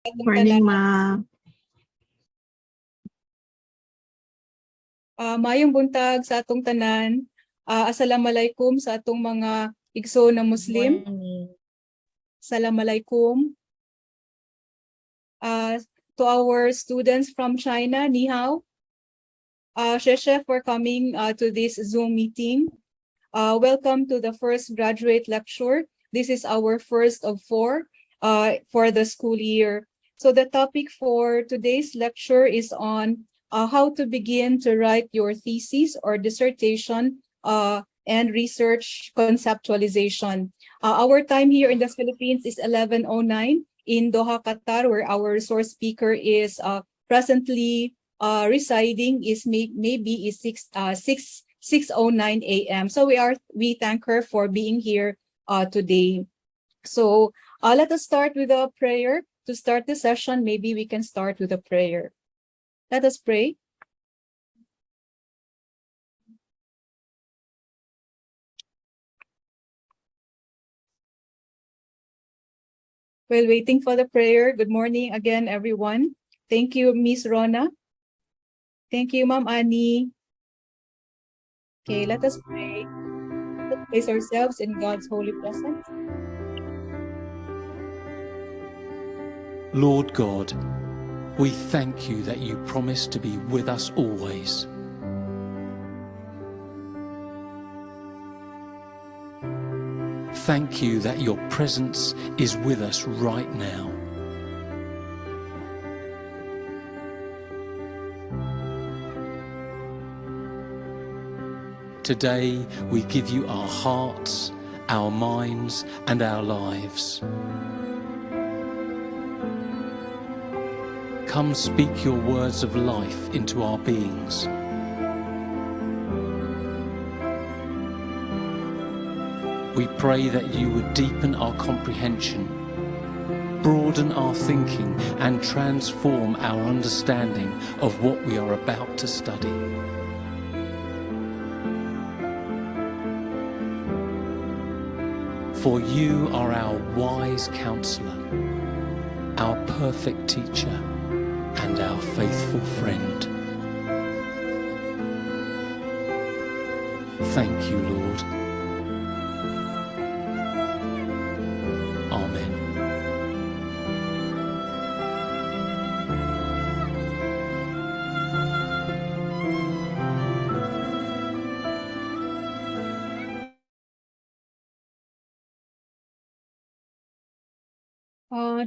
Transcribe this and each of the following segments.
Morning, ma'am. Mayong buntag sa atong tanan. Assalamualaikum sa atong mga igsoon na Muslim. Assalamualaikum. To our students from China, ni hao. Sheshe for coming to this Zoom meeting. Welcome to the first graduate lecture. This is our first of 4 for the school year. So the topic for today's lecture is on how to begin to write your thesis or dissertation and research conceptualization. Our time here in the Philippines is 11:09 in Doha, Qatar, where our resource speaker is presently residing is maybe is 6:09 a.m. So we thank her for being here today. So let us start with a prayer. To start the session, maybe we can start with a prayer. Let us pray. While waiting for the prayer, good morning again, everyone. Thank you, Miss Rona. Thank you, Ma'am Annie. Okay, let us pray. Let's place ourselves in God's holy presence. Lord God, we thank you that you promise to be with us always. Thank you that your presence is with us right now. Today, we give you our hearts, our minds, and our lives. Come speak your words of life into our beings. We pray that you would deepen our comprehension, broaden our thinking, and transform our understanding of what we are about to study. For you are our wise counselor, our perfect teacher, and our faithful friend. Thank you, Lord. Amen.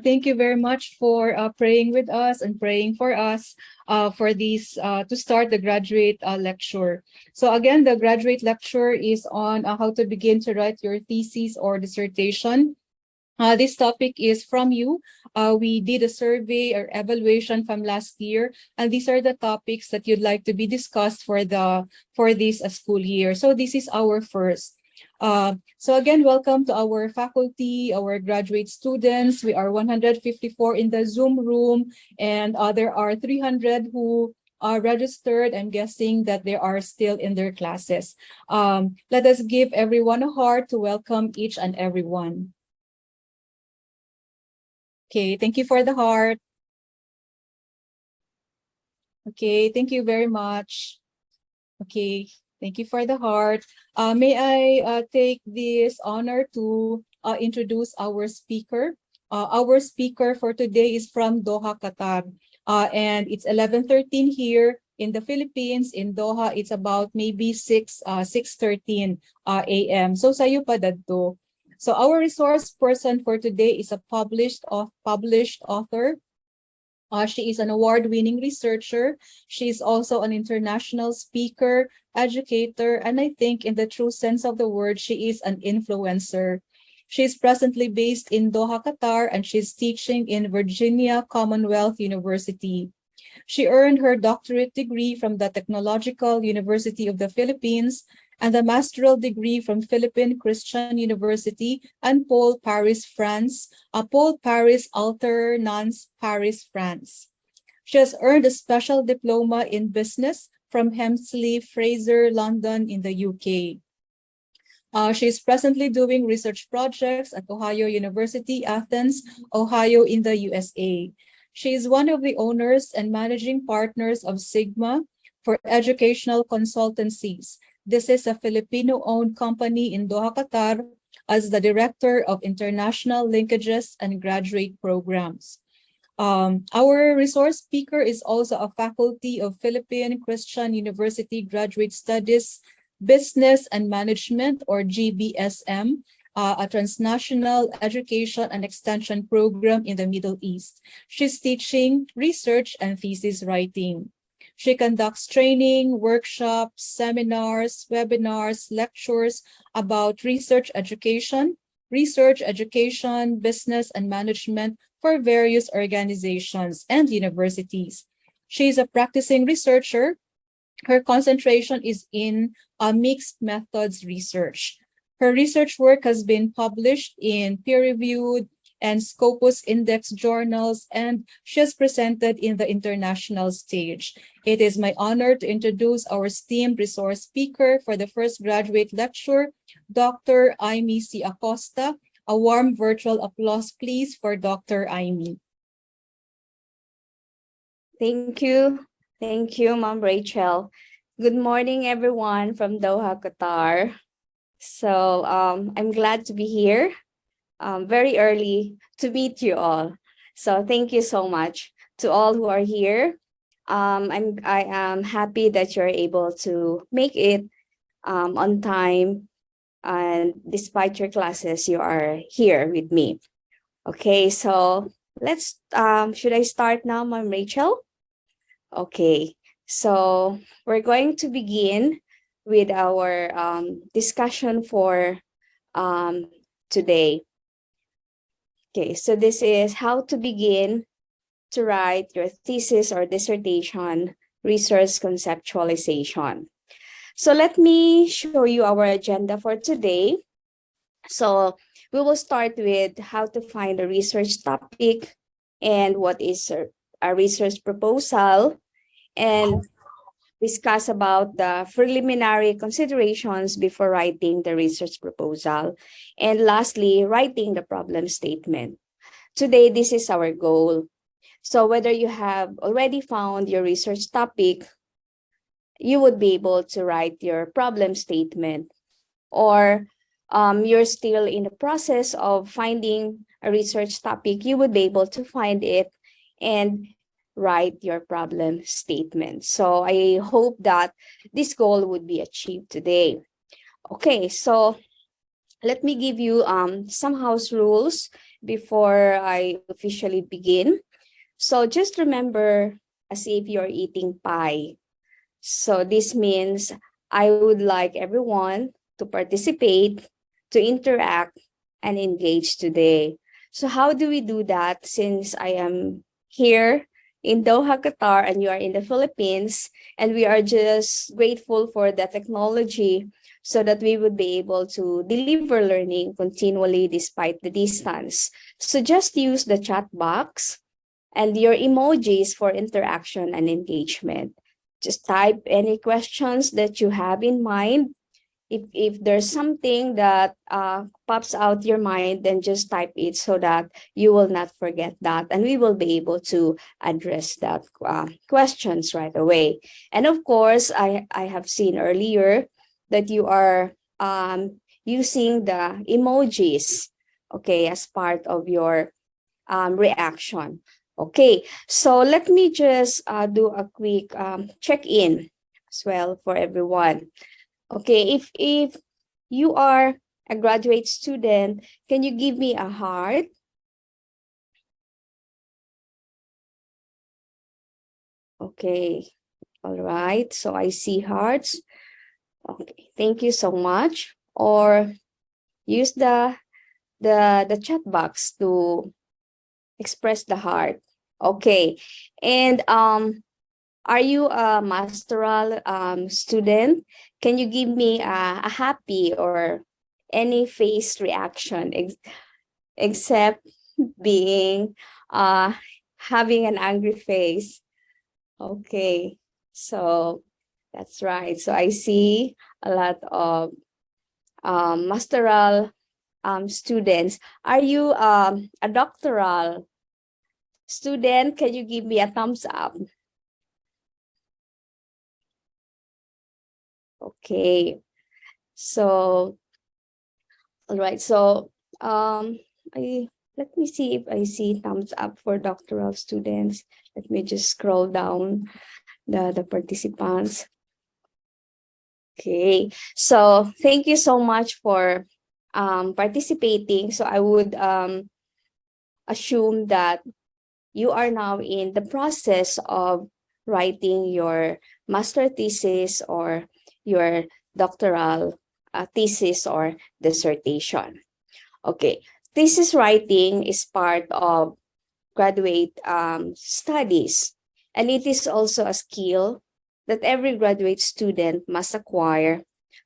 Thank you very much for praying with us and praying for us for this to start the graduate lecture. So again, the graduate lecture is on how to begin to write your thesis or dissertation. This topic is from you. We did a survey or evaluation from last year, and these are the topics that you'd like to be discussed for this school year. So this is our first. So again, welcome to our faculty, our graduate students. We are 154 in the Zoom room, and there are 300 who are registered. I'm guessing that they are still in their classes. Let us give everyone a heart to welcome each and every one. Okay, thank you for the heart. Okay, thank you very much. Okay. Thank you for the heart. May I take this honor to introduce our speaker. Our speaker for today is from Doha, Qatar. And it's 11:13 here in the Philippines. In Doha, it's about maybe 6:13 a.m. So sayo pa dadto. So our resource person for today is a published author. She is an award-winning researcher. She is also an international speaker, educator, and I think in the true sense of the word, she is an influencer. She is presently based in Doha, Qatar, and she's teaching in Virginia Commonwealth University. She earned her doctorate degree from the Technological University of the Philippines and the master's degree from Philippine Christian University and Paul Paris, France, Paul Paris Alternance, Paris, France. She has earned a special diploma in business from Hemsley Fraser, London in the UK. She's presently doing research projects at Ohio University, Athens, Ohio in the USA. She is one of the owners and managing partners of Sigma for educational consultancies. This is a Filipino-owned company in Doha, Qatar, as the Director of International Linkages and Graduate Programs. Our resource speaker is also a faculty of Philippine Christian University Graduate Studies, Business and Management, or GBSM, a transnational education and extension program in the Middle East. She's teaching research and thesis writing. She conducts training, workshops, seminars, webinars, lectures about research education, business and management for various organizations and universities. She is a practicing researcher. Her concentration is in mixed methods research. Her research work has been published in peer-reviewed and Scopus Index journals, and she has presented in the international stage. It is my honor to introduce our esteemed resource speaker for the first graduate lecture, Dr. Aimee C. Acosta. A warm virtual applause, please, for Dr. Aimee. Thank you. Thank you, Ma'am Rachel. Good morning, everyone from Doha, Qatar. So I'm glad to be here very early to meet you all. So thank you so much to all who are here. I am happy that you're able to make it on time, and despite your classes, you are here with me. Okay, so let's, should I start now, Ma'am Rachel? Okay, so we're going to begin with our discussion for today. Okay, so this is how to begin to write your thesis or dissertation, research conceptualization. So let me show you our agenda for today. So we will start with how to find a research topic and what is a research proposal, and discuss about the preliminary considerations before writing the research proposal. And lastly, writing the problem statement. Today, this is our goal. So whether you have already found your research topic, you would be able to write your problem statement, or you're still in the process of finding a research topic, you would be able to find it and write your problem statement. So I hope that this goal would be achieved today. Okay, so let me give you some house rules before I officially begin. So just remember, as if you're eating pie. So this means I would like everyone to participate, to interact, and engage today. So how do we do that, since I am here in Doha, Qatar, and you are in the Philippines, and we are just grateful for the technology so that we would be able to deliver learning continually despite the distance. So just use the chat box and your emojis for interaction and engagement. Just type any questions that you have in mind. If there's something that pops out your mind, then just type it so that you will not forget that, and we will be able to address that questions right away. And of course, I have seen earlier that you are using the emojis, okay, as part of your reaction. Okay, so let me just do a quick check-in as well for everyone. Okay, if you are a graduate student, can you give me a heart? Okay, all right, so I see hearts. Okay, thank you so much. Or use the chat box to express the heart. Okay, and are you a masteral student? Can you give me a happy or any face reaction except being having an angry face? Okay, so that's right. So I see a lot of masteral students. Are you a doctoral student? Can you give me a thumbs up? Okay. So, all right. So, let me see if I see thumbs up for doctoral students. Let me just scroll down the participants. Okay. So, thank you so much for participating. So, I would assume that you are now in the process of writing your master thesis or your doctoral thesis or dissertation. Okay, thesis writing is part of graduate studies, and it is also a skill that every graduate student must acquire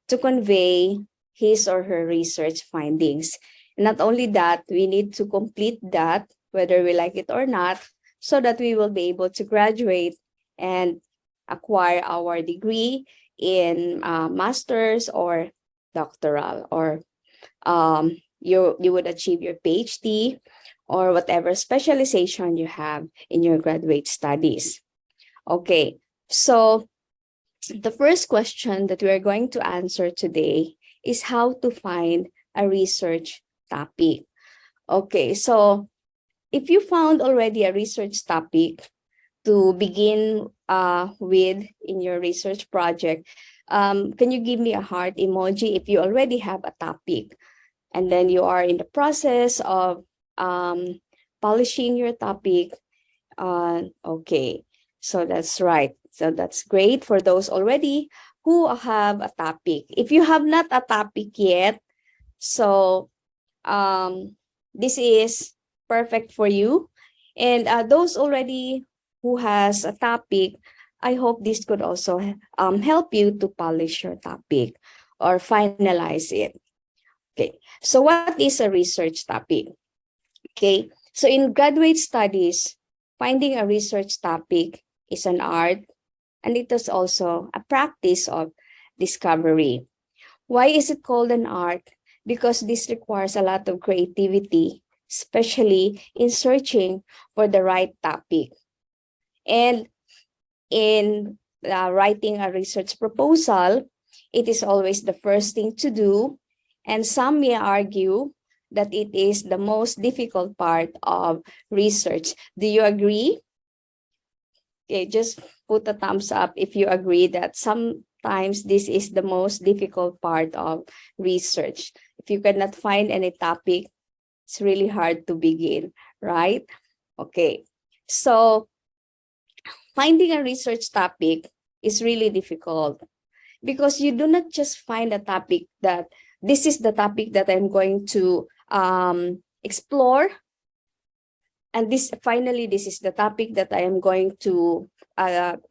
to convey his or her research findings. And not only that, we need to complete that, whether we like it or not, so that we will be able to graduate and acquire our degree in master's or doctoral, or you would achieve your PhD or whatever specialization you have in your graduate studies. Okay, so the first question that we're going to answer today is how to find a research topic. Okay, so if you found already a research topic to begin with in your research project, can you give me a heart emoji if you already have a topic and then you are in the process of polishing your topic? Okay, so that's right. So that's great for those already who have a topic. If you have not a topic yet, so this is perfect for you. And those already who has a topic, I hope this could also help you to polish your topic or finalize it. Okay, so what is a research topic? Okay, so in graduate studies, finding a research topic is an art, and it is also a practice of discovery. Why is it called an art? Because this requires a lot of creativity, especially in searching for the right topic. And in writing a research proposal, it is always the first thing to do, and some may argue that it is the most difficult part of research. Do you agree? Okay, just put a thumbs up if you agree that sometimes this is the most difficult part of research. If you cannot find any topic, it's really hard to begin, right? Okay, so finding a research topic is really difficult because you do not just find a topic that this is the topic that I'm going to explore, and this is the topic that I am going to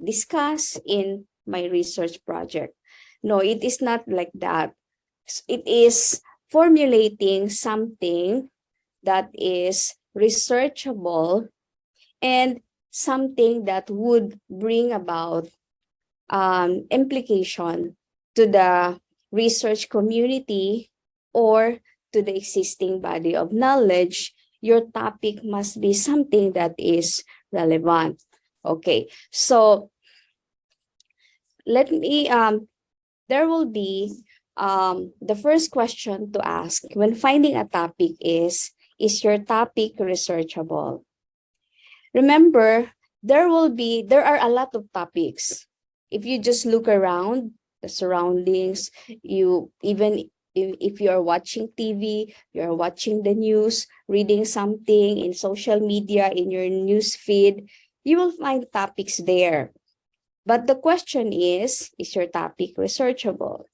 discuss in my research project. No, it is not like that. It is formulating something that is researchable and something that would bring about implication to the research community or to the existing body of knowledge. Your topic must be something that is relevant. Okay, so let me, there will be, the first question to ask when finding a topic is your topic researchable? Remember, there are a lot of topics. If you just look around the surroundings, even if you are watching TV, you are watching the news, reading something in social media, in your news feed, you will find topics there. But the question is your topic researchable?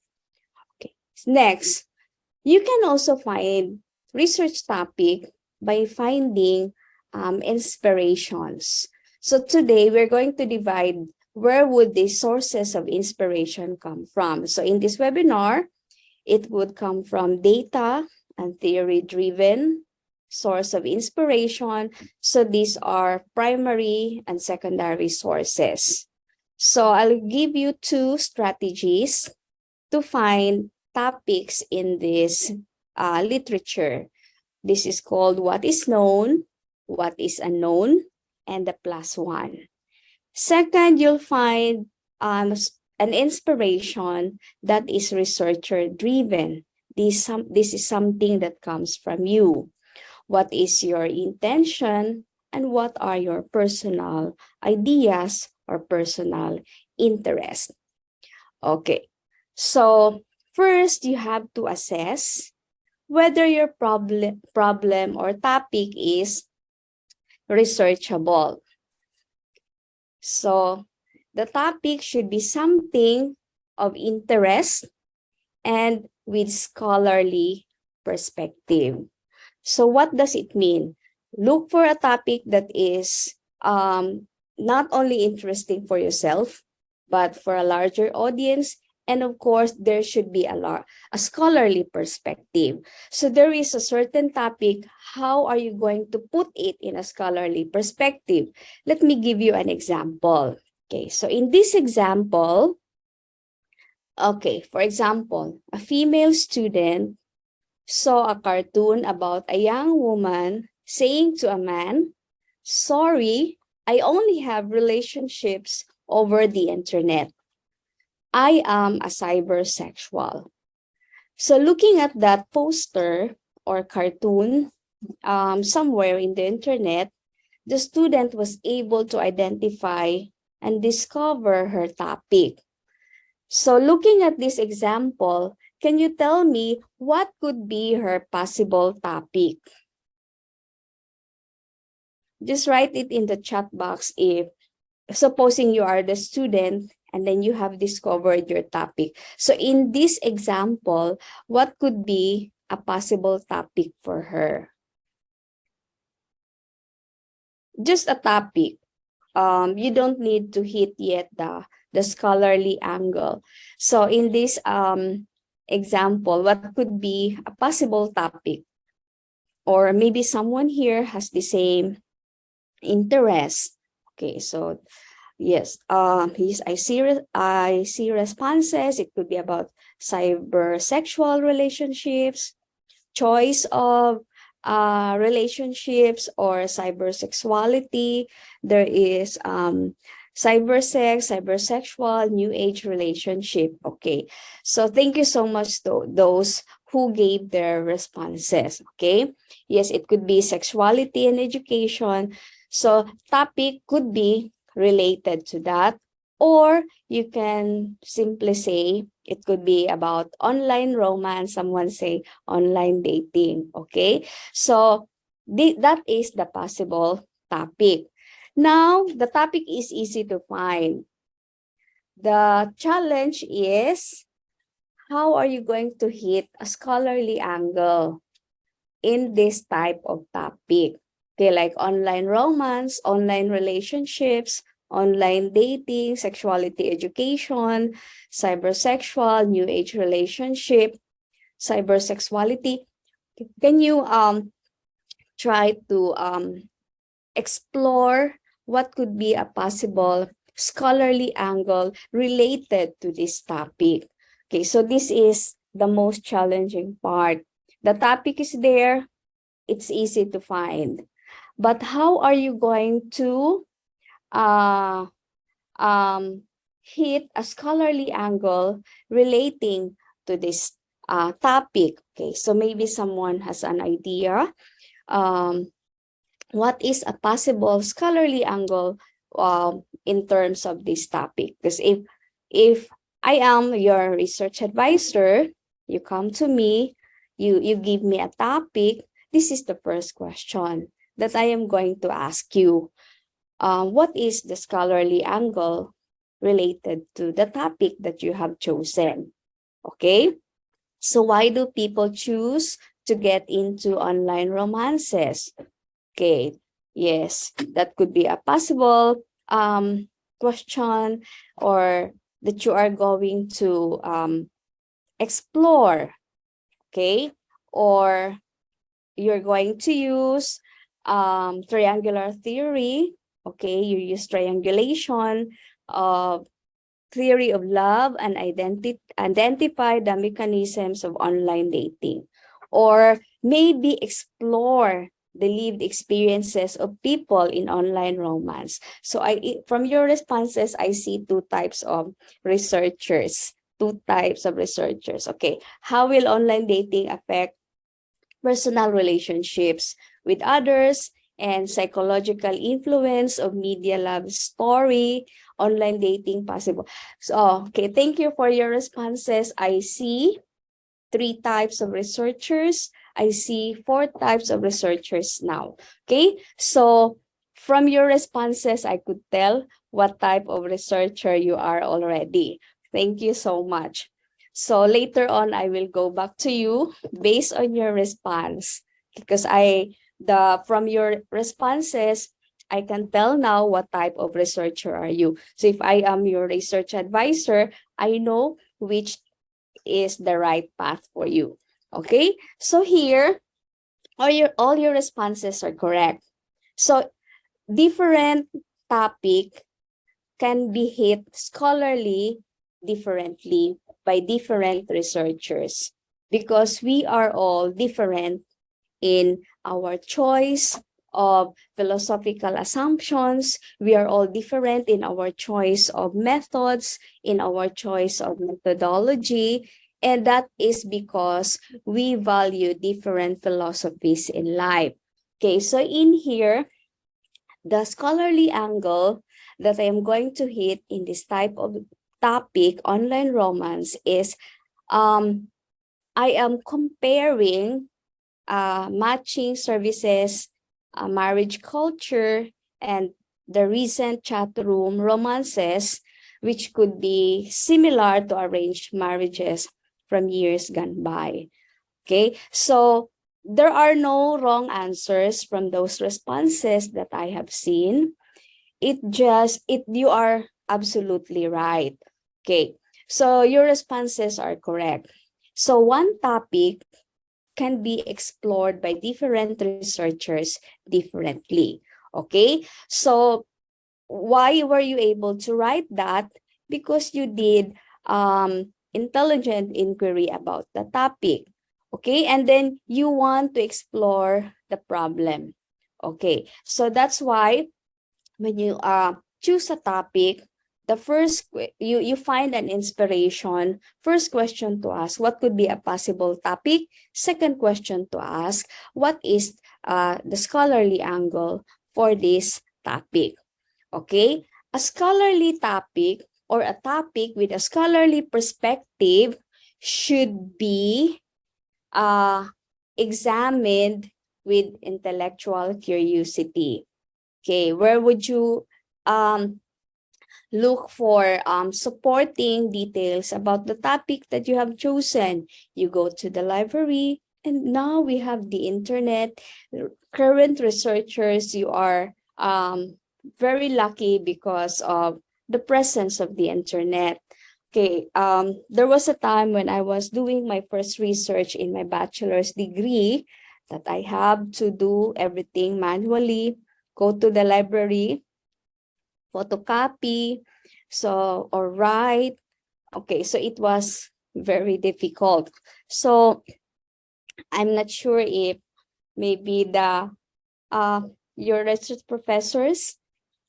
Okay. Next, you can also find research topic by finding inspirations. So today we're going to divide where would the sources of inspiration come from. So in this webinar, it would come from data and theory-driven source of inspiration. So these are primary and secondary sources. So I'll give you two strategies to find topics in this literature. This is called what is known, what is unknown, and the +1. Second, you'll find an inspiration that is researcher-driven. This is something that comes from you. What is your intention and what are your personal ideas or personal interests? Okay, so first you have to assess whether your problem or topic is researchable. So the topic should be something of interest and with scholarly perspective. So what does it mean? Look for a topic that is not only interesting for yourself, but for a larger audience. And of course, there should be a scholarly perspective. So there is a certain topic. How are you going to put it in a scholarly perspective? Let me give you an example. Okay, so in this example, okay, for example, a female student saw a cartoon about a young woman saying to a man, "Sorry, I only have relationships over the internet. I am a cybersexual." So looking at that poster or cartoon somewhere in the internet, the student was able to identify and discover her topic. So looking at this example, can you tell me what could be her possible topic? Just write it in the chat box if, supposing you are the student and then you have discovered your topic. So in this example, what could be a possible topic for her? Just a topic. You don't need to hit yet the scholarly angle. So in this example, what could be a possible topic? Or maybe someone here has the same interest. Okay, so yes, I see responses. It could be about cybersexual relationships, choice of relationships, or cybersexuality. There is cybersex, cybersexual, new age relationship. Okay, so thank you so much to those who gave their responses. Okay, yes, it could be sexuality and education. So topic could be related to that, or you can simply say it could be about online romance. Someone say online dating. Okay, so that is the possible topic. Now, the topic is easy to find. The challenge is, how are you going to hit a scholarly angle in this type of topic? Okay, like online romance, online relationships, online dating, sexuality education, cybersexual, new age relationship, cybersexuality. Can you try to explore what could be a possible scholarly angle related to this topic? Okay, so this is the most challenging part. The topic is there, it's easy to find. But how are you going to hit a scholarly angle relating to this topic? Okay, so maybe someone has an idea. What is a possible scholarly angle in terms of this topic? Because if I am your research advisor, you come to me, you give me a topic, this is the first question that I am going to ask you. What is the scholarly angle related to the topic that you have chosen? Okay, so why do people choose to get into online romances? Okay, yes, that could be a possible question, or that you are going to explore. Okay, or you're going to use triangular theory. Okay, you use triangulation of theory of love and identify the mechanisms of online dating, or maybe explore the lived experiences of people in online romance. So from your responses, I see two types of researchers. Okay, how will online dating affect personal relationships with others, and psychological influence of media love story, online dating possible? So, okay, thank you for your responses. I see 3 types of researchers. I see 4 types of researchers now. Okay, so from your responses, I could tell what type of researcher you are already. Thank you so much. So later on, I will go back to you based on your response, because from your responses, I can tell now what type of researcher are you. So if I am your research advisor, I know which is the right path for you. Okay, so here all your responses are correct. So different topic can be hit scholarly differently by different researchers, because we are all different in our choice of philosophical assumptions. We are all different in our choice of methods, in our choice of methodology, and that is because we value different philosophies in life. Okay, so in here, the scholarly angle that I am going to hit in this type of topic, online romance, is I am comparing matching services, marriage culture, and the recent chat room romances, which could be similar to arranged marriages from years gone by. Okay, so there are no wrong answers from those responses that I have seen. You are absolutely right. Okay, so your responses are correct. So one topic can be explored by different researchers differently. Okay, so why were you able to write that? Because you did intelligent inquiry about the topic. Okay, and then you want to explore the problem. Okay, so that's why when you choose a topic, the first you find an inspiration. First question to ask, what could be a possible topic? Second question to ask, what is the scholarly angle for this topic? Okay, a scholarly topic, or a topic with a scholarly perspective, should be examined with intellectual curiosity. Okay, where would you look for supporting details about the topic that you have chosen? You go to the library, and now we have the internet. Current researchers, you are very lucky because of the presence of the internet. Okay, there was a time when I was doing my first research in my bachelor's degree that I have to do everything manually, go to the library, photocopy, or write. Okay, so it was very difficult. So I'm not sure if maybe your research professors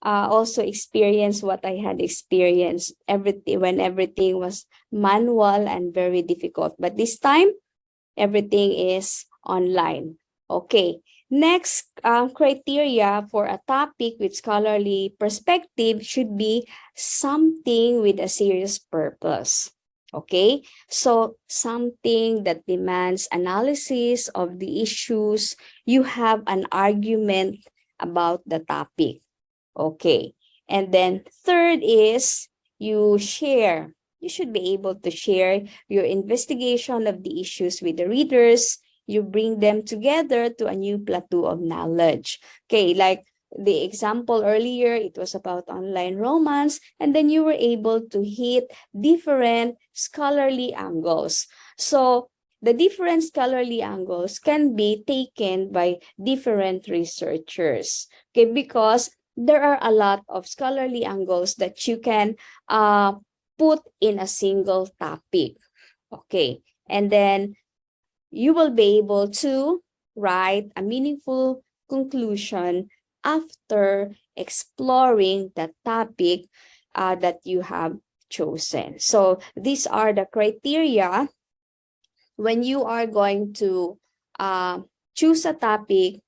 also experienced what I had experienced, when everything was manual and very difficult. But this time, everything is online. Okay, next criteria for a topic with scholarly perspective should be something with a serious purpose. Okay, so something that demands analysis of the issues. You have an argument about the topic. Okay, and then third is you should be able to share your investigation of the issues with the readers. You bring them together to a new plateau of knowledge. Okay, like the example earlier, it was about online romance, and then you were able to hit different scholarly angles. So the different scholarly angles can be taken by different researchers. Okay, because there are a lot of scholarly angles that you can put in a single topic. Okay, and then you will be able to write a meaningful conclusion after exploring the topic that you have chosen. So these are the criteria when you are going to choose a topic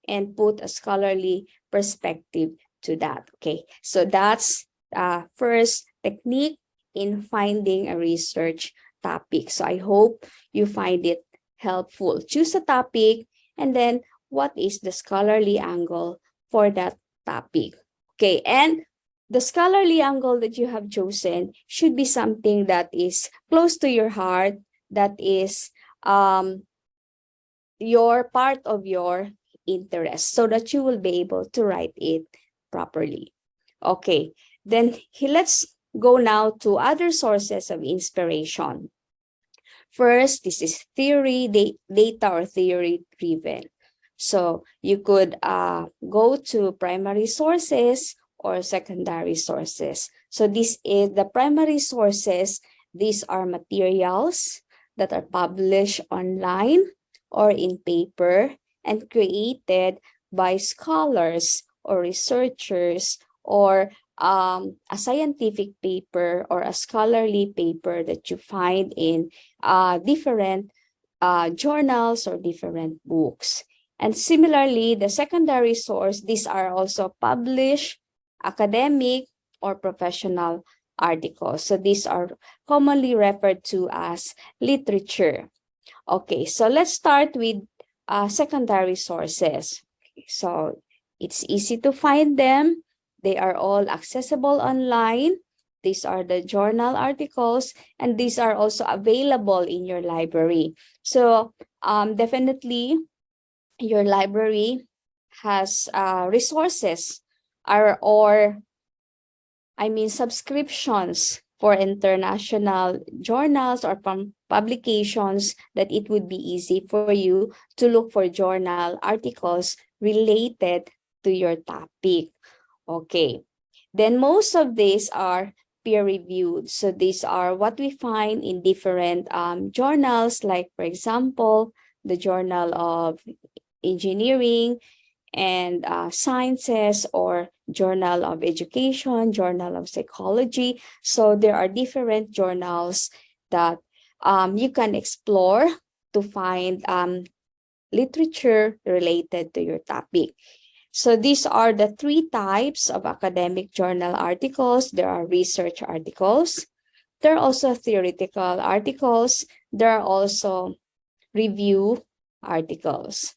and put a scholarly perspective to that. Okay, so that's first technique in finding a research topic. So I hope you find it helpful. Choose a topic, and then what is the scholarly angle for that topic? Okay, and the scholarly angle that you have chosen should be something that is close to your heart, that is your part of your interest, so that you will be able to write it properly. Okay, then let's go now to other sources of inspiration. First, this is theory, data or theory driven. So you could go to primary sources or secondary sources. So this is the primary sources. These are materials that are published online or in paper and created by scholars or researchers, or a scientific paper or a scholarly paper that you find in different journals or different books. And similarly, the secondary source, these are also published academic or professional articles. So these are commonly referred to as literature. Okay, so let's start with secondary sources. So it's easy to find them. They are all accessible online. These are the journal articles, and these are also available in your library. So definitely your library has resources subscriptions for international journals or publications, that it would be easy for you to look for journal articles related to your topic. Okay, then most of these are peer-reviewed. So these are what we find in different journals, like for example, the Journal of Engineering and Sciences, or Journal of Education, Journal of Psychology. So there are different journals that you can explore to find literature related to your topic. So these are the three types of academic journal articles. There are research articles. There are also theoretical articles. There are also review articles.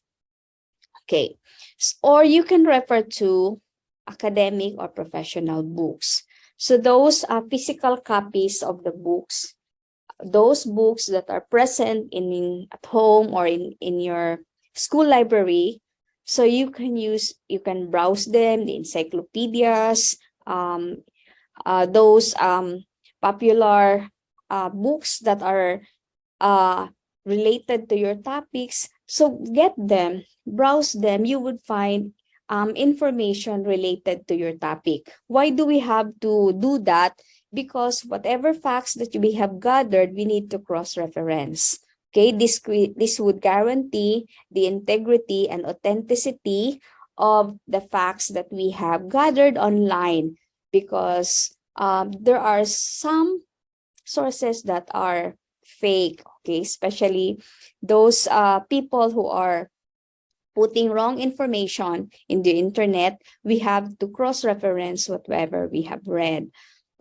Okay, or you can refer to academic or professional books. So those are physical copies of the books, those books that are present at home or in your school library. So you can browse them, the encyclopedias, those popular books that are related to your topics. So get them, browse them, you would find information related to your topic. Why do we have to do that? Because whatever facts that we have gathered, we need to cross-reference. Okay, this would guarantee the integrity and authenticity of the facts that we have gathered online, because there are some sources that are fake, okay, especially those people who are putting wrong information in the internet. We have to cross-reference whatever we have read.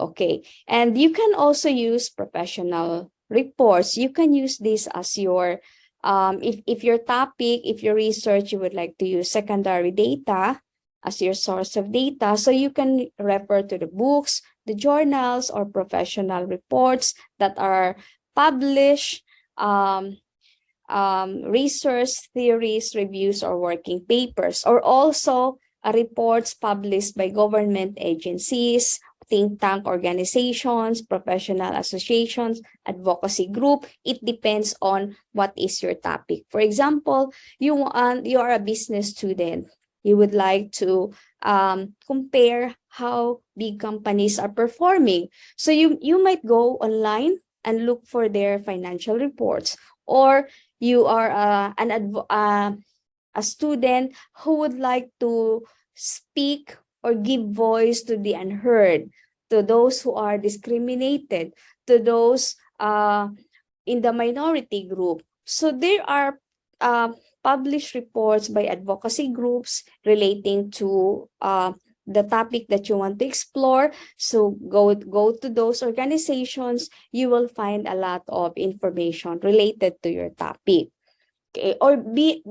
Okay, and you can also use professional reports. You can use this as your, if your topic, if your research, you would like to use secondary data as your source of data. So you can refer to the books, the journals, or professional reports that are published, research, theories, reviews, or working papers, or also reports published by government agencies, think tank organizations, professional associations, advocacy group. It depends on what is your topic. For example, you are a business student. You would like to compare how big companies are performing. So you might go online and look for their financial reports, or you are a student who would like to speak or give voice to the unheard, to those who are discriminated, to those in the minority group. So there are published reports by advocacy groups relating to the topic that you want to explore. So go to those organizations. You will find a lot of information related to your topic. Okay, or be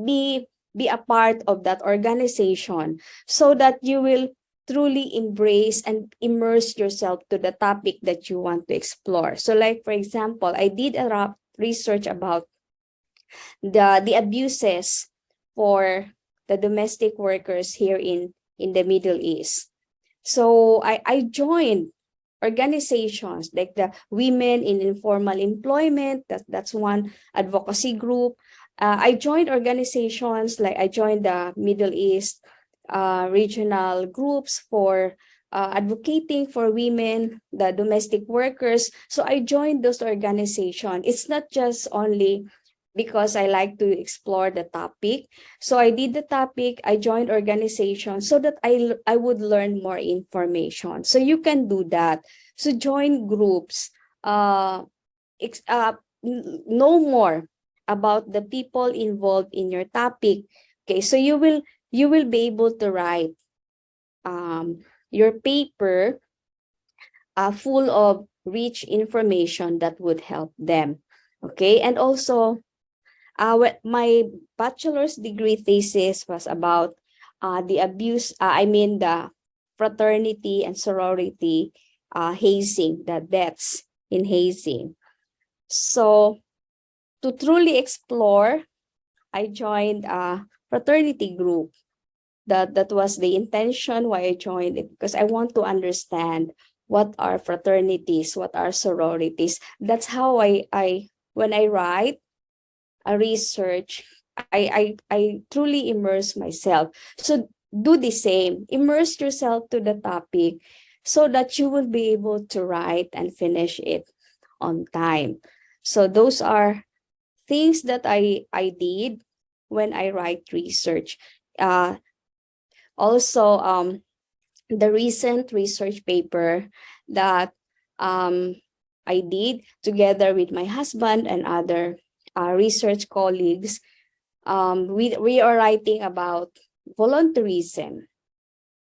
a part of that organization so that you will truly embrace and immerse yourself to the topic that you want to explore. So like, for example, I did a research about the abuses for the domestic workers here in the Middle East. So I joined organizations like the Women in Informal Employment, that's one advocacy group. I joined organizations like I joined the Middle East regional groups for advocating for women, the domestic workers. So I joined those organizations. It's not just only because I like to explore the topic. So I did the topic, I joined organizations so that I would learn more information. So you can do that. So join groups, know more about the people involved in your topic. Okay, so you will be able to write your paper full of rich information that would help them. Okay, and also my bachelor's degree thesis was about the abuse, the fraternity and sorority hazing, the deaths in hazing. So to truly explore, I joined a fraternity group. That was the intention why I joined it, because I want to understand what are fraternities, what are sororities. That's how I when I write a research, I truly immerse myself. So do the same, immerse yourself to the topic so that you will be able to write and finish it on time. So those are things that I did when I write research. Also, the recent research paper that I did together with my husband and other research colleagues, we are writing about voluntarism.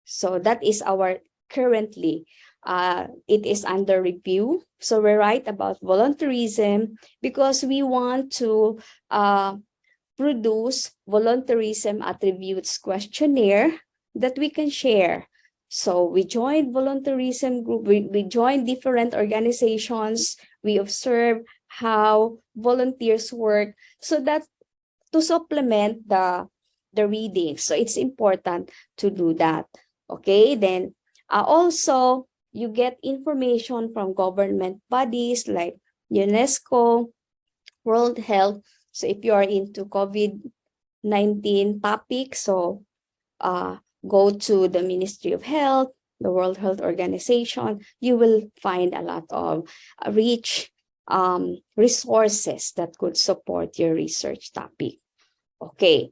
So that is our currently, it is under review. So we write about voluntarism because we want to produce voluntarism attributes questionnaire that we can share. So we joined voluntarism group, we joined different organizations, we observe how volunteers work, so that to supplement the reading. So it's important to do that. Okay, then also you get information from government bodies like UNESCO, World Health. So if you are into COVID-19 topics, so go to the Ministry of Health, the World Health Organization, you will find a lot of rich resources that could support your research topic. Okay,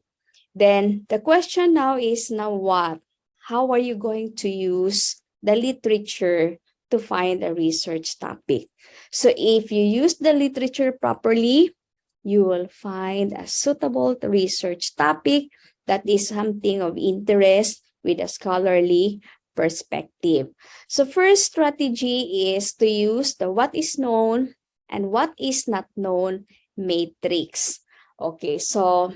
then the question now is, now what? How are you going to use the literature to find a research topic? So if you use the literature properly, you will find a suitable research topic that is something of interest with a scholarly perspective. So first strategy is to use the what is known and what is not known matrix. Okay, so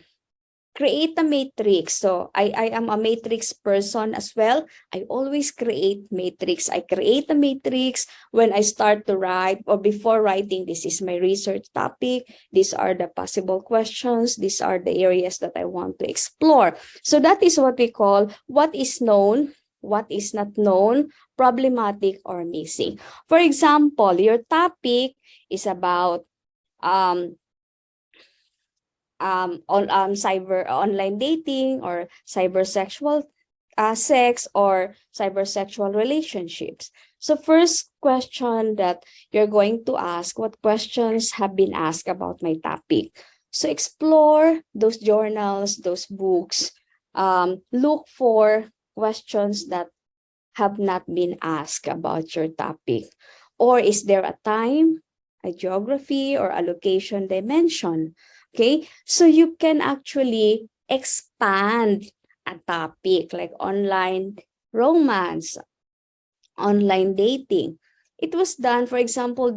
create a matrix. So I am a matrix person as well. I always create matrix. I create a matrix when I start to write or before writing. This is my research topic. These are the possible questions. These are the areas that I want to explore. So that is what we call what is known, what is not known, problematic, or missing. For example, your topic is about cyber online dating or cybersexual sex or cybersexual relationships. So first question that you're going to ask, what questions have been asked about my topic? So explore those journals, those books, look for questions that have not been asked about your topic. Or is there a time, a geography, or a location dimension? Okay, so you can actually expand a topic like online romance, online dating. It was done, for example,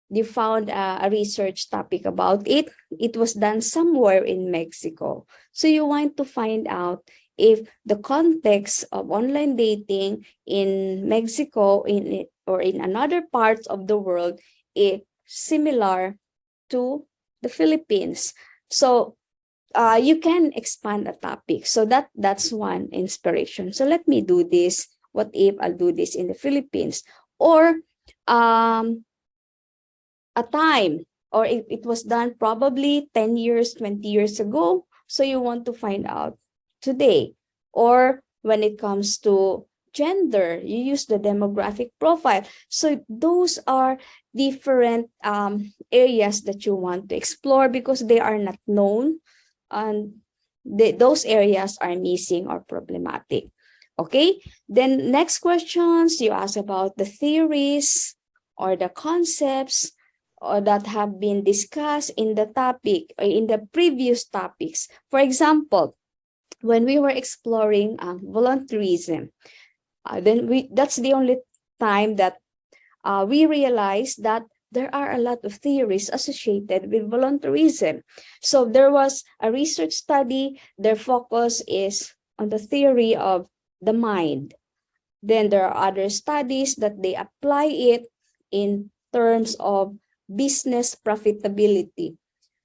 you found a research topic about it. It was done somewhere in Mexico. So you want to find out if the context of online dating in Mexico or in another parts of the world is similar to the Philippines. So you can expand a topic. So that's one inspiration. So let me do this. What if I'll do this in the Philippines? Or a time, or it was done probably 10 years, 20 years ago. So you want to find out today. Or when it comes to gender, you use the demographic profile. So those are different areas that you want to explore because they are not known, and those areas are missing or problematic. Okay, then next questions, you ask about the theories or the concepts or that have been discussed in the topic or in the previous topics. For example, when we were exploring voluntarism, that's the only time that we realized that there are a lot of theories associated with voluntarism. So there was a research study, their focus is on the theory of the mind. Then there are other studies that they apply it in terms of business profitability.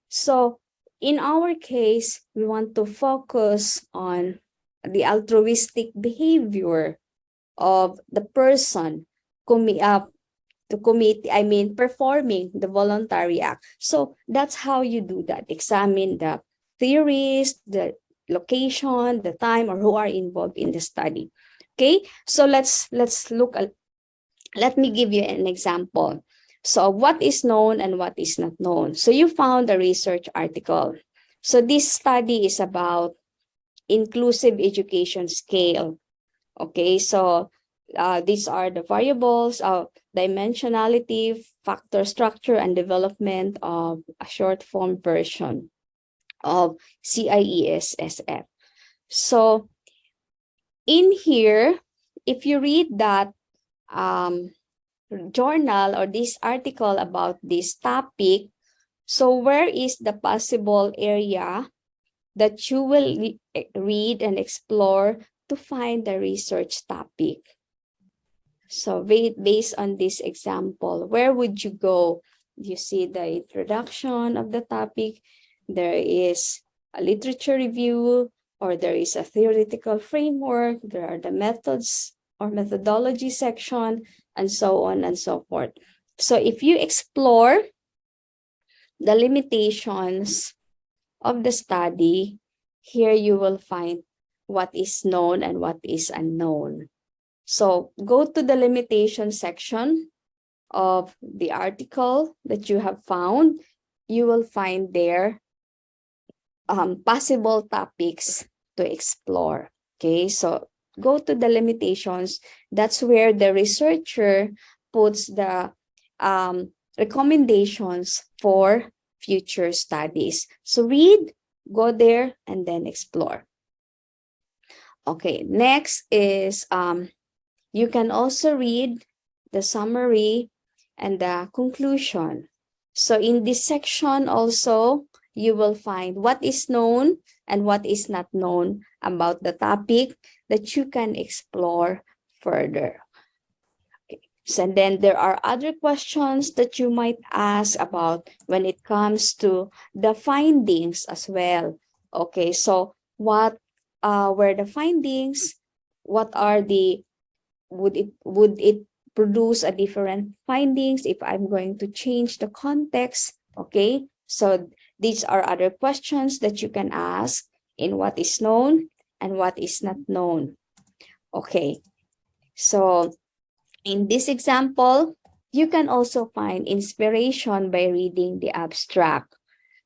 So in our case, we want to focus on the altruistic behavior of the person performing the voluntary act. So that's how you do that. Examine the theories, the location, the time, or who are involved in the study. Okay, so let's look at, let me give you an example. So what is known and what is not known. So you found a research article. So this study is about inclusive education scale. Okay, so these are the variables of dimensionality, factor structure, and development of a short form version of CIESSF. So in here, if you read that journal or this article about this topic, so where is the possible area that you will read and explore to find the research topic? So based on this example, where would you go? You see the introduction of the topic, there is a literature review, or there is a theoretical framework, there are the methods or methodology section, and so on and so forth. So if you explore the limitations of the study, here you will find what is known and what is unknown. So go to the limitation section of the article that you have found. You will find there possible topics to explore. Okay, so go to the limitations. That's where the researcher puts the recommendations for future studies. So read, go there, and then explore. Okay, next is you can also read the summary and the conclusion. So in this section also, you will find what is known and what is not known about the topic that you can explore further. Okay. So then there are other questions that you might ask about when it comes to the findings as well. Okay, so what were the findings? What are the, would it produce a different findings if I'm going to change the context? Okay, so these are other questions that you can ask in what is known and what is not known. Okay, so in this example, you can also find inspiration by reading the abstract.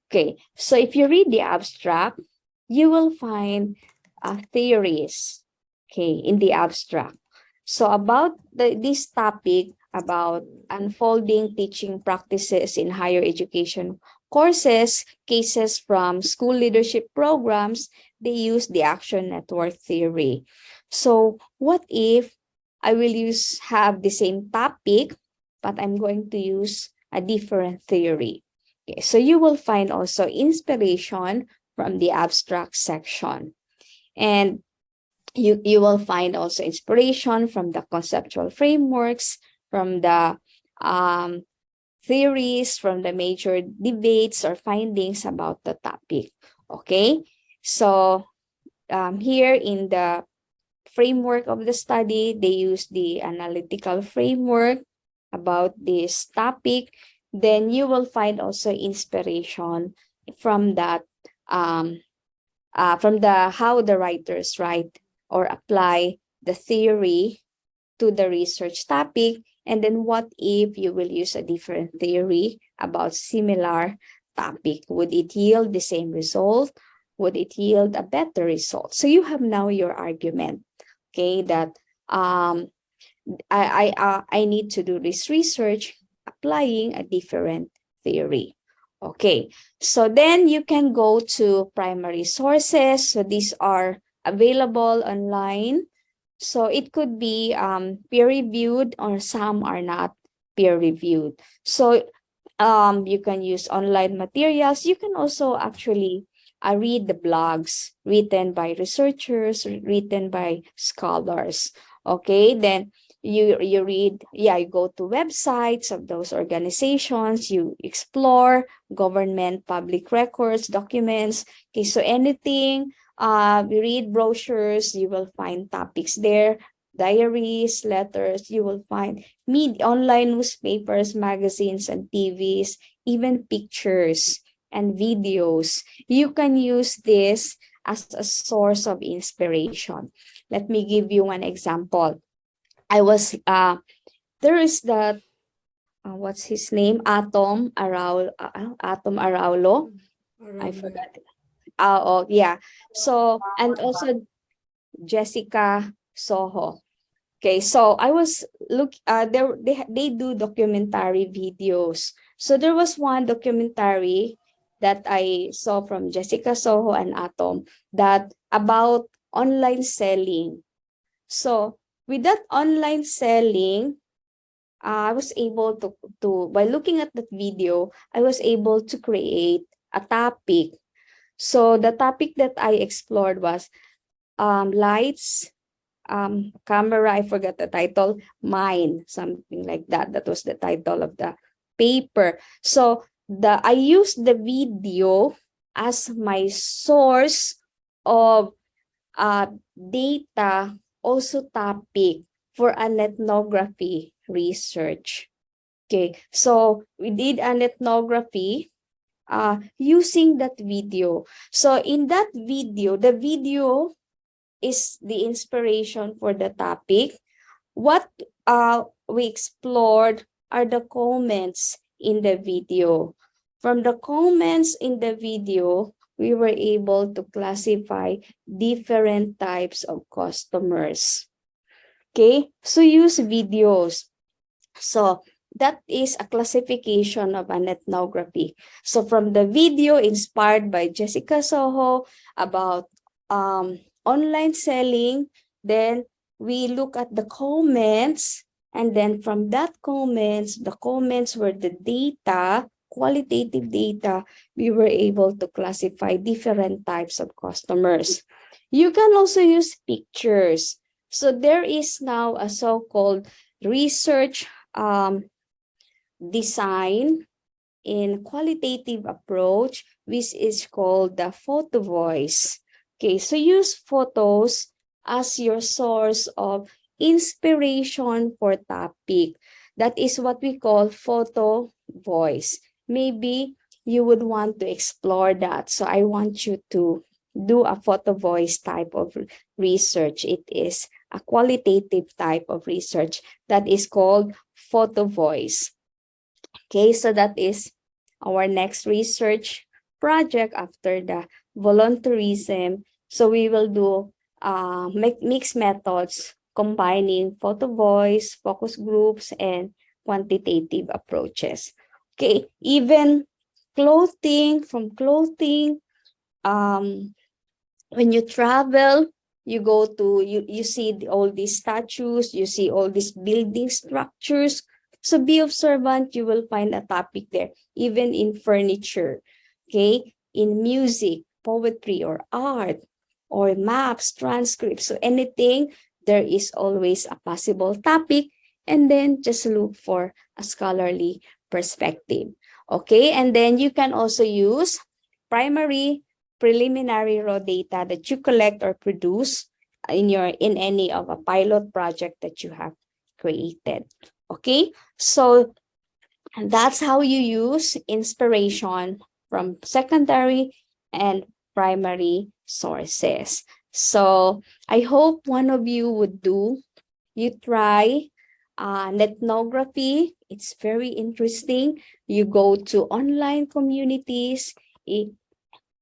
Okay, so if you read the abstract, you will find theories, okay, in the abstract. So about this topic, about unfolding teaching practices in higher education courses, cases from school leadership programs, they use the action network theory. So what if I will have the same topic, but I'm going to use a different theory? Okay, so you will find also inspiration from the abstract section. And you will find also inspiration from the conceptual frameworks, from the theories, from the major debates or findings about the topic. Okay, so here in the framework of the study, they use the analytical framework about this topic. Then you will find also inspiration from that, from the how the writers write or apply the theory to the research topic. And then what if you will use a different theory about similar topic? Would it yield the same result? Would it yield a better result? So you have now your argument, okay, that I need to do this research applying a different theory. Okay, so then you can go to primary sources. So these are available online. So it could be peer-reviewed, or some are not peer-reviewed. So you can use online materials. You can also actually read the blogs written by researchers, written by scholars. Okay, then you read, you go to websites of those organizations, you explore government public records, documents. Okay, so anything, you read brochures, you will find topics there, diaries, letters, you will find online newspapers, magazines, and TVs, even pictures and videos. You can use this as a source of inspiration. Let me give you one example. There is the, what's his name? Atom Araulo. I forgot. Oh, yeah. So, and also Jessica Soho. Okay, so I was they do documentary videos. So there was one documentary that I saw from Jessica Soho and Atom that about online selling. So with that online selling, I was able to by looking at that video, I was able to create a topic. So the topic that I explored was lights, camera, I forgot the title, mine, something like that. That was the title of the paper. So I used the video as my source of data, also topic for an ethnography research. Okay, so we did an ethnography using that video. So in that video, the video is the inspiration for the topic. What we explored are the comments in the video. From the comments in the video, we were able to classify different types of customers. Okay, so use videos. So that is a classification of an ethnography. So from the video inspired by Jessica Soho about online selling, then we look at the comments, and then from that comments, the comments were the data, qualitative data, we were able to classify different types of customers. You can also use pictures. So there is now a so-called research design in qualitative approach, which is called the photo voice. Okay, so use photos as your source of inspiration for topic. That is what we call photo voice. Maybe you would want to explore that. So I want you to do a photo voice type of research. It is a qualitative type of research that is called photo voice. Okay, so that is our next research project after the voluntarism. So we will do mixed methods combining photo voice, focus groups, and quantitative approaches. Okay, even clothing, when you travel, you go to, you see all these statues, you see all these building structures. So be observant, you will find a topic there, even in furniture, okay, in music, poetry, or art, or maps, transcripts, so anything, there is always a possible topic, and then just look for a scholarly perspective, okay? And then you can also use primary, preliminary raw data that you collect or produce in any of a pilot project that you have created. Okay, so that's how you use inspiration from secondary and primary sources. So I hope one of you try ethnography. It's very interesting. You go to online communities,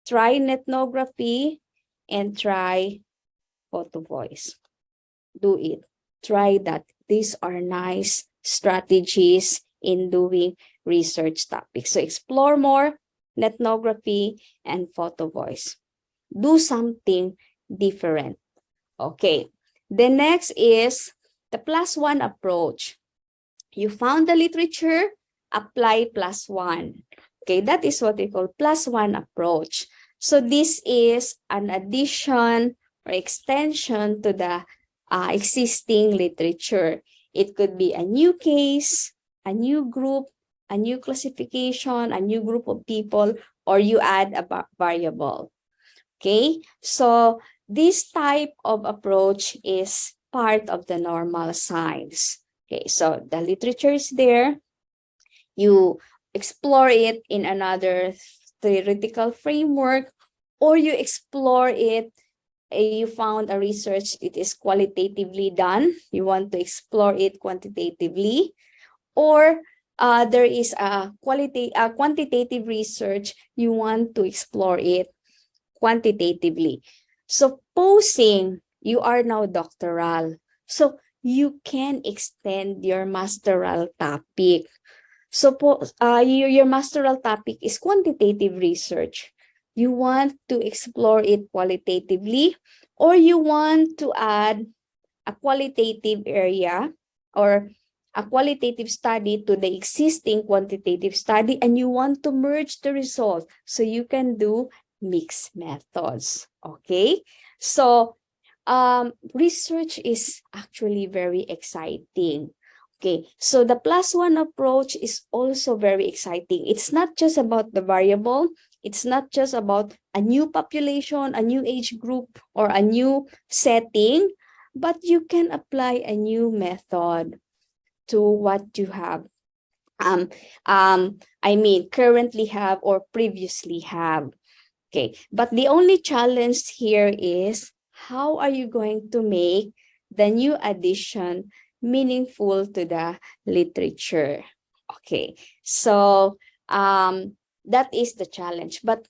try ethnography, and try photo voice. Do it. Try that. These are nice strategies in doing research topics. So explore more ethnography and photo voice. Do something different. Okay. The next is the +1 approach. You found the literature, apply +1. Okay, that is what we call +1 approach. So this is an addition or extension to the existing literature. It could be a new case, a new group, a new classification, a new group of people, or you add a variable. Okay, so this type of approach is part of the normal science. Okay, so the literature is there. You explore it in another theoretical framework, or you explore it, you found a research, it is qualitatively done, you want to explore it quantitatively, or there is a quantitative research, you want to explore it quantitatively. Supposing you are now doctoral, so you can extend your masteral topic. Suppose your masteral topic is quantitative research. You want to explore it qualitatively, or you want to add a qualitative area or a qualitative study to the existing quantitative study, and you want to merge the results. So you can do mixed methods. Okay, so research is actually very exciting. Okay, so the +1 approach is also very exciting. It's not just about the variable. It's not just about a new population, a new age group, or a new setting, but you can apply a new method to what you have. Currently have or previously have. Okay, but the only challenge here is how are you going to make the new addition meaningful to the literature? Okay, so that is the challenge, but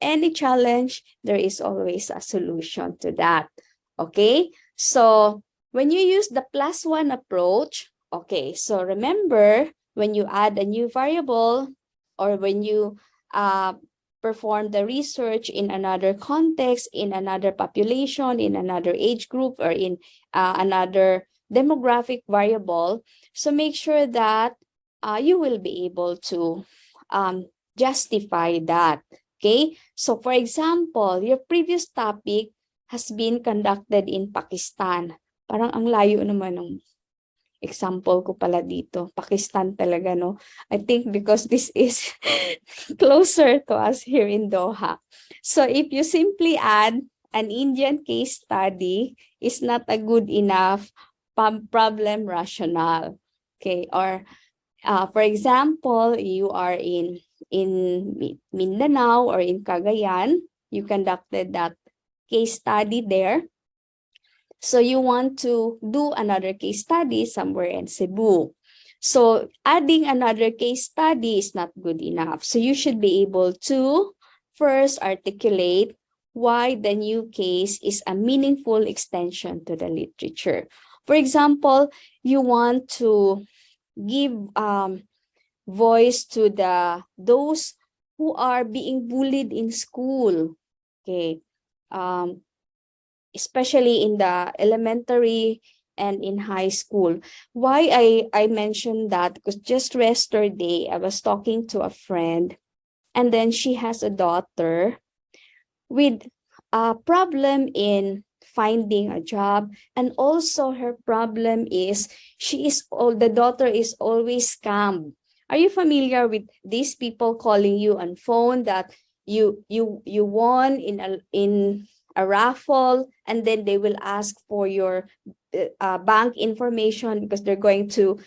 any challenge, there is always a solution to that. Okay, so when you use the +1 approach, okay, so remember when you add a new variable or when you perform the research in another context, in another population, in another age group, or in another demographic variable, so make sure that you will be able to justify that. Okay, so for example, your previous topic has been conducted in Pakistan. Parang ang layo naman ng example ko pala dito. Pakistan talaga, no? I think because this is closer to us here in Doha. So if you simply add an Indian case study, is not a good enough problem rationale. Okay, or for example, you are in Mindanao or in Cagayan, you conducted that case study there. So you want to do another case study somewhere in Cebu. So adding another case study is not good enough. So you should be able to first articulate why the new case is a meaningful extension to the literature. For example, you want to give voice to those who are being bullied in school. Okay. Especially in the elementary and in high school. Why I mentioned that, because just yesterday I was talking to a friend, and then she has a daughter with a problem in finding a job, and also her problem is the daughter is always scammed. Are you familiar with these people calling you on phone that you won in a raffle, and then they will ask for your bank information because they're going to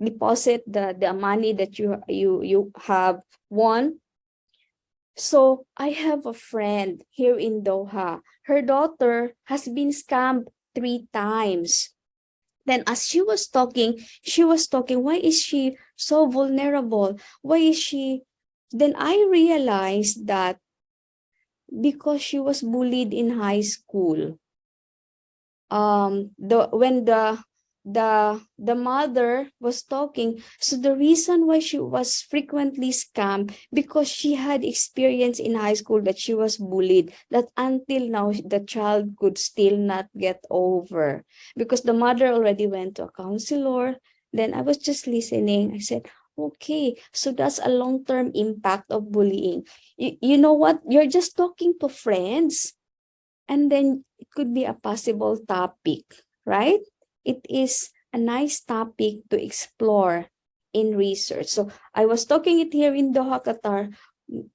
deposit the money that you have won? So I have a friend here in Doha. Her daughter has been scammed 3 times. Then as she was talking, why is she so vulnerable? Why is she? Then I realized that because she was bullied in high school. When the mother was talking, so the reason why she was frequently scammed, because she had experience in high school that she was bullied, that until now the child could still not get over, because the mother already went to a counselor. Then I was just listening. I said, okay, so that's a long-term impact of bullying. You know what, you're just talking to friends, and then it could be a possible topic, right? It is a nice topic to explore in research. So I was talking it here in Doha, Qatar.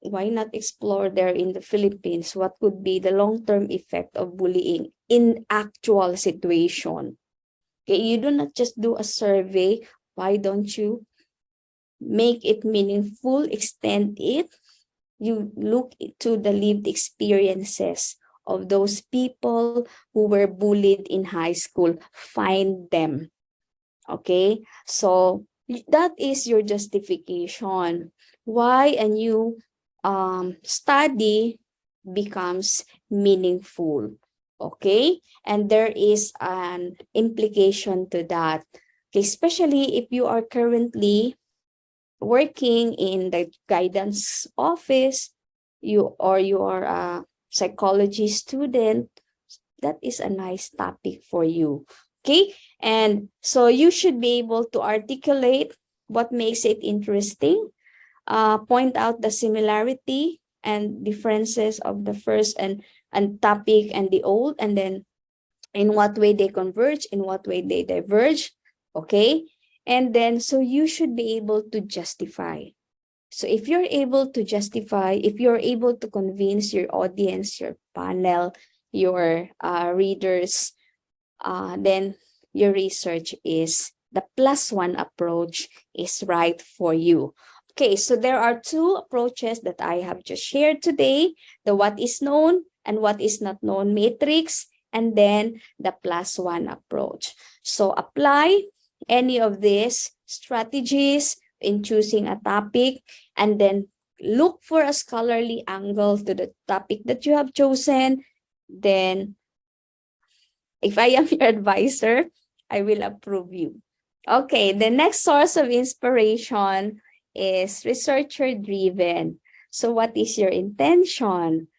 Why not explore there in the Philippines? What could be the long-term effect of bullying in actual situation? Okay, you do not just do a survey. Why don't you make it meaningful, extend it? You look to the lived experiences of those people who were bullied in high school. Find them. Okay, so that is your justification why a new study becomes meaningful. Okay, and there is an implication to that. Okay, especially if you are currently working in the guidance office, you are a psychology student, that is a nice topic for you. Okay, and so you should be able to articulate what makes it interesting, point out the similarity and differences of the first and topic and the old, and then in what way they converge, in what way they diverge. Okay, and then so you should be able to justify. So if you're able to justify, if you're able to convince your audience, your panel, your readers, then your research is the +1 approach is right for you. Okay, so there are 2 approaches that I have just shared today: the what is known and what is not known matrix, and then the +1 approach. So apply any of these strategies in choosing a topic, and then look for a scholarly angle to the topic that you have chosen. Then if I am your advisor, I will approve you. Okay, the next source of inspiration is researcher-driven. So what is your intention?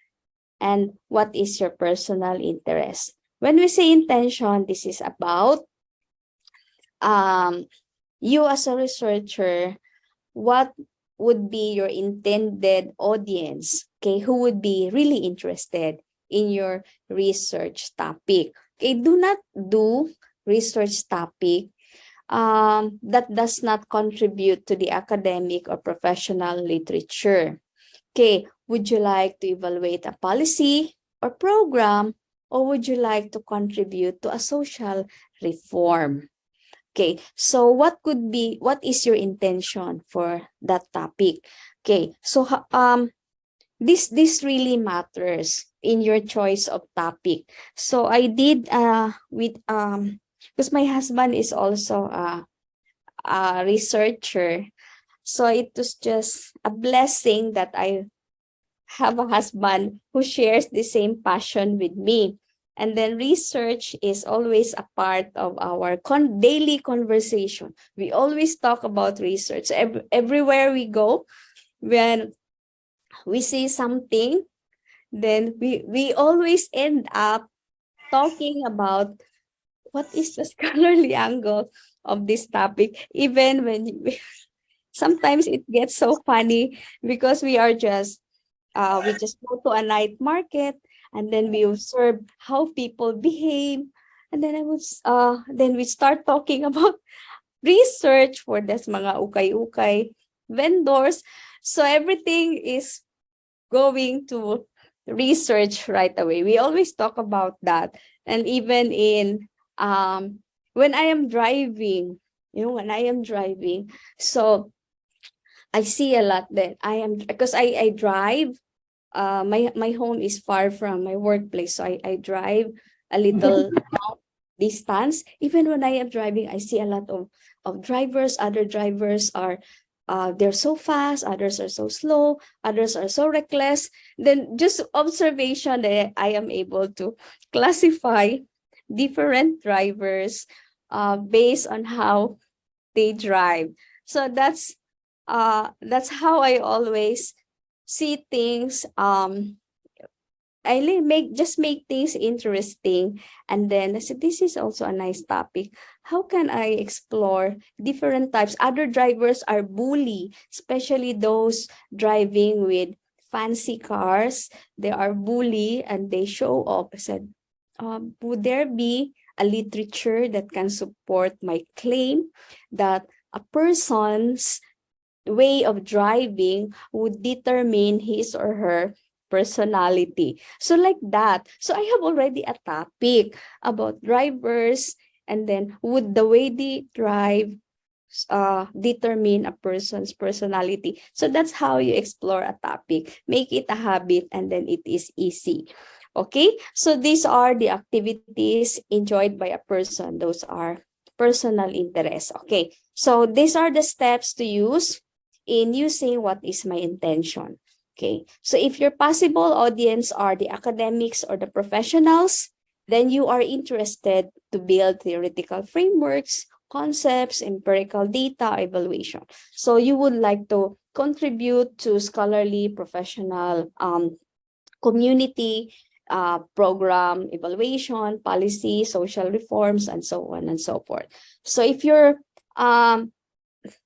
And what is your personal interest? When we say intention, this is about you as a researcher, what would be your intended audience? Okay, who would be really interested in your research topic? Okay, do not do research topic that does not contribute to the academic or professional literature. Okay, would you like to evaluate a policy or program, or would you like to contribute to a social reform? Okay, so what is your intention for that topic? Okay, so this really matters in your choice of topic. So I did with because my husband is also a researcher. So it was just a blessing that I have a husband who shares the same passion with me. And then research is always a part of our daily conversation. We always talk about research. Everywhere we go, when we see something, then we always end up talking about what is the scholarly angle of this topic, even when sometimes it gets so funny because we just go to a night market and then we observe how people behave, and then then we start talking about research for this mga ukay-ukay vendors. So everything is going to research right away. We always talk about that. And even in when I am driving, when I am driving, so I see a lot that because I drive. My home is far from my workplace, so I drive a little distance. Even when I am driving, I see a lot of drivers. Other drivers are they're so fast, others are so slow, others are so reckless. Then just observation that I am able to classify different drivers based on how they drive. So that's how I always see things. I make things interesting, and then I said, this is also a nice topic. How can I explore different types? Other drivers are bully, especially those driving with fancy cars. They are bully and they show off. I said, would there be a literature that can support my claim that a person's way of driving would determine his or her personality? So like that. So I have already a topic about drivers, and then would the way they drive determine a person's personality? So that's how you explore a topic. Make it a habit, and then it is easy. Okay, so these are the activities enjoyed by a person. Those are personal interests. Okay, so these are the steps to use in using what is my intention. Okay, so if your possible audience are the academics or the professionals, then you are interested to build theoretical frameworks, concepts, empirical data, evaluation. So you would like to contribute to scholarly, professional, community, program evaluation, policy, social reforms, and so on and so forth. So if your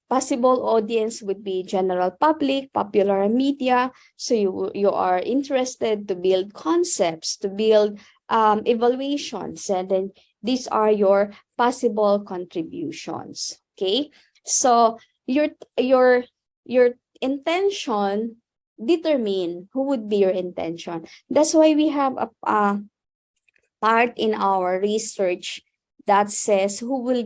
possible audience would be general public, popular media, so you are interested to build concepts, to build evaluations, and then these are your possible contributions. Okay, so your intention determine who would be your intention. That's why we have a part in our research that says who will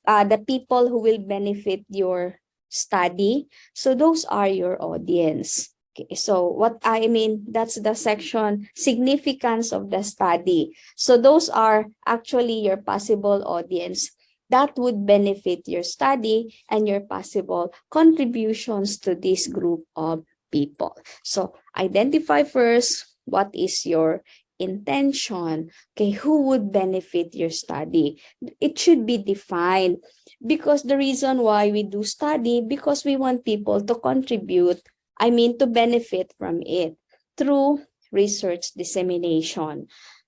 the people who will benefit your study. So those are your audience. Okay, so what I mean, that's the section significance of the study. So those are actually your possible audience that would benefit your study and your possible contributions to this group of people. So identify first what is your intention. Okay, who would benefit your study? It should be defined, because the reason why we do study, because we want people to contribute, to benefit from it through research dissemination.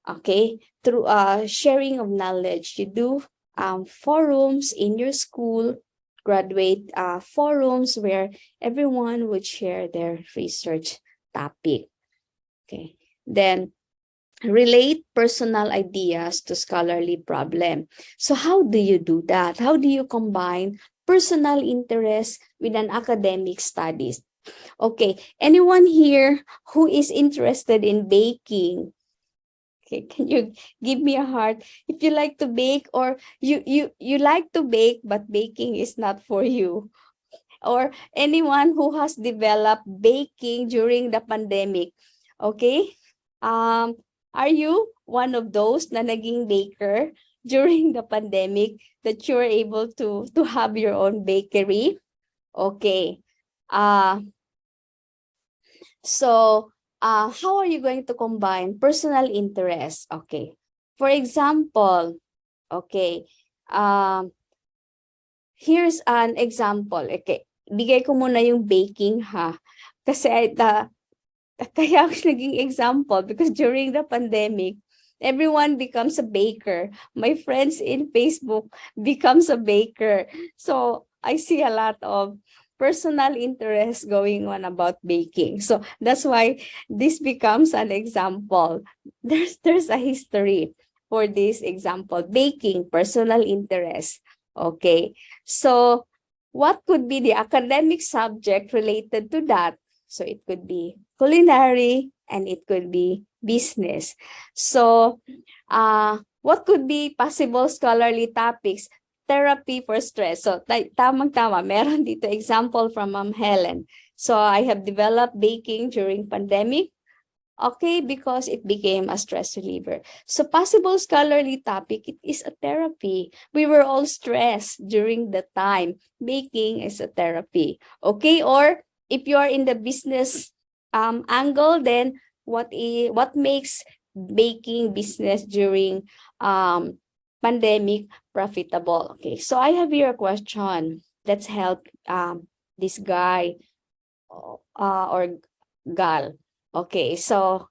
Okay, through sharing of knowledge. You do forums in your school, graduate forums where everyone would share their research topic. Okay, then relate personal ideas to scholarly problem. So how do you do that? How do you combine personal interest with an academic studies? Okay, anyone here who is interested in baking? Okay, can you give me a heart if you like to bake, or you like to bake but baking is not for you? or anyone who has developed baking during the pandemic. Okay? Are you one of those na naging baker during the pandemic that you're able to have your own bakery? Okay. How are you going to combine personal interest? Okay. For example, okay, here's an example. Okay, bigay ko muna yung baking ha. Kasi kaya ako naging example because during the pandemic, everyone becomes a baker. My friends in Facebook becomes a baker. So I see a lot of personal interest going on about baking. So that's why this becomes an example. There's a history for this example. Baking, personal interest. Okay. So what could be the academic subject related to that? So it could be culinary and it could be business. So what could be possible scholarly topics? Therapy for stress. So tamang-tama, meron dito example from Ma'am Helen. So I have developed baking during pandemic. Okay, because it became a stress reliever. So possible scholarly topic, it is a therapy. We were all stressed during the time. Baking is a therapy. Okay, or if you are in the business angle, then what makes baking business during pandemic profitable? Okay, so I have here a question. Let's help this guy or gal. Okay, so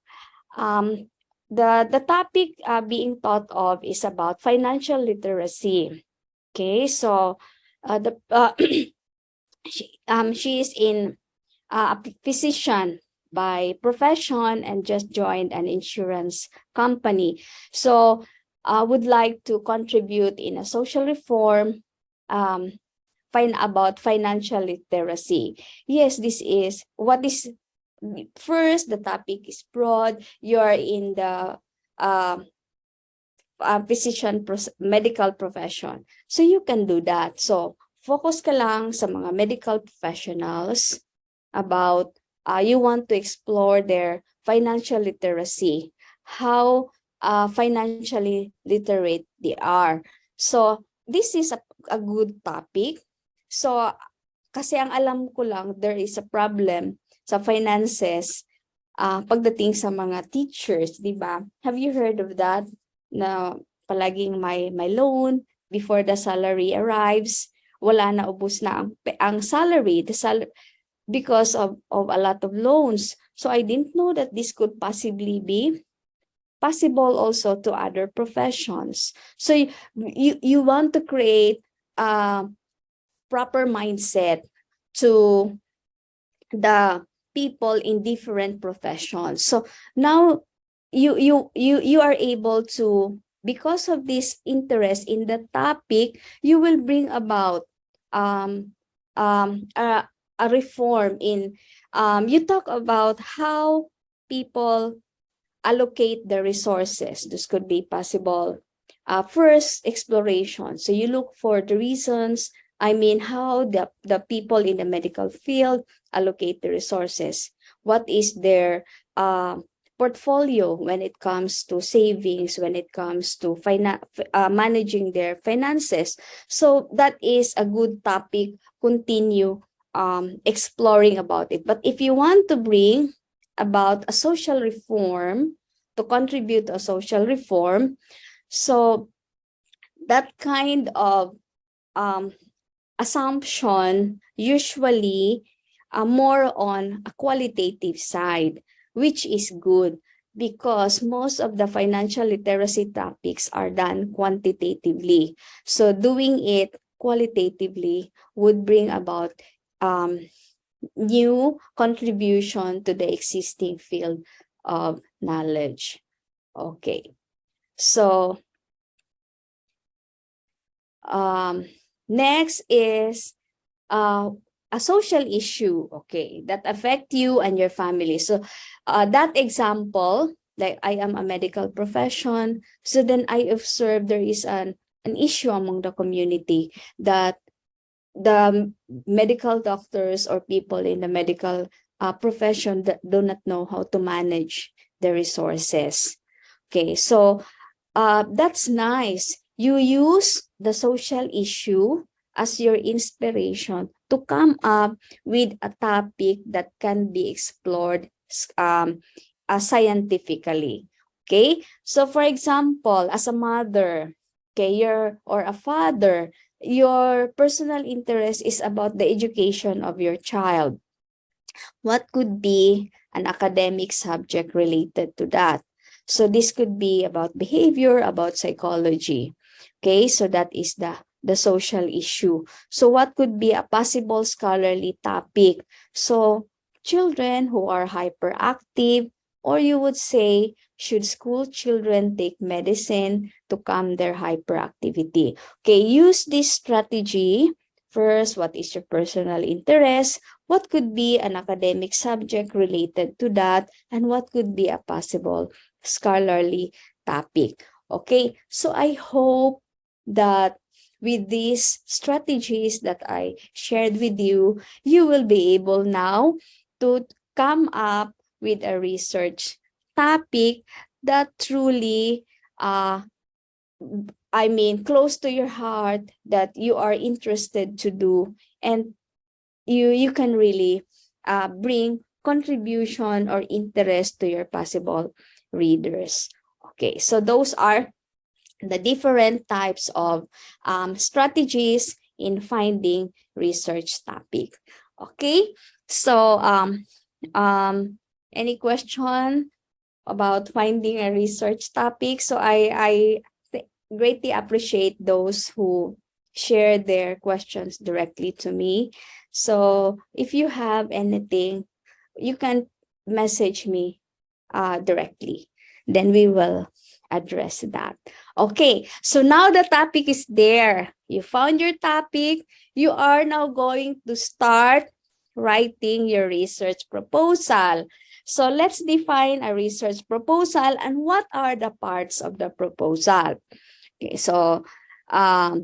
the topic being thought of is about financial literacy. Okay, so she is in a physician by profession and just joined an insurance company. So would like to contribute in a social reform about financial literacy. Yes, this is what is. First, the topic is broad. You're in the physician medical profession. So you can do that. So focus ka lang sa mga medical professionals about you want to explore their financial literacy, how financially literate they are. So this is a good topic. So kasi ang alam ko lang, there is a problem sa finances pagdating sa mga teachers, di ba? Have you heard of that? Na palaging may loan before the salary arrives, wala na, ubos na ang salary, because of a lot of loans. So I didn't know that this could possibly be possible also to other professions. So you want to create a proper mindset to the people in different professions. So now you are able to, because of this interest in the topic, you will bring about a reform in you talk about how people allocate the resources. This could be possible. First, exploration. So you look for the reasons, I mean, how the people in the medical field allocate the resources. What is their portfolio when it comes to savings, when it comes to managing their finances? So that is a good topic. Continue exploring about it. But if you want to bring about a social reform, to contribute to a social reform, so that kind of assumption usually more on a qualitative side, which is good because most of the financial literacy topics are done quantitatively. So doing it qualitatively would bring about new contribution to the existing field of knowledge. Okay, so next is a social issue, okay, that affect you and your family. So that example, like I am a medical profession, so then I observe there is an issue among the community that the medical doctors or people in the medical profession that do not know how to manage the resources. Okay, so that's nice. You use the social issue as your inspiration to come up with a topic that can be explored scientifically. Okay, so for example, as a mother, okay, or a father, your personal interest is about the education of your child. What could be an academic subject related to that? So this could be about behavior, about psychology. Okay, so that is the social issue. So what could be a possible scholarly topic? So children who are hyperactive, or you would say, should school children take medicine to calm their hyperactivity? Okay, use this strategy. First, what is your personal interest? What could be an academic subject related to that? And what could be a possible scholarly topic? Okay, so I hope that with these strategies that I shared with you, you will be able now to come up with a research topic that truly close to your heart, that you are interested to do, and you can really bring contribution or interest to your possible readers. Okay, so those are the different types of strategies in finding research topic. Okay, so any question about finding a research topic? So I greatly appreciate those who share their questions directly to me. So if you have anything, you can message me directly. Then we will address that. Okay, so now the topic is there. You found your topic. You are now going to start writing your research proposal. So let's define a research proposal and what are the parts of the proposal. Okay, so a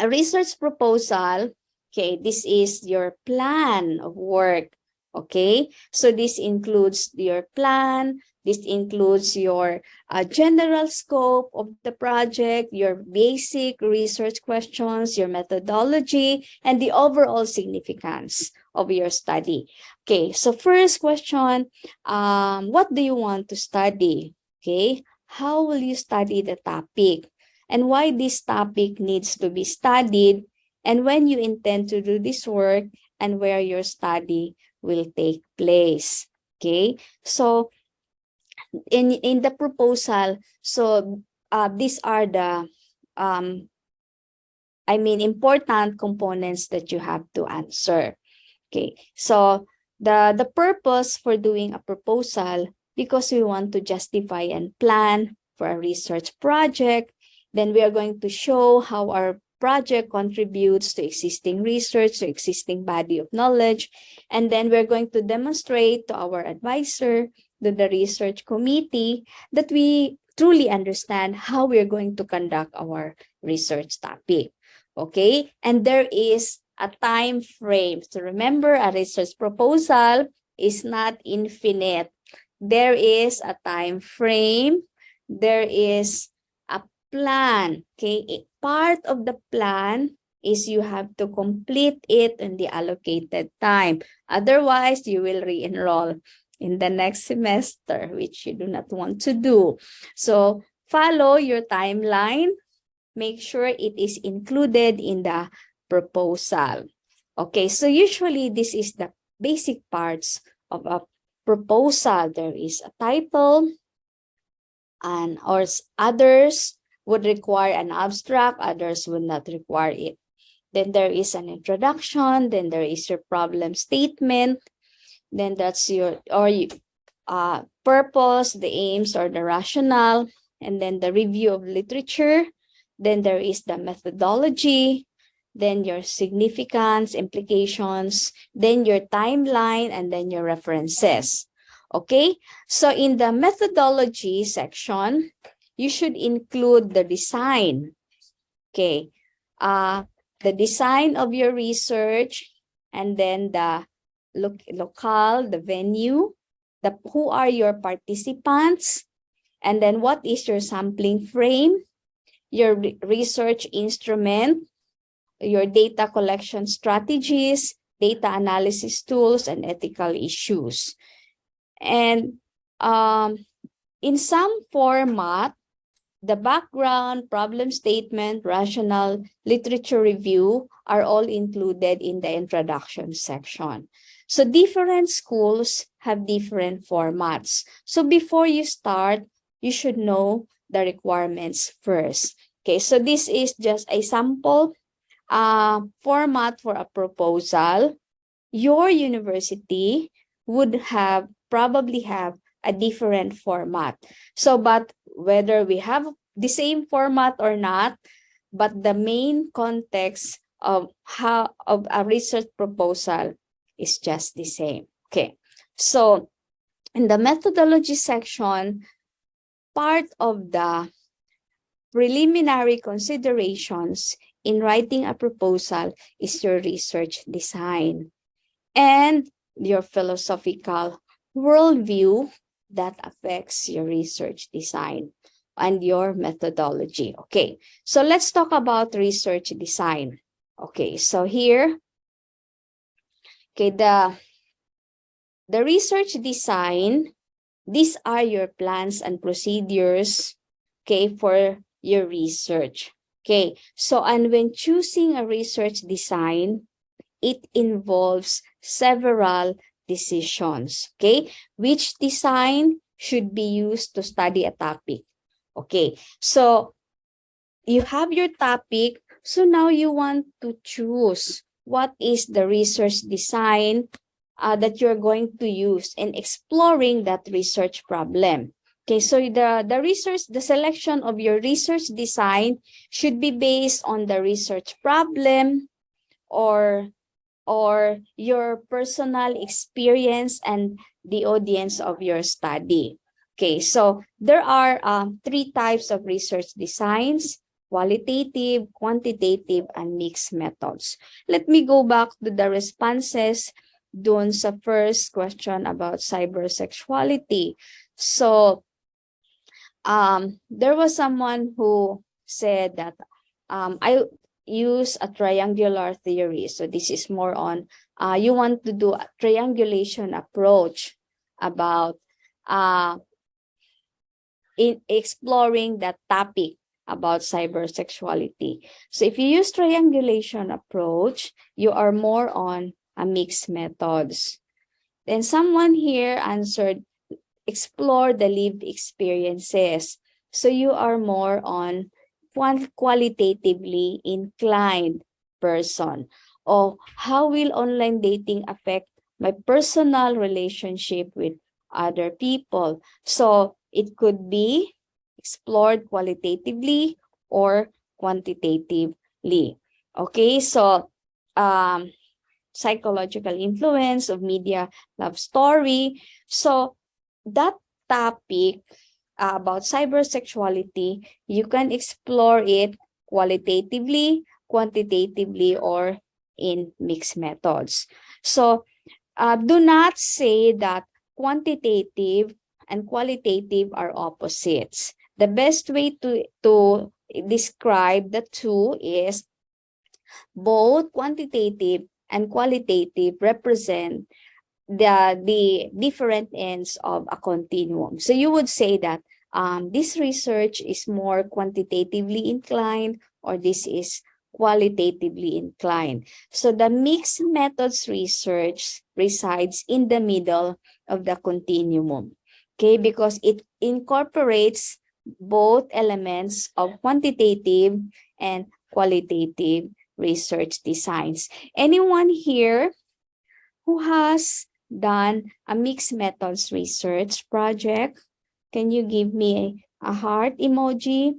research proposal, okay, this is your plan of work. Okay, so this includes your plan, this includes your general scope of the project, your basic research questions, your methodology, and the overall significance of your study. Okay, so first question, what do you want to study? Okay, how will you study the topic? And why this topic needs to be studied, and when you intend to do this work, and where your study will take place. Okay, so in the proposal, so these are the important components that you have to answer. Okay, so the purpose for doing a proposal, because we want to justify and plan for a research project. Then we are going to show how our project contributes to existing research, to existing body of knowledge. And then we're going to demonstrate to our advisor, to the research committee, that we truly understand how we're going to conduct our research topic. Okay, and there is a time frame. So remember, a research proposal is not infinite. There is a time frame. There is a plan. Okay, part of the plan is you have to complete it in the allocated time. Otherwise, you will re-enroll in the next semester, which you do not want to do. So follow your timeline. Make sure it is included in the proposal. Okay, so usually this is the basic parts of a proposal. There is a title, and or others would require an abstract, others would not require it. Then there is an introduction, then there is your problem statement, then that's your purpose, the aims or the rationale, and then the review of literature, then there is the methodology, then your significance, implications, then your timeline, and then your references. Okay, so in the methodology section, you should include the design. Okay, the design of your research, and then the locale, the venue, who are your participants, and then what is your sampling frame, your research instrument, your data collection strategies, data analysis tools, and ethical issues. And in some format, the background, problem statement, rational literature review are all included in the introduction section. So different schools have different formats. So before you start, you should know the requirements first. Okay, so this is just a sample format for a proposal. Your university would probably have a different format. So, but whether we have the same format or not, but the main context of a research proposal is just the same. Okay, so in the methodology section, part of the preliminary considerations in writing a proposal is your research design and your philosophical worldview that affects your research design and your methodology. Okay, so let's talk about research design. Okay, so here, okay, the research design, these are your plans and procedures, okay, for your research. Okay, so and when choosing a research design, it involves several decisions. Okay, which design should be used to study a topic? Okay, so you have your topic, so now you want to choose what is the research design that you're going to use in exploring that research problem. Okay, so the selection of your research design should be based on the research problem or your personal experience and the audience of your study. Okay, so there are 3 types of research designs: qualitative, quantitative, and mixed methods. Let me go back to the responses dun sa first question about cybersexuality. So, there was someone who said that I use a triangular theory. So this is more on, you want to do a triangulation approach about in exploring that topic about cybersexuality. So if you use triangulation approach, you are more on a mixed methods. Then someone here answered, explore the lived experiences. So you are more on qualitatively inclined person. Or how will online dating affect my personal relationship with other people? So it could be explored qualitatively or quantitatively. Okay, so psychological influence of media love story. So that topic about cybersexuality, you can explore it qualitatively, quantitatively, or in mixed methods. So do not say that quantitative and qualitative are opposites. The best way to describe the two is both quantitative and qualitative represent the different ends of a continuum. So you would say that this research is more quantitatively inclined, or this is qualitatively inclined. So the mixed methods research resides in the middle of the continuum, okay, because it incorporates both elements of quantitative and qualitative research designs. Anyone here who has done a mixed methods research project? Can you give me a heart emoji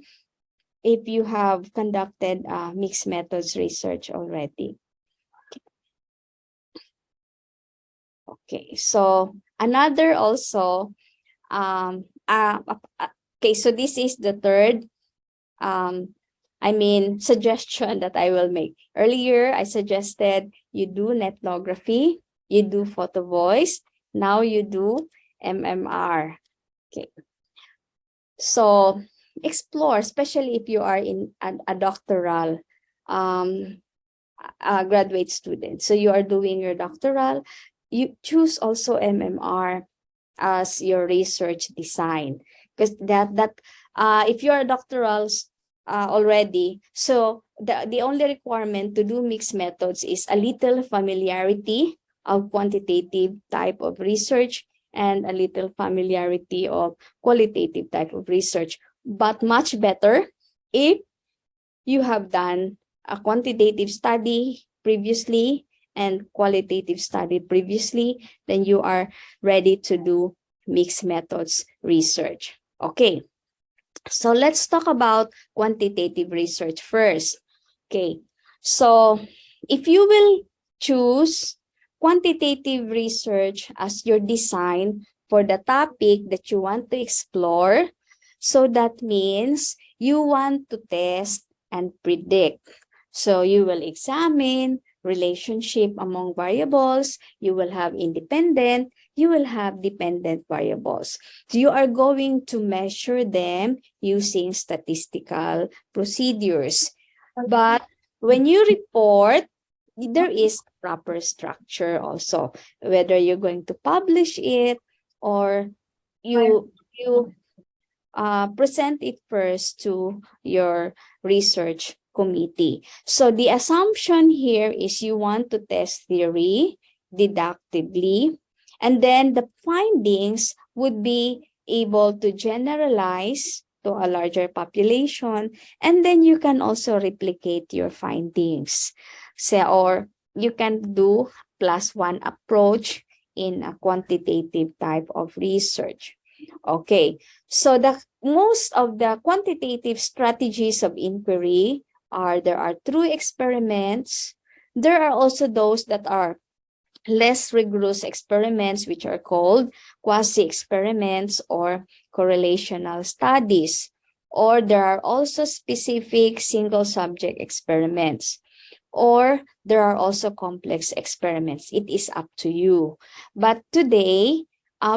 if you have conducted mixed methods research already? Okay, so another also, okay, so this is the third suggestion that I will make. Earlier, I suggested you do ethnography, you do photo voice, now you do MMR. Okay. So explore, especially if you are in a doctoral graduate student. So you are doing your doctoral, you choose also MMR as your research design, because if you are doctorals already, so the only requirement to do mixed methods is a little familiarity of quantitative type of research and a little familiarity of qualitative type of research. But much better if you have done a quantitative study previously and qualitative study previously, then you are ready to do mixed methods research. Okay, so let's talk about quantitative research first. Okay, so if you will choose quantitative research as your design for the topic that you want to explore, so that means you want to test and predict. So you will examine relationship among variables, you will have independent, you will have dependent variables. So you are going to measure them using statistical procedures. But when you report, there is proper structure also, whether you're going to publish it or you present it first to your research committee. So the assumption here is you want to test theory deductively, and then the findings would be able to generalize to a larger population, and then you can also replicate your findings. So, or you can do +1 approach in a quantitative type of research. Okay, so most of the quantitative strategies of inquiry there are true experiments. There are also those that are less rigorous experiments, which are called quasi-experiments or correlational studies. Or there are also specific single subject experiments. Or there are also complex experiments. It is up to you. But today,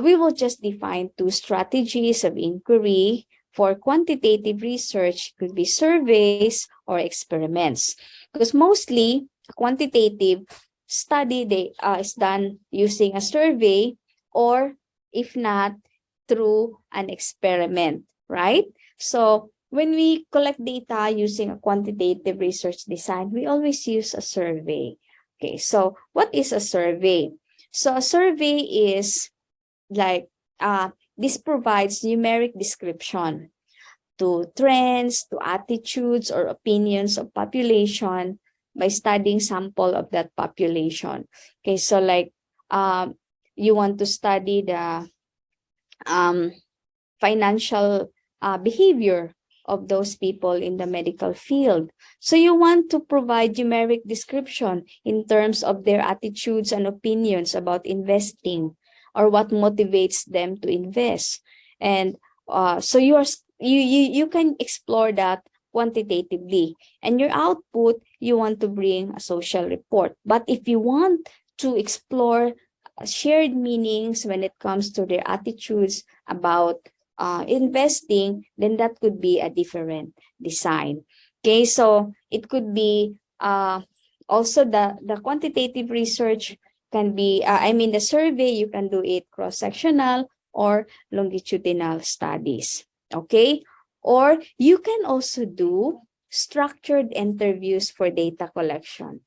we will just define 2 strategies of inquiry. For quantitative research, could be surveys or experiments. Because mostly, quantitative study is done using a survey, or if not, through an experiment, right? So when we collect data using a quantitative research design, we always use a survey. Okay, so what is a survey? So a survey is like, this provides numeric description to trends, to attitudes or opinions of population by studying sample of that population. Okay, so like you want to study the financial behavior of those people in the medical field. So you want to provide numeric description in terms of their attitudes and opinions about investing, or what motivates them to invest. And so you can explore that quantitatively. And your output, you want to bring a social report. But if you want to explore shared meanings when it comes to their attitudes about investing, then that could be a different design. Okay, so it could be also the quantitative research can be, the survey, you can do it cross-sectional or longitudinal studies. Okay, or you can also do structured interviews for data collection.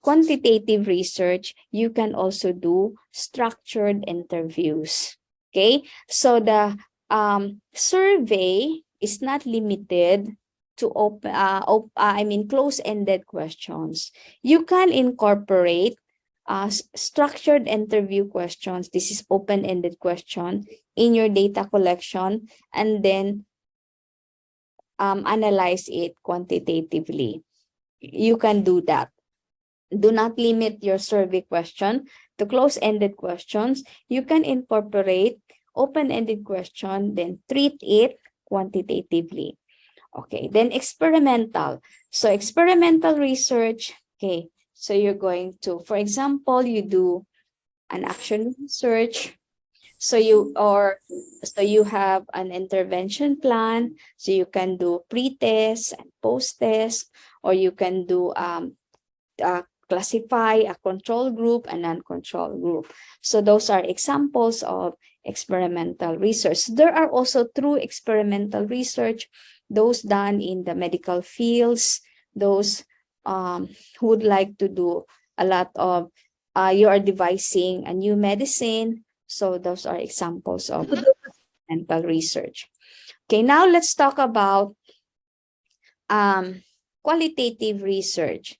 Quantitative research, you can also do structured interviews. Okay, so the survey is not limited to close-ended questions. You can incorporate structured interview questions. This is open-ended question in your data collection, and then analyze it quantitatively. You can do that. Do not limit your survey question to close-ended questions. You can incorporate open-ended question, then treat it quantitatively. Okay, then experimental. So experimental research, okay, so you're going to, for example, you do an action research. So you have an intervention plan. So you can do pre-test and post-test, or you can do classify a control group and non-control group. So those are examples of experimental research. There are also true experimental research, those done in the medical fields, those who would like to do a lot of, you are devising a new medicine. So those are examples of experimental research. Okay, now let's talk about qualitative research.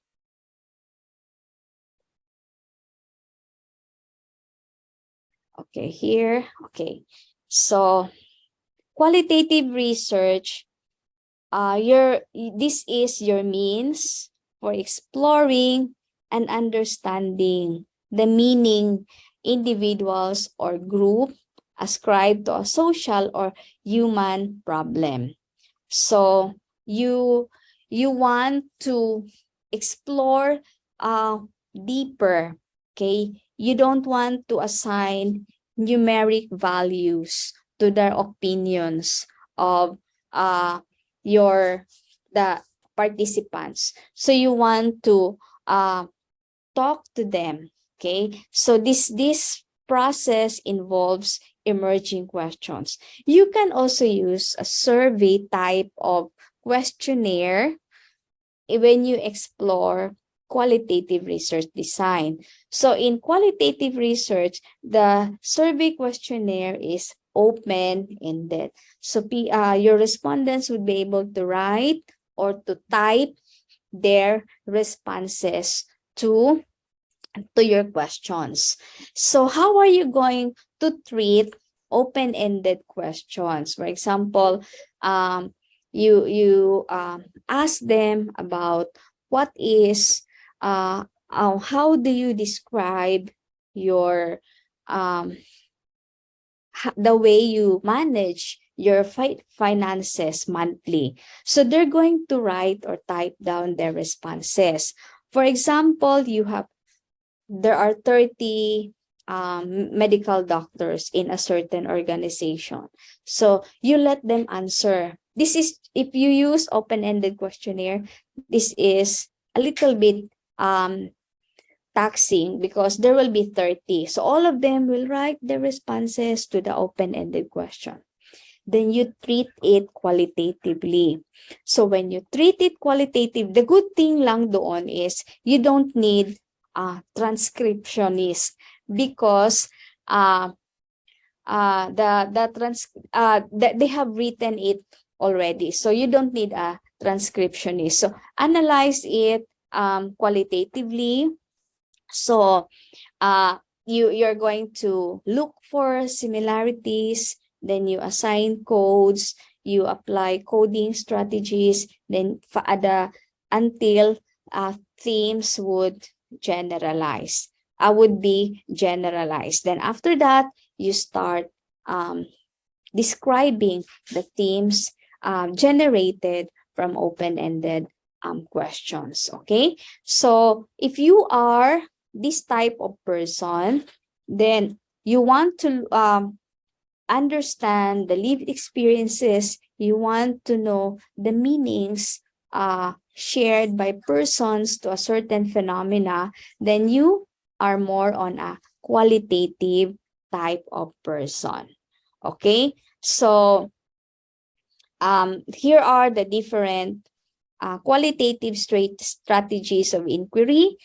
Okay, here. Okay, so qualitative research, this is your means for exploring and understanding the meaning individuals or group ascribe to a social or human problem. So you want to explore deeper, okay? You don't want to assign numeric values to their opinions of the participants. So you want to talk to them, okay? So this process involves emerging questions. You can also use a survey type of questionnaire when you explore qualitative research design. So in qualitative research, the survey questionnaire is open-ended. So your respondents would be able to write or to type their responses to your questions. So how are you going to treat open-ended questions? For example, you ask them about what is how do you describe your the way you manage your finances monthly. So they're going to write or type down their responses. For example, there are 30 medical doctors in a certain organization. So you let them answer. This is, if you use open-ended questionnaire, this is a little bit taxing because there will be 30. So all of them will write their responses to the open-ended question. Then you treat it qualitatively. So when you treat it qualitative, the good thing lang doon is you don't need a transcriptionist because they have written it already. So you don't need a transcriptionist. So analyze it qualitatively. So you're going to look for similarities, then you assign codes, you apply coding strategies, then until themes would be generalized. Then after that, you start describing the themes generated from open-ended questions. Okay, so if you are this type of person, then you want to understand the lived experiences, you want to know the meanings shared by persons to a certain phenomena, then you are more on a qualitative type of person. Okay, so here are the different qualitative strategies of inquiry.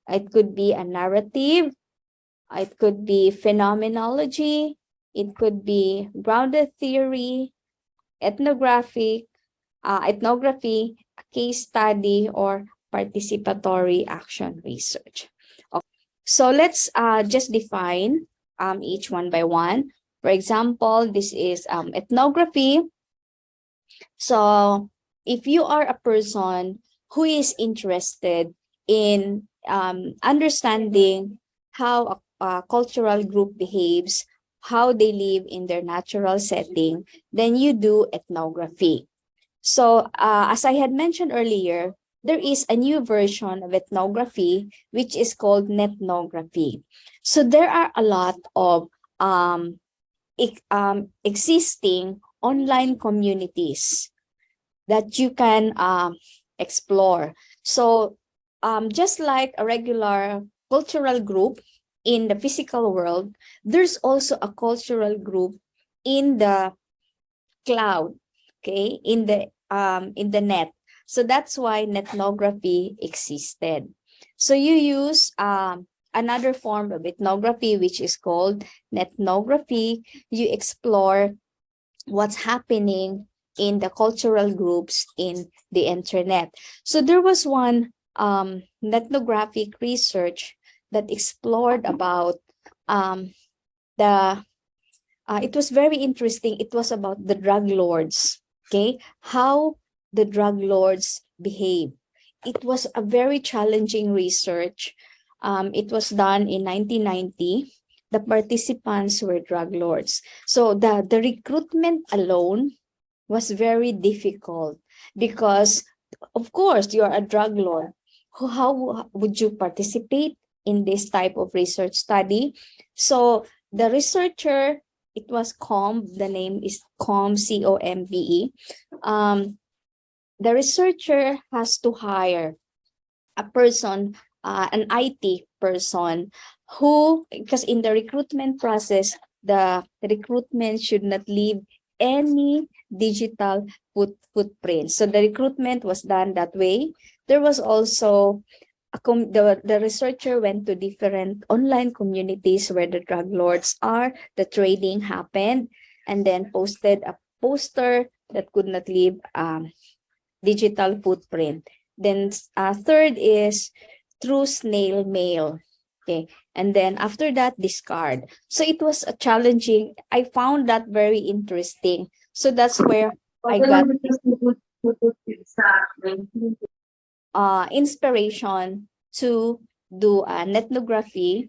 It could be a narrative, it could be phenomenology, it could be grounded theory, ethnography, case study, or participatory action research. Okay. So let's just define each one by one. For example, this is ethnography. So if you are a person who is interested in understanding how a cultural group behaves, how they live in their natural setting, then you do ethnography. So as I had mentioned earlier, there is a new version of ethnography, which is called nethnography. So there are a lot of existing online communities that you can explore. So just like a regular cultural group in the physical world, there's also a cultural group in the cloud, okay, in the net. So that's why nethnography existed. So you use another form of ethnography, which is called nethnography. You explore what's happening in the cultural groups in the internet. So there was one ethnographic research that explored about it was very interesting. It was about the drug lords, okay? How the drug lords behave. It was a very challenging research. It was done in 1990. The participants were drug lords. So the recruitment alone was very difficult because, of course, you're a drug lord. How would you participate in this type of research study? So the researcher, it was COMB, the name is COMB, C-O-M-B-E. The researcher has to hire a person, an IT person who, because in the recruitment process, the recruitment should not leave any digital footprint. So the recruitment was done that way. There was also the researcher went to different online communities where the drug lords are, the trading happened, and then posted a poster that could not leave digital footprint. Then third is through snail mail. Okay, and then after that, discard. So it was a challenging. I found that very interesting. So that's where I got inspiration to do an ethnography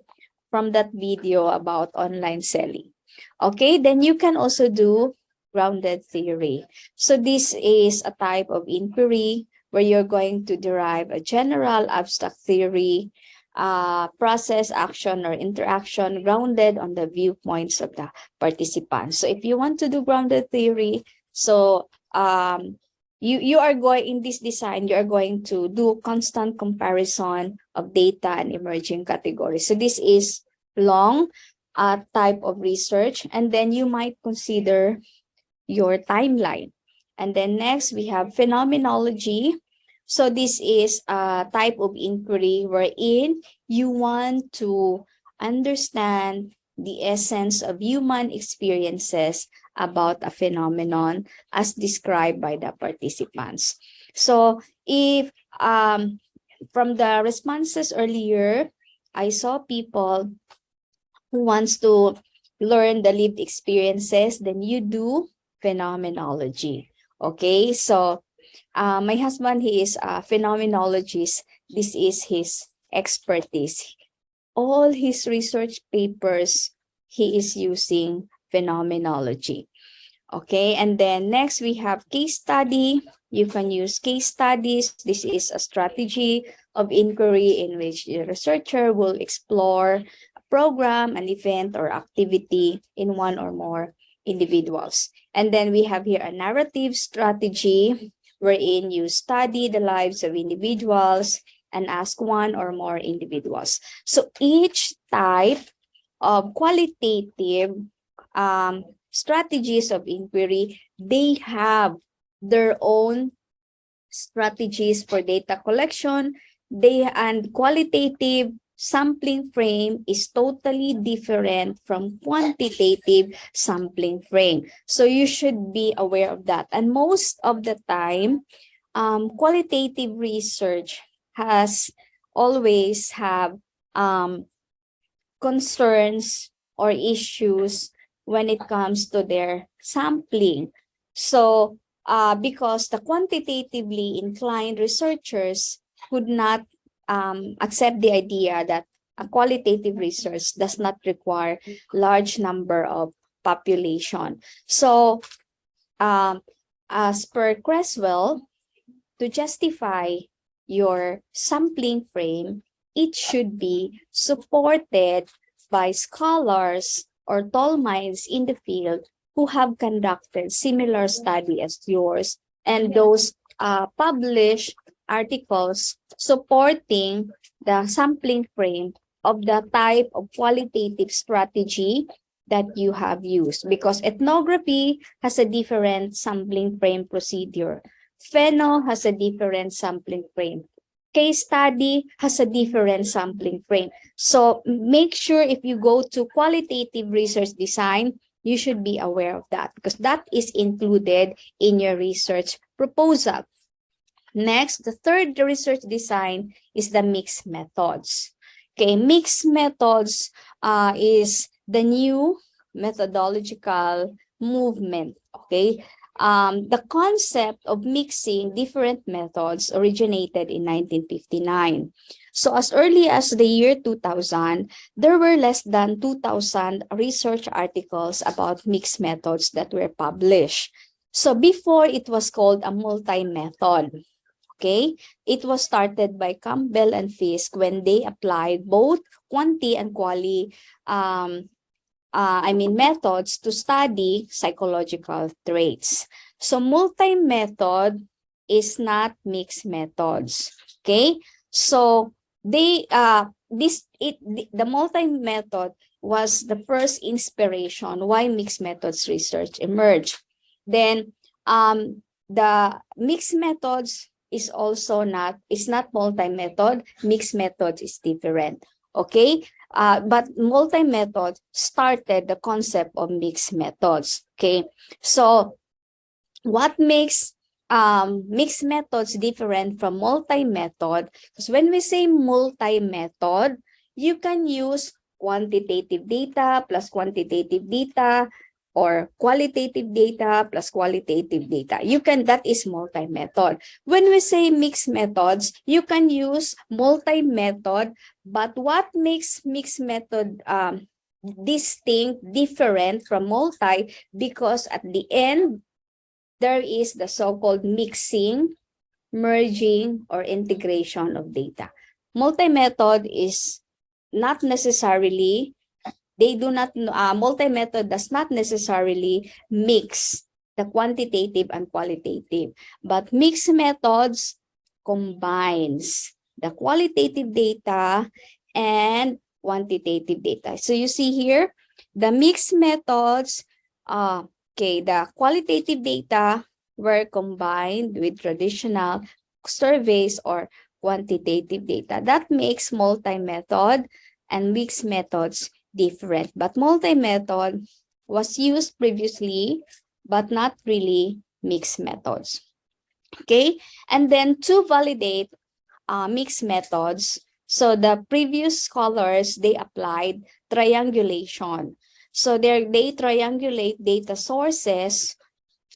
from that video about online selling. Okay, then you can also do grounded theory. So this is a type of inquiry where you're going to derive a general abstract theory, process, action, or interaction grounded on the viewpoints of the participants. So if you want to do grounded theory, so you are going, in this design, you are going to do constant comparison of data and emerging categories. So this is long type of research, and then you might consider your timeline. And then next we have phenomenology. So this is a type of inquiry wherein you want to understand the essence of human experiences about a phenomenon as described by the participants. So if from the responses earlier, I saw people who wants to learn the lived experiences, then you do phenomenology. Okay, so my husband, he is a phenomenologist. This is his expertise. All his research papers, he is using phenomenology. Okay, and then next we have case study. You can use case studies. This is a strategy of inquiry in which the researcher will explore a program, an event, or activity in one or more individuals. And then we have here a narrative strategy wherein you study the lives of individuals and ask one or more individuals. So each type of qualitative strategies of inquiry, they have their own strategies for data collection. And qualitative sampling frame is totally different from quantitative sampling frame. So you should be aware of that. And most of the time, qualitative research has always have concerns or issues when it comes to their sampling. So because the quantitatively inclined researchers could not accept the idea that a qualitative research does not require large number of population. So as per Creswell, to justify your sampling frame, it should be supported by scholars or tall minds in the field who have conducted similar study as yours, and those published articles supporting the sampling frame of the type of qualitative strategy that you have used, because ethnography has a different sampling frame procedure. Pheno has a different sampling frame. Case study has a different sampling frame. So make sure if you go to qualitative research design, you should be aware of that, because that is included in your research proposal. Next, the third research design is the mixed methods. Okay, mixed methods is the new methodological movement. Okay, the concept of mixing different methods originated in 1959. So as early as the year 2000, there were less than 2,000 research articles about mixed methods that were published. So before, it was called a multi-method. Okay, it was started by Campbell and Fisk when they applied both quanti and quali methods to study psychological traits. So multi-method is not mixed methods. Okay, so the multi-method was the first inspiration why mixed methods research emerged. Then the mixed methods is not multi-method. Mixed methods is different. Okay, but multi-method started the concept of mixed methods. Okay, so what makes mixed methods different from multi-method? Because when we say multi-method, you can use quantitative data plus quantitative data, or qualitative data plus qualitative data. That is multi-method. When we say mixed methods, you can use multi-method, but what makes mixed method distinct, different from multi? Because at the end, there is the so-called mixing, merging, or integration of data. Multi-method is not necessarily multi-method does not necessarily mix the quantitative and qualitative, but mixed methods combines the qualitative data and quantitative data. So you see here, the mixed methods, the qualitative data were combined with traditional surveys or quantitative data. That makes multi-method and mixed methods different. But multi-method was used previously, but not really mixed methods. Okay, and then to validate mixed methods, so the previous scholars, they applied triangulation. So they triangulate data sources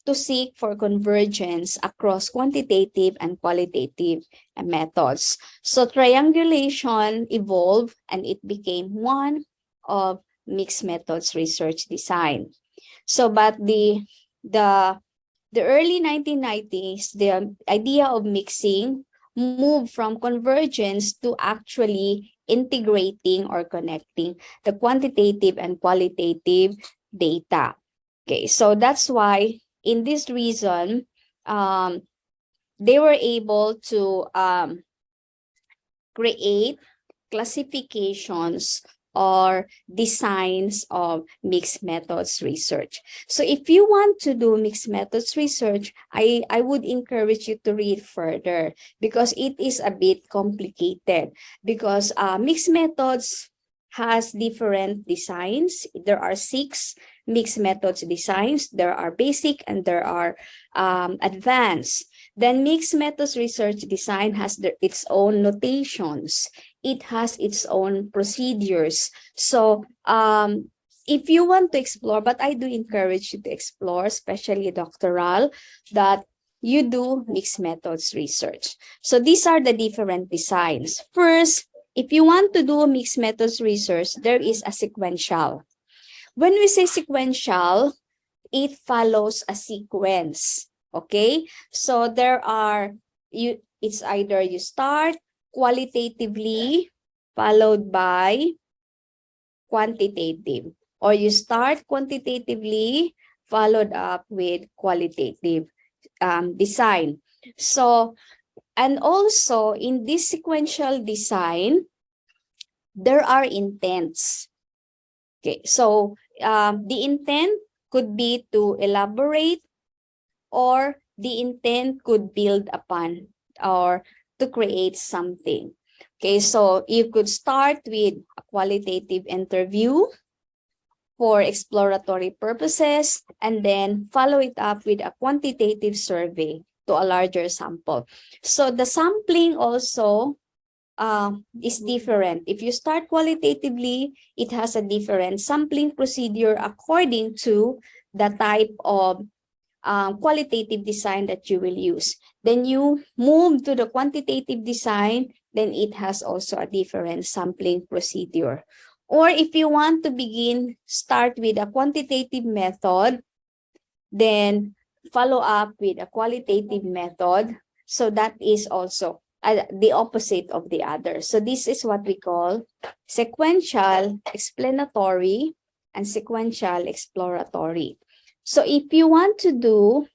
to seek for convergence across quantitative and qualitative methods. So triangulation evolved and it became one of mixed methods research design. So, but the early 1990s, the idea of mixing moved from convergence to actually integrating or connecting the quantitative and qualitative data. Okay, so that's why in this reason, they were able to create classifications or designs of mixed methods research. So if you want to do mixed methods research, I would encourage you to read further, because it is a bit complicated, because mixed methods has different designs. There are 6 mixed methods designs. There are basic and there are advanced. Then mixed methods research design has its own notations. It has its own procedures. So if you want to explore, but I do encourage you to explore, especially doctoral, that you do mixed methods research. So these are the different designs. First, if you want to do mixed methods research, there is a sequential. When we say sequential, it follows a sequence. Okay, so it's either you start qualitatively followed by quantitative, or you start quantitatively followed up with qualitative design. So, and also in this sequential design, there are intents. Okay, so the intent could be to elaborate, or the intent could build upon or to create something. Okay, so you could start with a qualitative interview for exploratory purposes, and then follow it up with a quantitative survey to a larger sample. So the sampling also is different. If you start qualitatively, it has a different sampling procedure according to the type of qualitative design that you will use. Then you move to the quantitative design, then it has also a different sampling procedure. Or if you want to start with a quantitative method, then follow up with a qualitative method. So that is also the opposite of the other. So this is what we call sequential explanatory and sequential exploratory. So if you want to do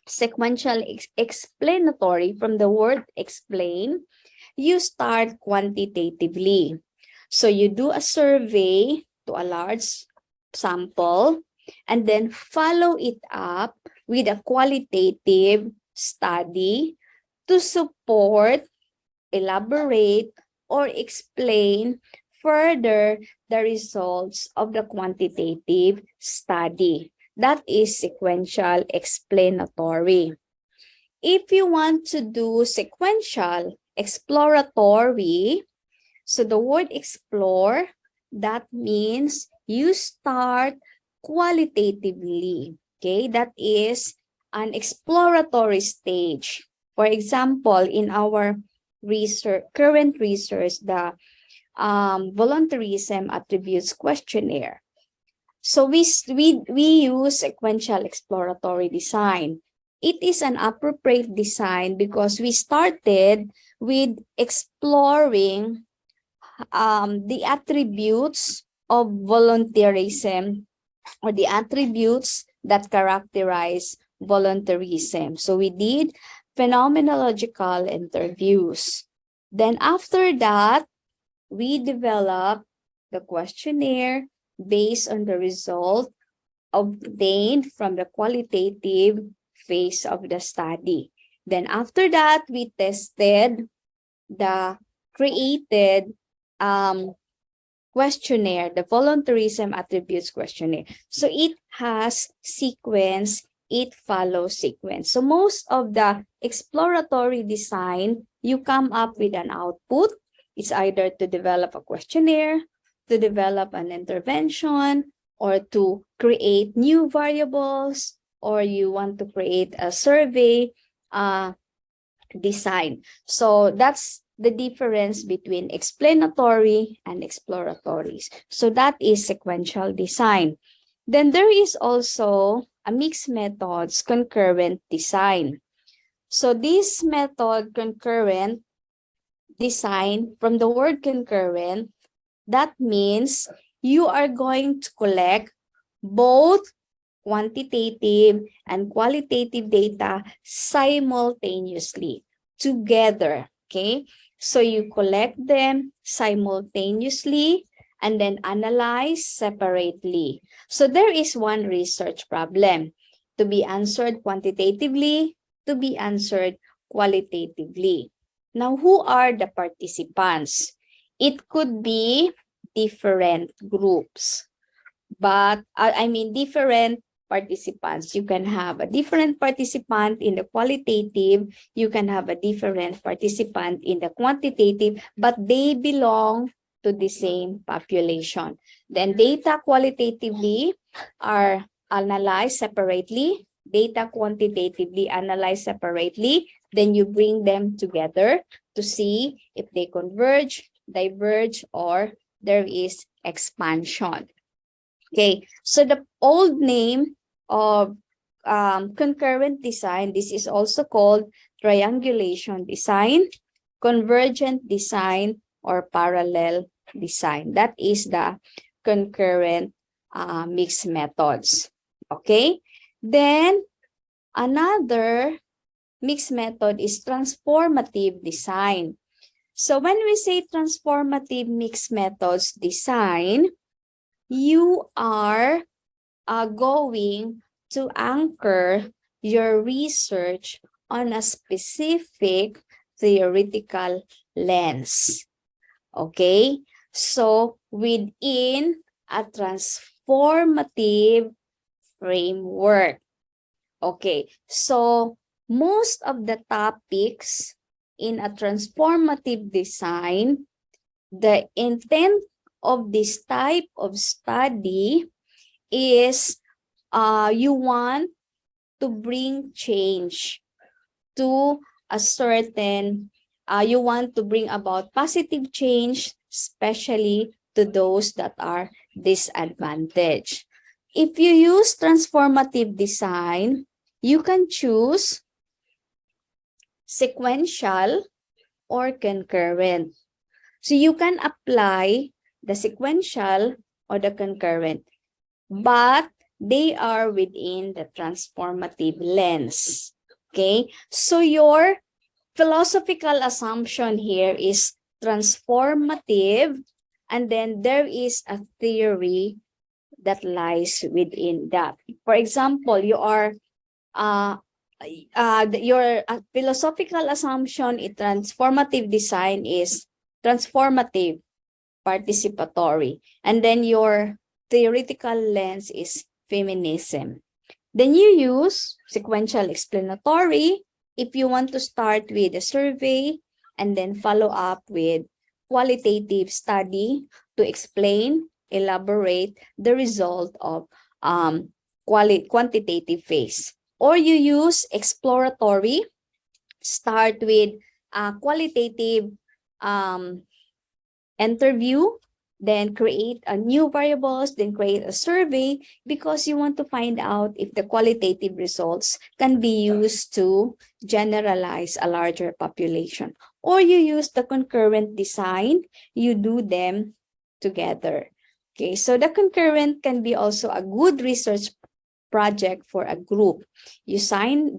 sequential explanatory, from the word explain, you start quantitatively. So you do a survey to a large sample, and then follow it up with a qualitative study to support, elaborate, or explain further the results of the quantitative study. That is sequential explanatory. If you want to do sequential exploratory, so the word explore, that means you start qualitatively. Okay, that is an exploratory stage. For example, in our current research, the voluntarism attributes questionnaire. So we use sequential exploratory design. It is an appropriate design because we started with exploring the attributes of voluntarism, or the attributes that characterize voluntarism. So we did phenomenological interviews. Then after that, we developed the questionnaire based on the result obtained from the qualitative phase of the study. Then after that, we tested the created questionnaire, the voluntarism attributes questionnaire. So it has sequence, it follows sequence. So most of the exploratory design, you come up with an output. It's either to develop a questionnaire, to develop an intervention, or to create new variables, or you want to create a survey design. So that's the difference between explanatory and exploratory. So that is sequential design. Then there is also a mixed methods concurrent design. So this method, concurrent design, from the word concurrent, that means you are going to collect both quantitative and qualitative data simultaneously together. Okay, so you collect them simultaneously and then analyze separately. So there is one research problem to be answered quantitatively, to be answered qualitatively. Now, who are the participants? It could be different groups, but I mean different participants. You can have a different participant in the qualitative, you can have a different participant in the quantitative, but they belong to the same population. Then data qualitatively are analyzed separately, data quantitatively analyzed separately, then you bring them together to see if they converge, diverge, or there is expansion. Okay, so the old name of concurrent design. This is also called triangulation design, convergent design, or parallel design. That is the concurrent mixed methods. Okay, then another mixed method is transformative design. So when we say transformative mixed methods design, you are going to anchor your research on a specific theoretical lens. Okay, so within a transformative framework. Okay, so most of the topics in a transformative design, the intent of this type of study is you want to bring change to a certain, you want to bring about positive change, especially to those that are disadvantaged. If you use transformative design, you can choose sequential or concurrent. So you can apply the sequential or the concurrent, but they are within the transformative lens. Okay, so your philosophical assumption here is transformative, and then there is a theory that lies within that. For example, your philosophical assumption in transformative design is transformative participatory, and then your theoretical lens is feminism. Then you use sequential explanatory if you want to start with a survey and then follow up with qualitative study to explain, elaborate the result of quantitative phase. Or you use exploratory, start with qualitative interview, then create a new variables, then create a survey, because you want to find out if the qualitative results can be used to generalize a larger population. Or you use the concurrent design, you do them together. Okay, so the concurrent can be also a good research project for a group. You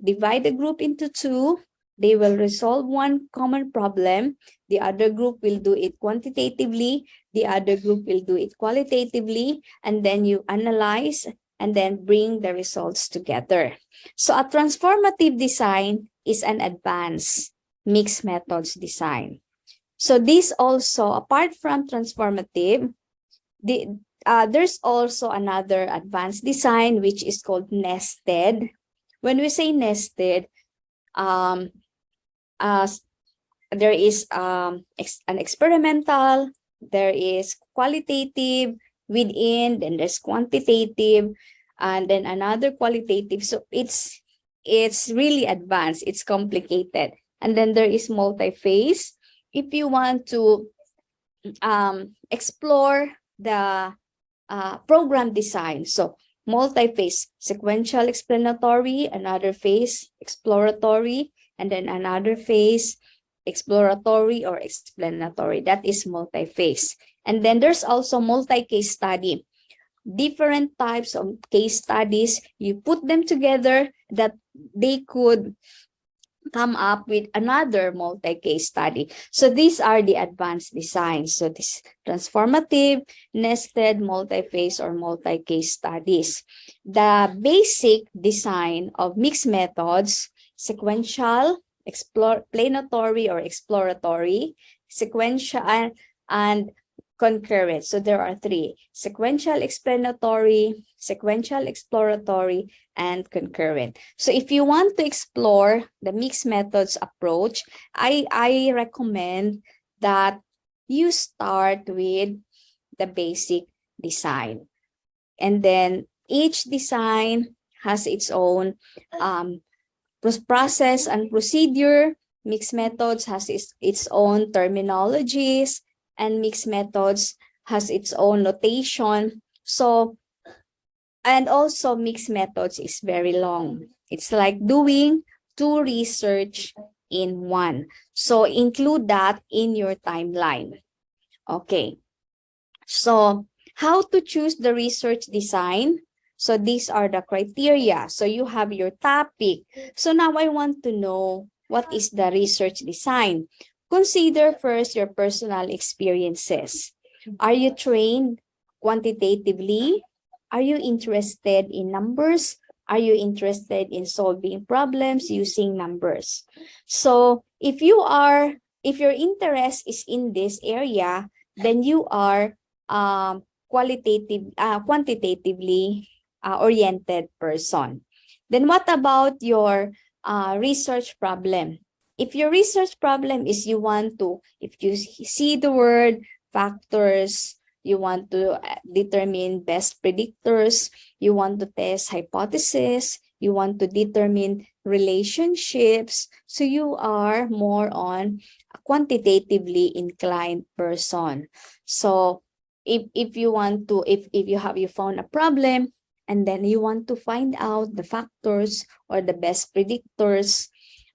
divide the group into two, they will resolve one common problem, the other group will do it quantitatively, the other group will do it qualitatively, and then you analyze and then bring the results together. So a transformative design is an advanced mixed methods design. So this also, apart from transformative, there's also another advanced design which is called nested. When we say nested, there is an experimental, there is qualitative within, then there's quantitative, and then another qualitative. So it's really advanced, it's complicated. And then there is multi-phase. If you want to explore the program design, so multi-phase, sequential explanatory, another phase exploratory, and then another phase exploratory or explanatory. That is multi-phase. And then there's also multi-case study. Different types of case studies, you put them together that they could come up with another multi-case study. So these are the advanced designs. So this transformative, nested, multi-phase, or multi-case studies. The basic design of mixed methods: sequential, explanatory or exploratory, sequential, and concurrent. So there are three: sequential explanatory, sequential exploratory, and concurrent. So if you want to explore the mixed methods approach, I recommend that you start with the basic design. And then each design has its own process and procedure. Mixed methods has its own terminologies, and mixed methods has its own notation. So And also mixed methods is very long. It's like doing 2 research in one. So include that in your timeline. Okay. So how to choose the research design? So these are the criteria. So you have your topic. So now I want to know what is the research design. Consider first your personal experiences. Are you trained quantitatively? Are you interested in numbers? Are you interested in solving problems using numbers? So if your interest is in this area, then you are quantitatively oriented person. Then what about your research problem? If your research problem is if you see the word factors, you want to determine best predictors, you want to test hypothesis, you want to determine relationships, so you are more on a quantitatively inclined person. So if you found a problem and then you want to find out the factors or the best predictors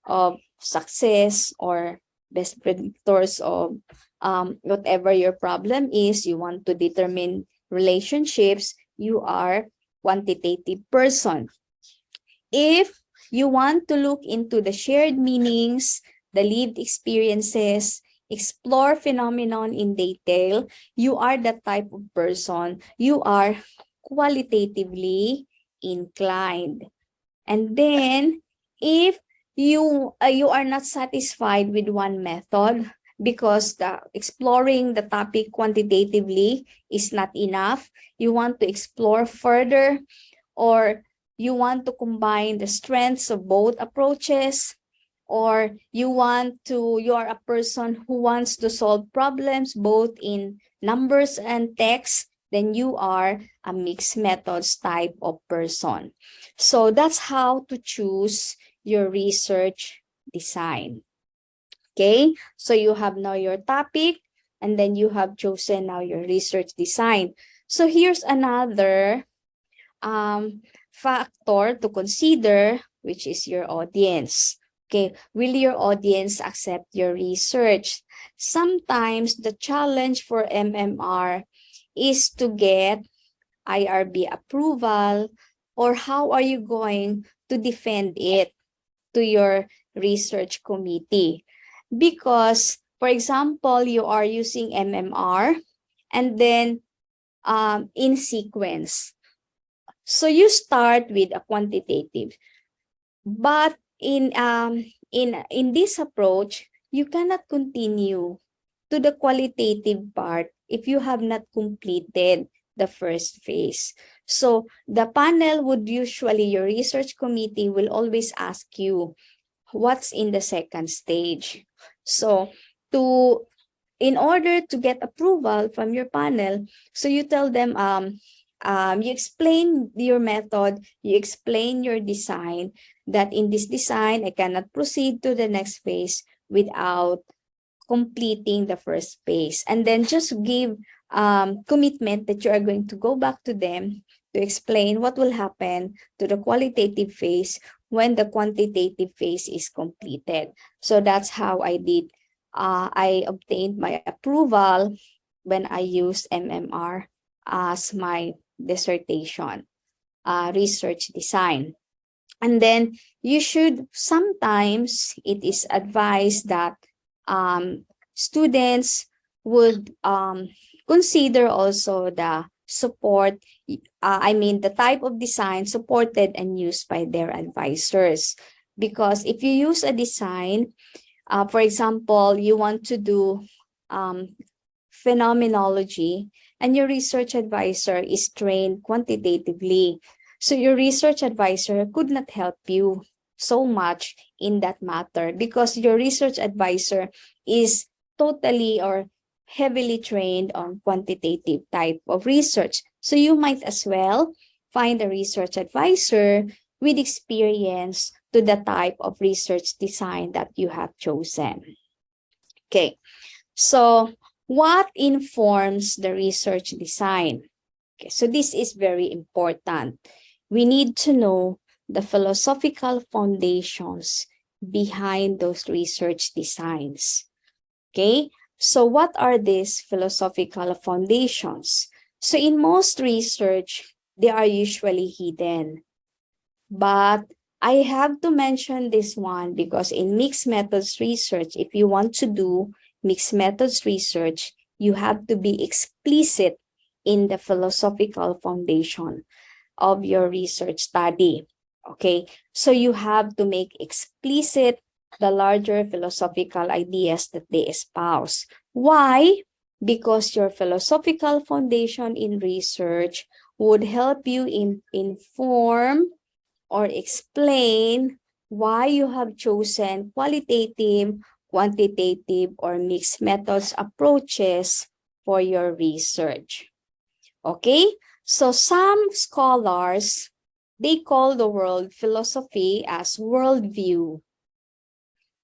of success or best predictors of whatever your problem is, you want to determine relationships, you are quantitative person. If you want to look into the shared meanings, the lived experiences, explore phenomenon in detail, you are the type of person, you are qualitatively inclined. And then if you are not satisfied with one method because exploring the topic quantitatively is not enough, you want to explore further, or you want to combine the strengths of both approaches, or you are a person who wants to solve problems both in numbers and text, then you are a mixed methods type of person. So that's how to choose your research design. Okay, so you have now your topic, and then you have chosen now your research design. So here's another factor to consider, which is your audience. Okay, will your audience accept your research? Sometimes the challenge for MMR is to get IRB approval, or how are you going to defend it to your research committee? Because, for example, you are using MMR and then in sequence. So you start with a quantitative, but in this approach, you cannot continue to the qualitative part if you have not completed the first phase. So the panel would usually, your research committee will always ask you what's in the second stage. So in order to get approval from your panel, so you tell them, you explain your method, you explain your design, that in this design, I cannot proceed to the next phase without completing the first phase. And then just give commitment that you are going to go back to them to explain what will happen to the qualitative phase when the quantitative phase is completed. So that's how I did. I obtained my approval when I used MMR as my dissertation research design. And then you should, sometimes it is advised that students would consider also the support, the type of design supported and used by their advisors. Because if you use a design, for example, you want to do phenomenology, and your research advisor is trained quantitatively. So your research advisor could not help you so much in that matter because your research advisor is totally or heavily trained on quantitative type of research. So you might as well find a research advisor with experience to the type of research design that you have chosen. Okay, so what informs the research design? Okay, so this is very important. We need to know the philosophical foundations behind those research designs. Okay, so what are these philosophical foundations? So in most research, they are usually hidden. But I have to mention this one because in mixed methods research, if you want to do mixed methods research, you have to be explicit in the philosophical foundation of your research study. Okay, so you have to make explicit the larger philosophical ideas that they espouse. Why? Because your philosophical foundation in research would help you inform or explain why you have chosen qualitative, quantitative, or mixed methods approaches for your research. Okay, so some scholars, they call the world philosophy as worldview.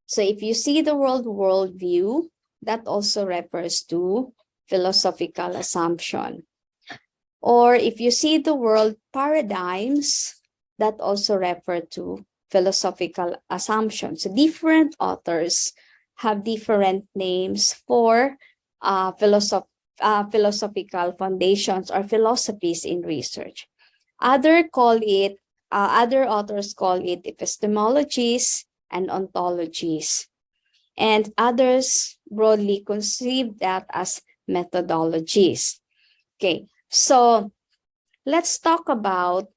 So if you see the word worldview, that also refers to philosophical assumption. Or if you see the word paradigms, that also refer to philosophical assumptions. So different authors have different names for philosophical foundations or philosophies in research. Other authors call it epistemologies and ontologies. And others broadly conceive that as methodologies. Okay, so let's talk about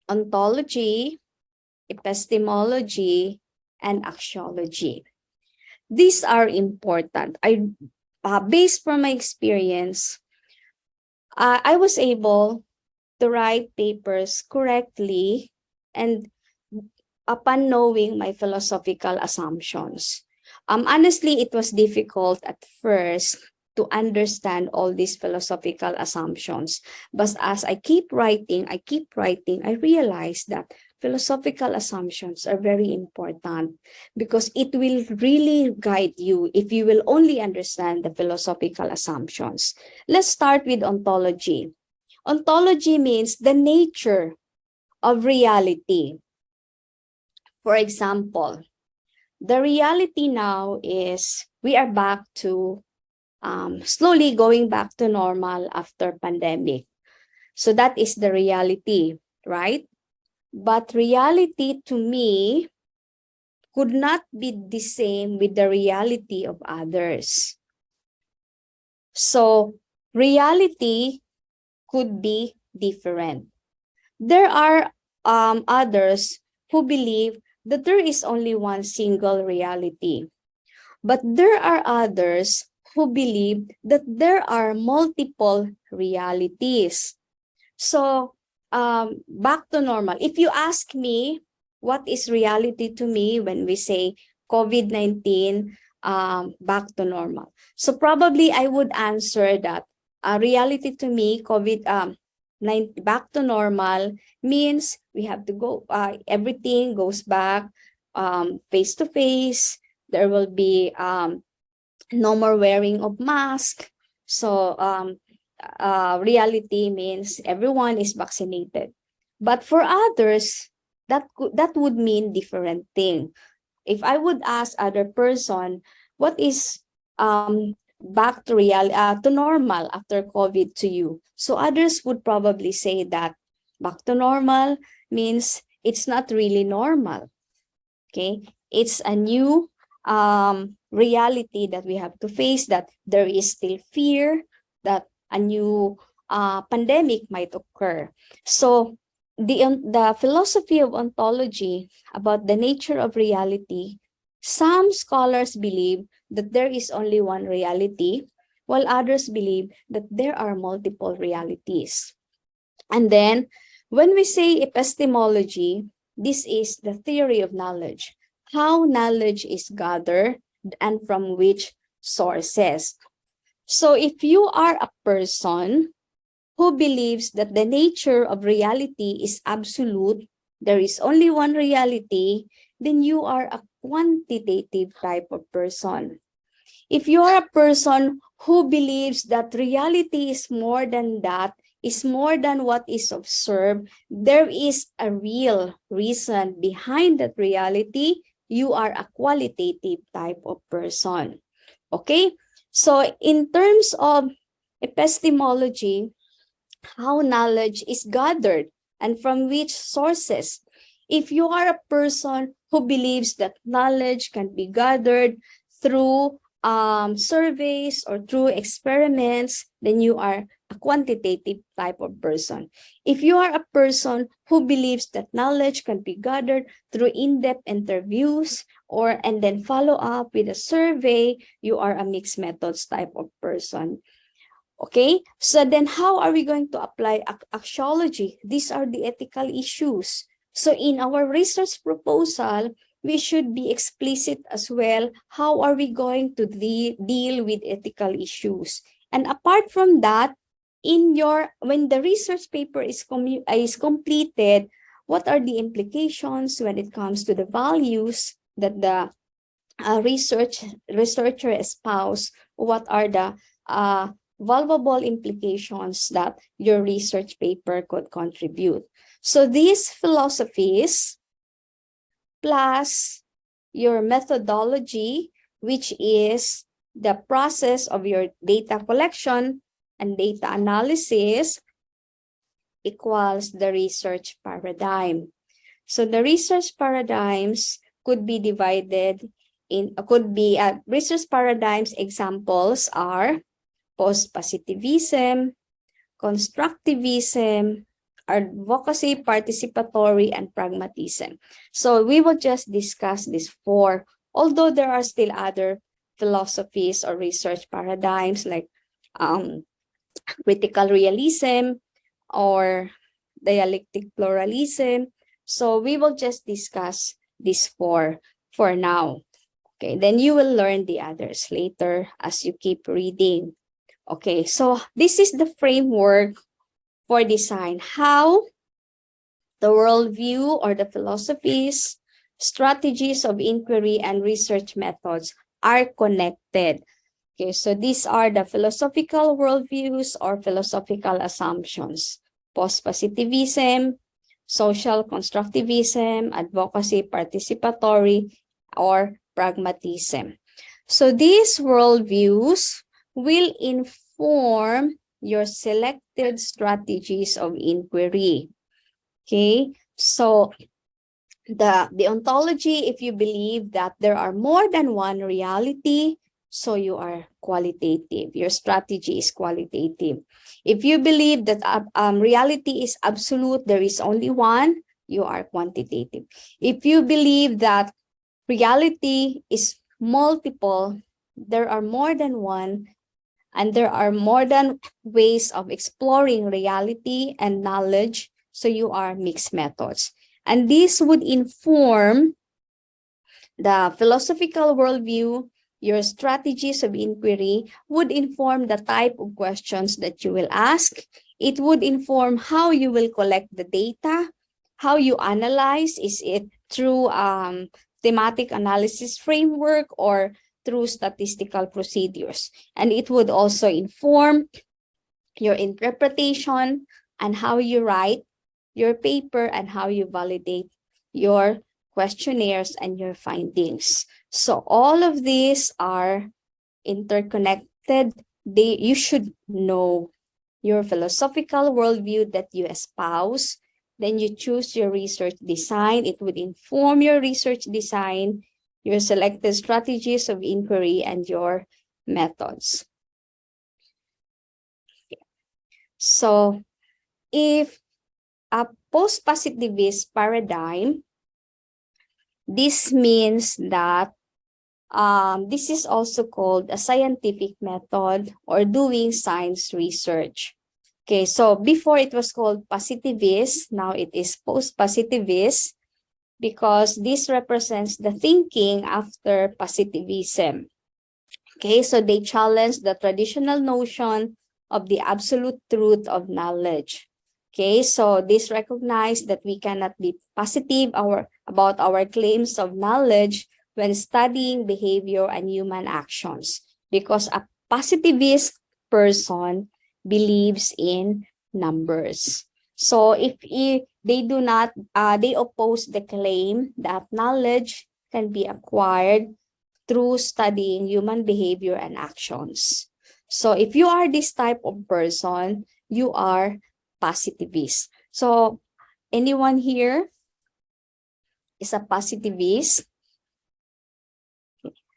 ontology, epistemology, and axiology. These are important. Based from my experience, I was able to write papers correctly and upon knowing my philosophical assumptions. Honestly, it was difficult at first to understand all these philosophical assumptions. But as I keep writing, I realized that philosophical assumptions are very important because it will really guide you if you will only understand the philosophical assumptions. Let's start with ontology. Ontology means the nature of reality. For example, the reality now is we are back to slowly going back to normal after pandemic. So that is the reality, right? But reality to me could not be the same with the reality of others. So reality could be different. There are others who believe that there is only one single reality. But there are others who believe that there are multiple realities. So back to normal. If you ask me, what is reality to me when we say COVID-19 back to normal? So probably I would answer that reality to me, back to normal means we have to go, everything goes back face to face. There will be no more wearing of mask. So reality means everyone is vaccinated. But for others, that would mean different thing. If I would ask other person, what is back to to normal after COVID to you? So others would probably say that back to normal means it's not really normal. Okay, it's a new reality that we have to face, that there is still fear that a new pandemic might occur. So the philosophy of ontology about the nature of reality, some scholars believe that there is only one reality, while others believe that there are multiple realities. And then when we say epistemology, this is the theory of knowledge, how knowledge is gathered and from which sources. So if you are a person who believes that the nature of reality is absolute, there is only one reality, then you are a quantitative type of person. If you are a person who believes that reality is more than that, is more than what is observed, there is a real reason behind that reality, you are a qualitative type of person. Okay? So in terms of epistemology, how knowledge is gathered and from which sources. If you are a person who believes that knowledge can be gathered through surveys or through experiments, then you are a quantitative type of person. If you are a person who believes that knowledge can be gathered through in-depth interviews and then follow up with a survey, you are a mixed methods type of person. Okay, so then how are we going to apply axiology? These are the ethical issues. So in our research proposal, we should be explicit as well. How are we going to deal with ethical issues? And apart from that, when the research paper is completed, what are the implications when it comes to the values that the researcher espouse? What are the valuable implications that your research paper could contribute? So these philosophies plus your methodology, which is the process of your data collection and data analysis, equals the research paradigm. So the research paradigms could be divided in, research paradigms examples are post-positivism, constructivism, advocacy, participatory, and pragmatism. So we will just discuss these four, although there are still other philosophies or research paradigms like critical realism or dialectic pluralism. So we will just discuss these four for now. Okay, then you will learn the others later as you keep reading. Okay, so this is the framework for design, how the worldview or the philosophies, strategies of inquiry, and research methods are connected. Okay, so these are the philosophical worldviews or philosophical assumptions: post-positivism, social constructivism, advocacy participatory, or pragmatism. So these worldviews will inform your selected strategies of inquiry. Okay, so the ontology, if you believe that there are more than one reality, so you are qualitative. Your strategy is qualitative. If you believe that reality is absolute, there is only one, you are quantitative. If you believe that reality is multiple, there are more than one, and there are more than ways of exploring reality and knowledge, so you are mixed methods. And this would inform the philosophical worldview. Your strategies of inquiry would inform the type of questions that you will ask. It would inform how you will collect the data, how you analyze. Is it through thematic analysis framework or through statistical procedures? And it would also inform your interpretation and how you write your paper and how you validate your questionnaires and your findings. So all of these are interconnected. You should know your philosophical worldview that you espouse. Then you choose your research design. It would inform your research design, your selected strategies of inquiry, and your methods. So if a post-positivist paradigm, this means that this is also called a scientific method or doing science research. Okay, so before it was called positivist, now it is post-positivist, because this represents the thinking after positivism. Okay, so they challenge the traditional notion of the absolute truth of knowledge. Okay, so this recognizes that we cannot be positive about our claims of knowledge when studying behavior and human actions. because a positivist person believes in numbers. So if they do not, they oppose the claim that knowledge can be acquired through studying human behavior and actions. So if you are this type of person, you are positivist. So anyone here is a positivist?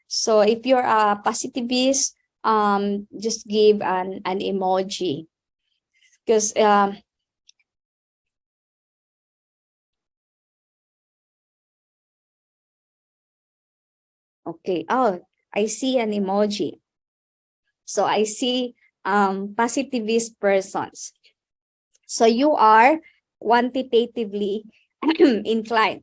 So if you're a positivist, just give an emoji, because okay, oh, I see an emoji. So I see positivist persons. So you are quantitatively inclined.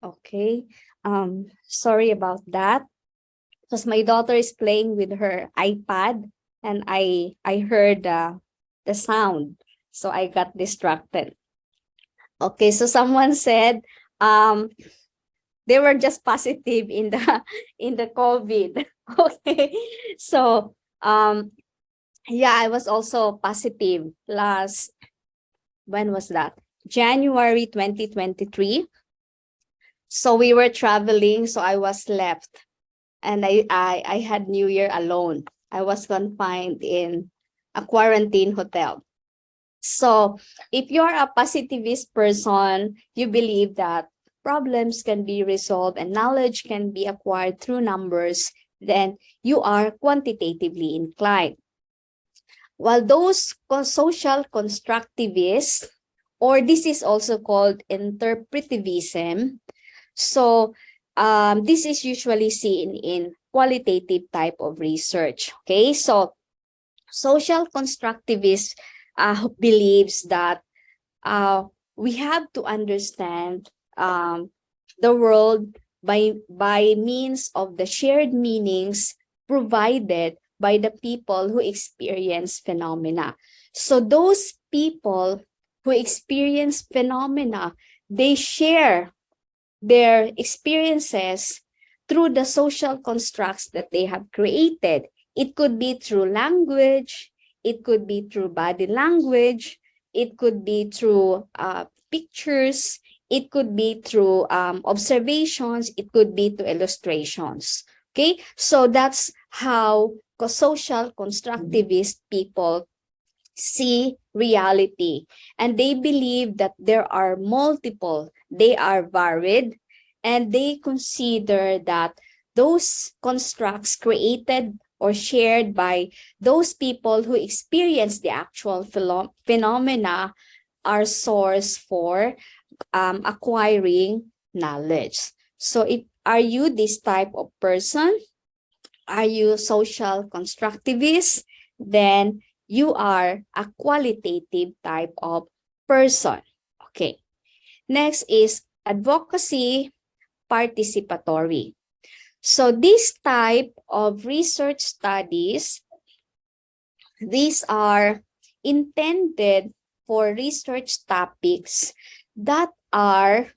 Okay, sorry about that, because my daughter is playing with her iPad and I heard the sound, so I got distracted. Okay, so someone said they were just positive in the in the COVID. Okay, so yeah, I was also positive last, when was that? January 2023. So we were traveling, so I was left, and I had New Year alone. I was confined in a quarantine hotel. So if you're a positivist person, you believe that problems can be resolved and knowledge can be acquired through numbers, then you are quantitatively inclined. While those social constructivists, or this is also called interpretivism, so this is usually seen in qualitative type of research. Okay, so social constructivist believes that we have to understand the world by means of the shared meanings provided by the people who experience phenomena. So those people who experience phenomena, they share their experiences through the social constructs that they have created. It could be through language, it could be through body language, it could be through pictures, it could be through observations, it could be through illustrations. Okay, so that's how social constructivist people see reality, and they believe that there are multiple, they are varied, and they consider that those constructs created or shared by those people who experience the actual phenomena are source for acquiring knowledge. So if are you this type of person, are you social constructivist, then you are a qualitative type of person. Okay. Next is advocacy participatory. So this type of research studies, these are intended for research topics that are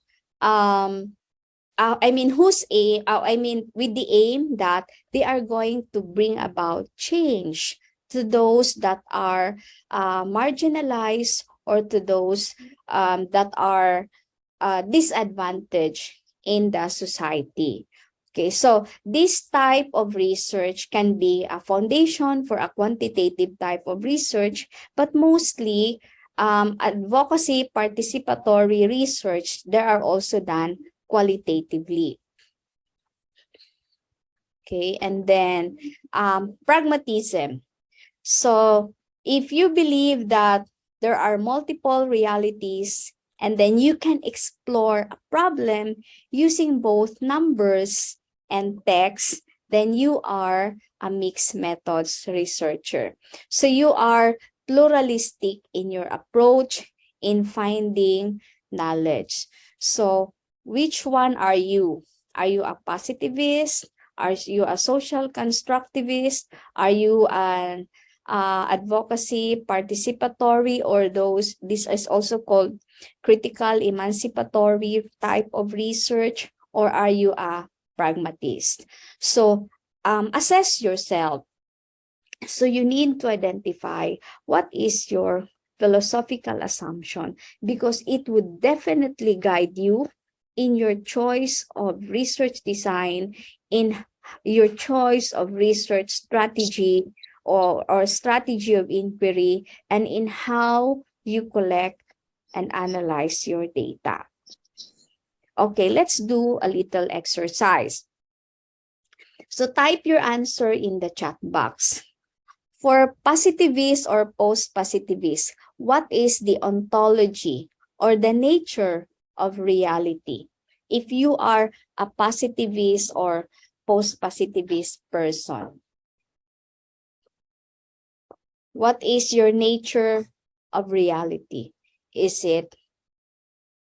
with the aim that they are going to bring about change to those that are marginalized, or to those that are disadvantaged in the society. Okay, so this type of research can be a foundation for a quantitative type of research, but mostly advocacy participatory research, there are also done qualitatively. Okay, and then pragmatism. So if you believe that there are multiple realities, and then you can explore a problem using both numbers and text, then you are a mixed methods researcher. So you are pluralistic in your approach in finding knowledge. So which one are you? Are you a positivist? Are you a social constructivist? Are you an advocacy participatory, or this is also called critical emancipatory type of research, or are you a pragmatist? So assess yourself. So you need to identify what is your philosophical assumption, because it would definitely guide you in your choice of research design, in your choice of research strategy or strategy of inquiry, and in how you collect and analyze your data. Okay, let's do a little exercise. So type your answer in the chat box. For positivists or post-positivists, what is the ontology or the nature of reality? If you are a positivist or post-positivist person, what is your nature of reality? Is it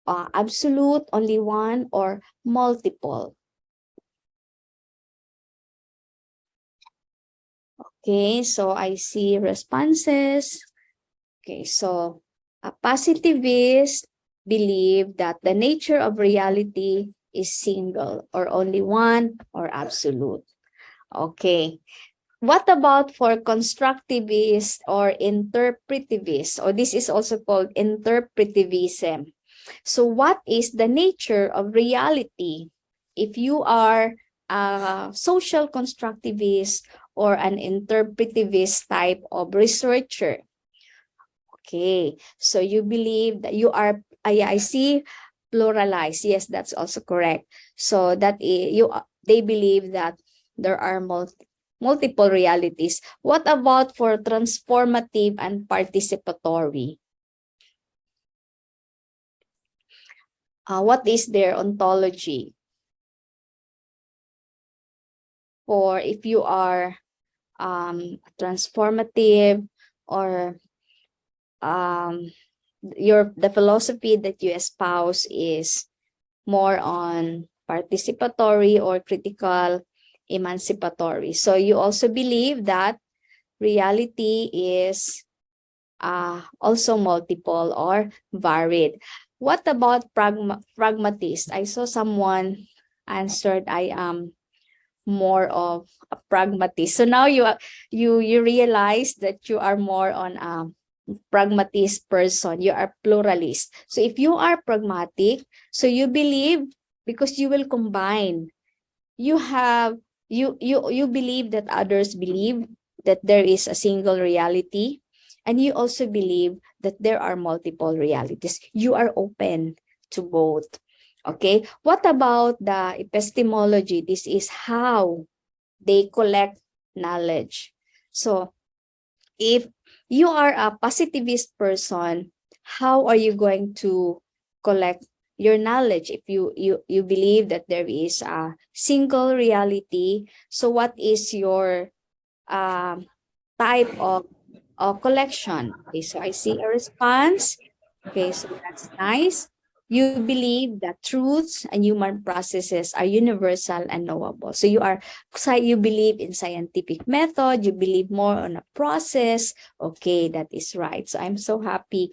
absolute, only one, or multiple? Okay, so I see responses. Okay, so a positivist believe that the nature of reality is single or only one or absolute. Okay. What about for constructivists or interpretivists? Or this is also called interpretivism. So what is the nature of reality? If you are a social constructivist or an interpretivist type of researcher. Okay, so you believe that you are, I see pluralized. Yes, that's also correct. So that they believe that there are multiple realities. What about for transformative and participatory? What is their ontology? Or if you are transformative, or the philosophy that you espouse is more on participatory or critical emancipatory. So you also believe that reality is also multiple or varied. What about pragmatist? I saw someone answered, I am more of a pragmatist. So now you realize that you are more on a pragmatist person. You are pluralist. So if you are pragmatic, so you believe, because you will combine, you believe that others believe that there is a single reality, and you also believe that there are multiple realities. You are open to both. Okay, what about the epistemology? This is how they collect knowledge. So if you are a positivist person, how are you going to collect your knowledge if you believe that there is a single reality? So what is your type of collection? Okay, so I see a response. Okay, so that's nice. You believe that truths and human processes are universal and knowable. So you believe in scientific method, you believe more on a process. Okay, that is right. So I'm so happy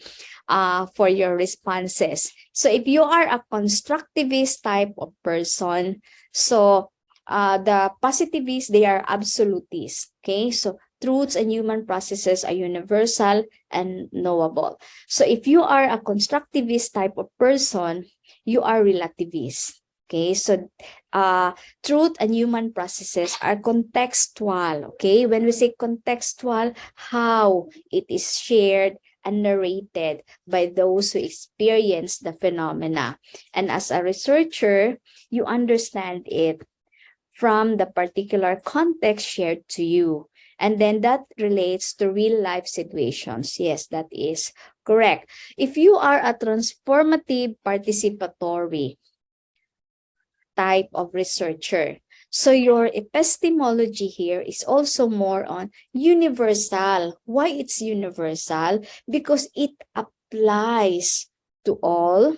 for your responses. So if you are a constructivist type of person, so the positivists, they are absolutists. Okay, so truths and human processes are universal and knowable. So if you are a constructivist type of person, you are relativist. Okay, so truth and human processes are contextual. Okay, when we say contextual, how it is shared and narrated by those who experience the phenomena. And as a researcher, you understand it from the particular context shared to you. And then that relates to real life situations. Yes, that is Correct. If you are a transformative participatory type of researcher, so your epistemology here is also more on universal. Why it's universal? Because it applies to all,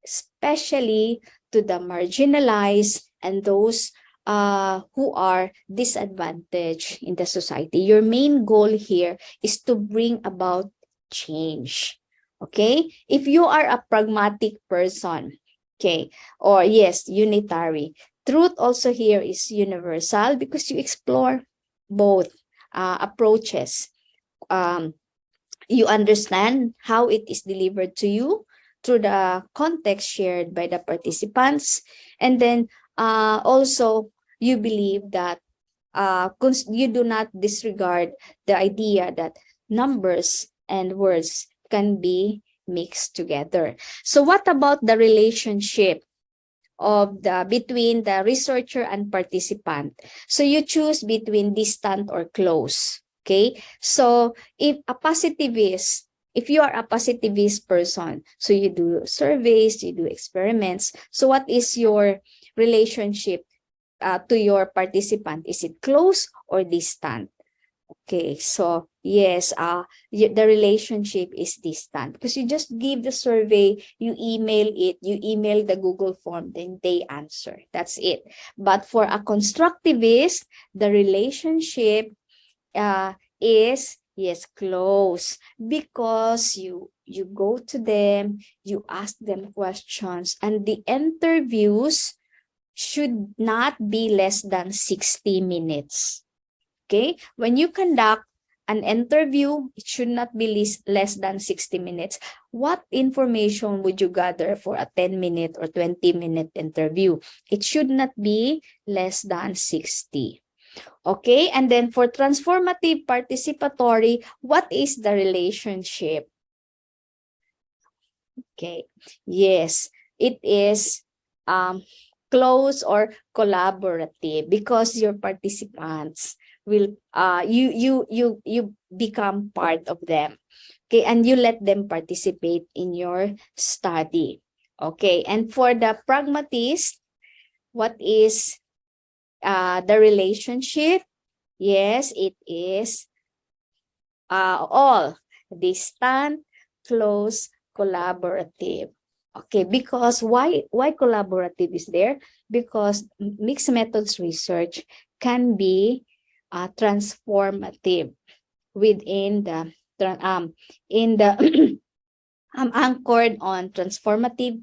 especially to the marginalized and those who are disadvantaged in the society. Your main goal here is to bring about change. Okay? If you are a pragmatic person, okay, or yes, unitary, truth also here is universal because you explore both approaches. You understand how it is delivered to you through the context shared by the participants, and then also you believe that you do not disregard the idea that numbers and words can be mixed together. So what about the relationship of between the researcher and participant? So you choose between distant or close. Okay, so if you are a positivist person, so you do surveys, you do experiments. So what is your relationship to your participant? Is it close or distant? Okay, so yes, the relationship is distant because you just give the survey, you email it, you email the Google form, then they answer. That's it. But for a constructivist, the relationship is yes, close, because you go to them, you ask them questions, and the interviews should not be less than 60 minutes. Okay, when you conduct an interview, it should not be less than 60 minutes. What information would you gather for a 10-minute or 20-minute interview? It should not be less than 60. Okay, and then for transformative participatory, what is the relationship? Okay, yes, it is close or collaborative because your participants will you become part of them. Okay, and you let them participate in your study. Okay, and for the pragmatist, what is the relationship? Yes, it is all distant, close, collaborative. Okay, because why collaborative is there? Because mixed methods research can be transformative within the anchored on transformative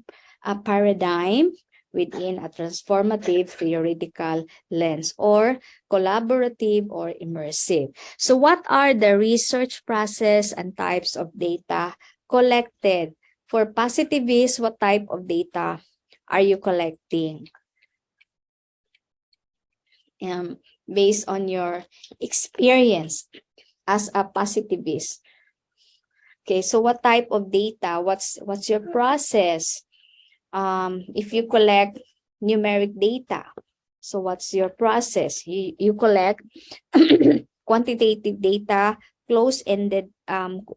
paradigm within a transformative theoretical lens, or collaborative or immersive. So what are the research process and types of data collected? For positivists, what type of data are you collecting? Based on your experience as a positivist. Okay, so what type of data? What's your process? If you collect numeric data, so what's your process? You collect quantitative data, close-ended,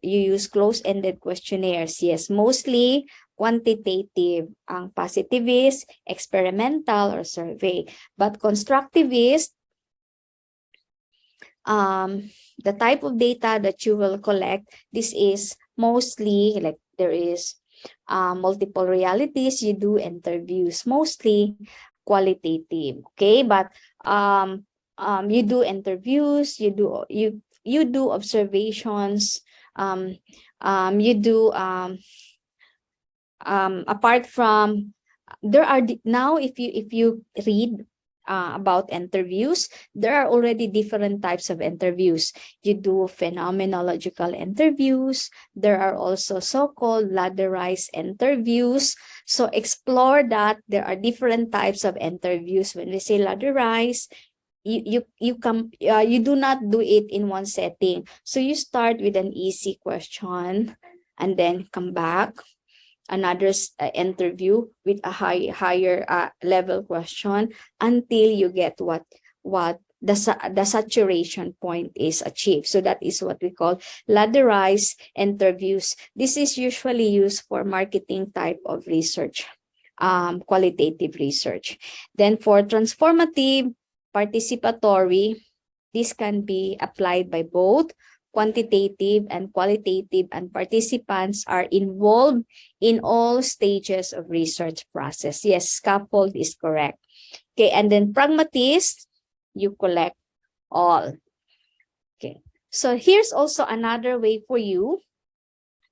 you use close-ended questionnaires. Yes, mostly quantitative ang positivist, experimental, or survey. But constructivist, the type of data that you will collect, this is mostly like there is multiple realities, you do interviews, mostly qualitative. Okay, but you do interviews, you do observations, you do apart from, there are now, if you read about interviews, there are already different types of interviews. You do phenomenological interviews. There are also so-called ladderized interviews. So explore that. There are different types of interviews. When we say ladderized, you do not do it in one setting. So you start with an easy question and then come back another interview with a higher level question until you get what the saturation point is achieved. So that is what we call ladderized interviews. This is usually used for marketing type of research, qualitative research. Then for transformative, participatory, this can be applied by both quantitative and qualitative, and participants are involved in all stages of research process. Yes, scaffold is correct. Okay, and then pragmatist, you collect all. Okay, so here's also another way for you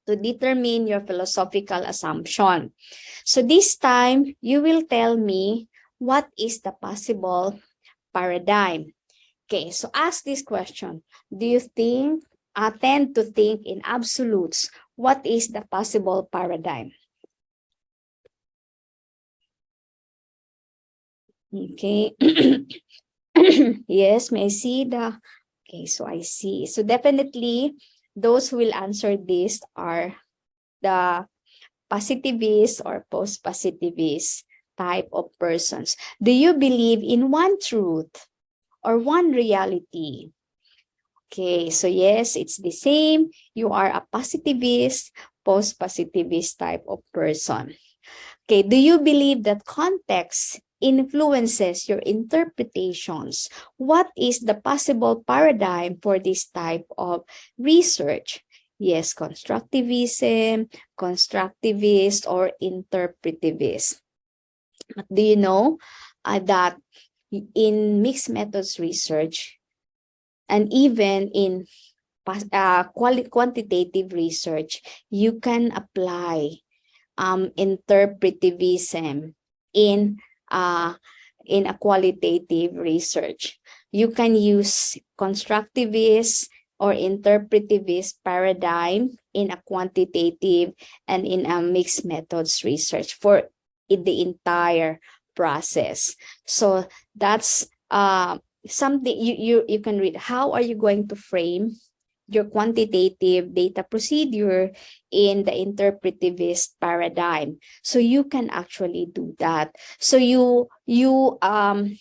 to determine your philosophical assumption. So this time, you will tell me what is the possible paradigm. Okay, so ask this question. Do you tend to think in absolutes? What is the possible paradigm? Okay. Yes, may I see the... Okay, so I see. So definitely, those who will answer this are the positivist or post-positivist type of persons. Do you believe in one truth or one reality? Okay, so yes, it's the same. You are a positivist, post-positivist type of person. Okay, do you believe that context influences your interpretations? What is the possible paradigm for this type of research? Yes, constructivism, constructivist, or interpretivist. But do you know that in mixed methods research, and even in quantitative research, you can apply interpretivism in a qualitative research. You can use constructivist or interpretivist paradigm in a quantitative and in a mixed methods research for the entire process. So that's something you can read. How are you going to frame your quantitative data procedure in the interpretivist paradigm? So you can actually do that. So you in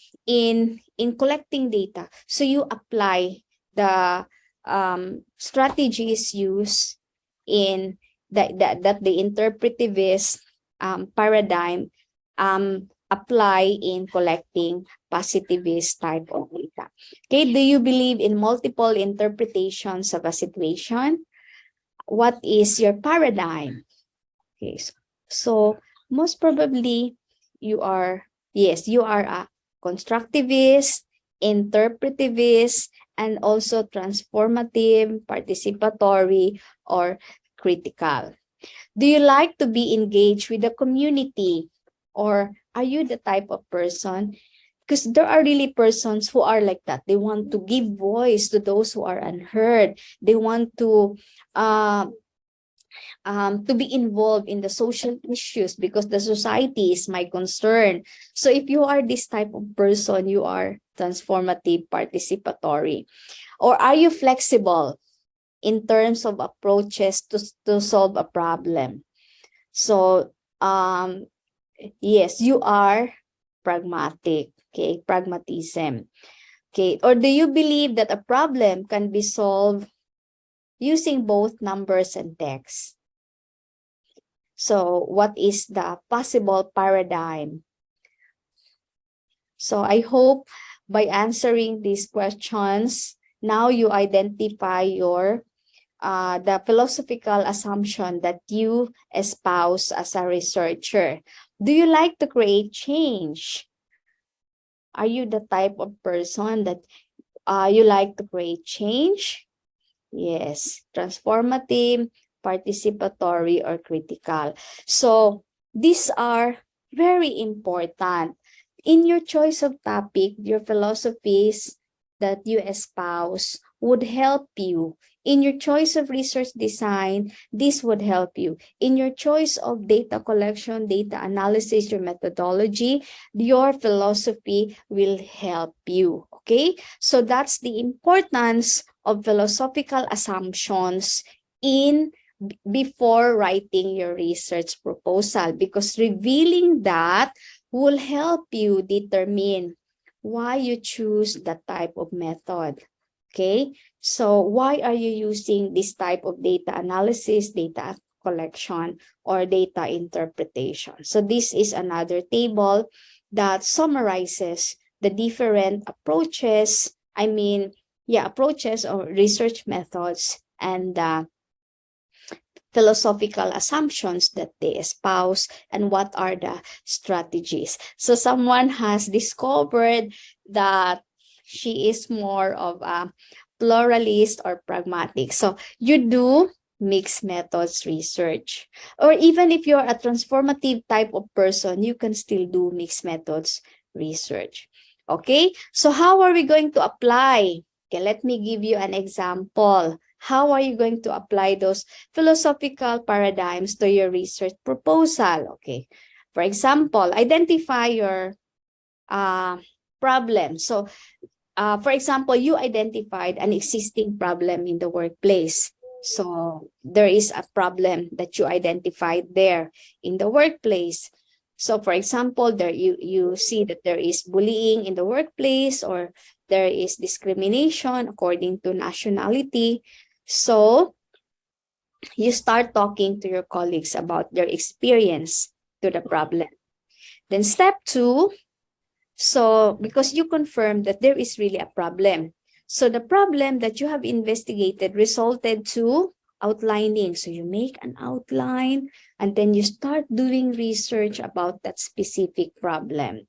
collecting data, so you apply the strategies used in that the interpretivist paradigm apply in collecting positivist type of data. Okay, do you believe in multiple interpretations of a situation? What is your paradigm? Okay, so most probably you are, yes, you are a constructivist, interpretivist, and also transformative, participatory, or critical. Do you like to be engaged with the community? Or are you the type of person? Because there are really persons who are like that. They want to give voice to those who are unheard. They want to be involved in the social issues because the society is my concern. So if you are this type of person, you are transformative, participatory. Or are you flexible in terms of approaches to solve a problem? So yes, you are pragmatic. Okay, pragmatism. Okay, or do you believe that a problem can be solved using both numbers and text? So what is the possible paradigm? So I hope by answering these questions, now you identify your the philosophical assumption that you espouse as a researcher. Do you like to create change? Are you the type of person that you like to create change? Yes, transformative, participatory, or critical. So these are very important. In your choice of topic, your philosophies that you espouse would help you. In your choice of research design, this would help you. In your choice of data collection, data analysis, your methodology, your philosophy will help you. Okay? So that's the importance of philosophical assumptions before writing your research proposal, because revealing that will help you determine why you choose that type of method. Okay, so why are you using this type of data analysis, data collection, or data interpretation? So this is another table that summarizes the different approaches, approaches or research methods and philosophical assumptions that they espouse and what are the strategies. So someone has discovered that she is more of a pluralist or pragmatic. So you do mixed methods research, or even if you're a transformative type of person, you can still do mixed methods research. Okay, so how are we going to apply? Okay, let me give you an example. How are you going to apply those philosophical paradigms to your research proposal? Okay, for example, identify your problem. So, for example, you identified an existing problem in the workplace. So there is a problem that you identified there in the workplace. So for example, there you see that there is bullying in the workplace, or there is discrimination according to nationality. So you start talking to your colleagues about their experience to the problem. Then step 2, so because you confirm that there is really a problem. So the problem that you have investigated resulted to outlining. So you make an outline and then you start doing research about that specific problem.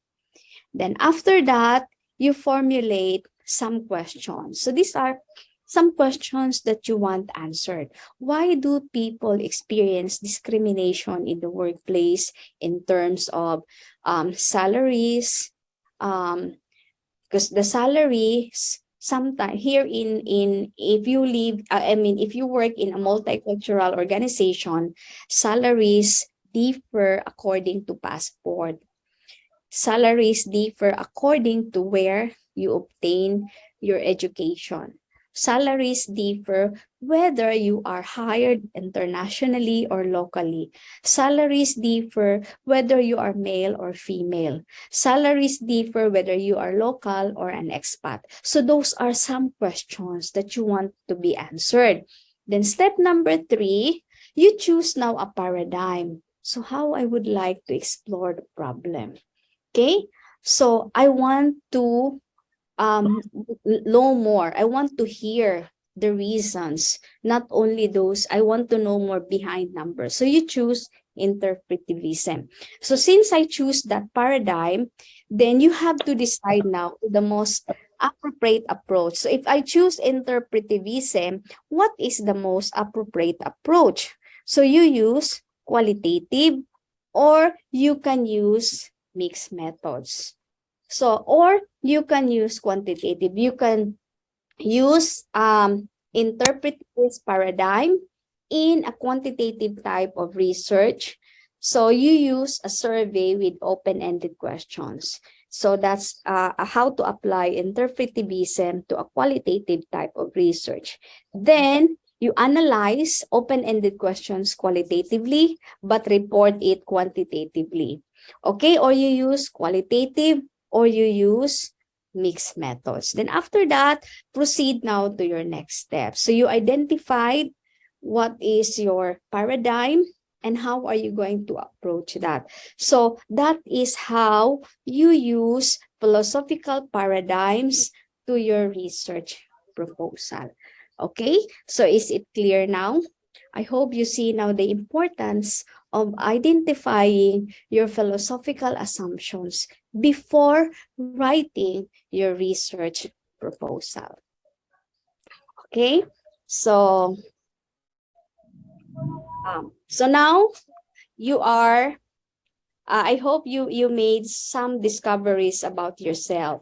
Then after that, you formulate some questions. So these are some questions that you want answered. Why do people experience discrimination in the workplace in terms of salaries? Because the salaries sometimes here if you live, if you work in a multicultural organization, salaries differ according to passport. Salaries differ according to where you obtain your education. Salaries differ whether you are hired internationally or locally. Salaries differ whether you are male or female. Salaries differ whether you are local or an expat. So those are some questions that you want to be answered. Then step number 3, you choose now a paradigm. So how I would like to explore the problem. Okay, so I want to know more. I want to hear the reasons, not only those. I want to know more behind numbers. So you choose interpretivism. So since I choose that paradigm, then you have to decide now the most appropriate approach. So if I choose interpretivism, what is the most appropriate approach? So you use qualitative, or you can use mixed methods. So, or you can use quantitative. You can use interpretive paradigm in a quantitative type of research. So you use a survey with open-ended questions. So that's how to apply interpretivism to a qualitative type of research. Then you analyze open-ended questions qualitatively, but report it quantitatively. Okay, or you use qualitative, or you use mixed methods. Then after that, proceed now to your next step. So you identified what is your paradigm and how are you going to approach that. So that is how you use philosophical paradigms to your research proposal. Okay, so is it clear now? I hope you see now the importance of identifying your philosophical assumptions before writing your research proposal. Okay, so now you are, I hope you made some discoveries about yourself,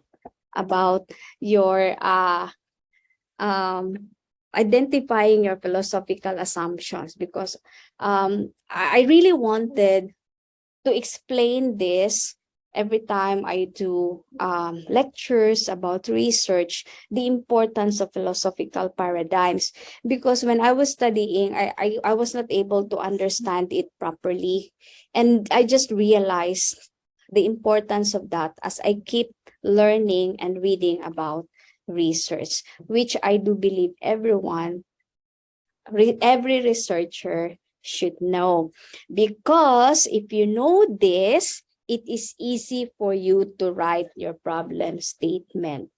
about your identifying your philosophical assumptions, because I really wanted to explain this every time I do lectures about research, the importance of philosophical paradigms. Because when I was studying, I was not able to understand it properly. And I just realized the importance of that as I keep learning and reading about research, which I do believe every researcher should know. Because if you know this, it is easy for you to write your problem statement.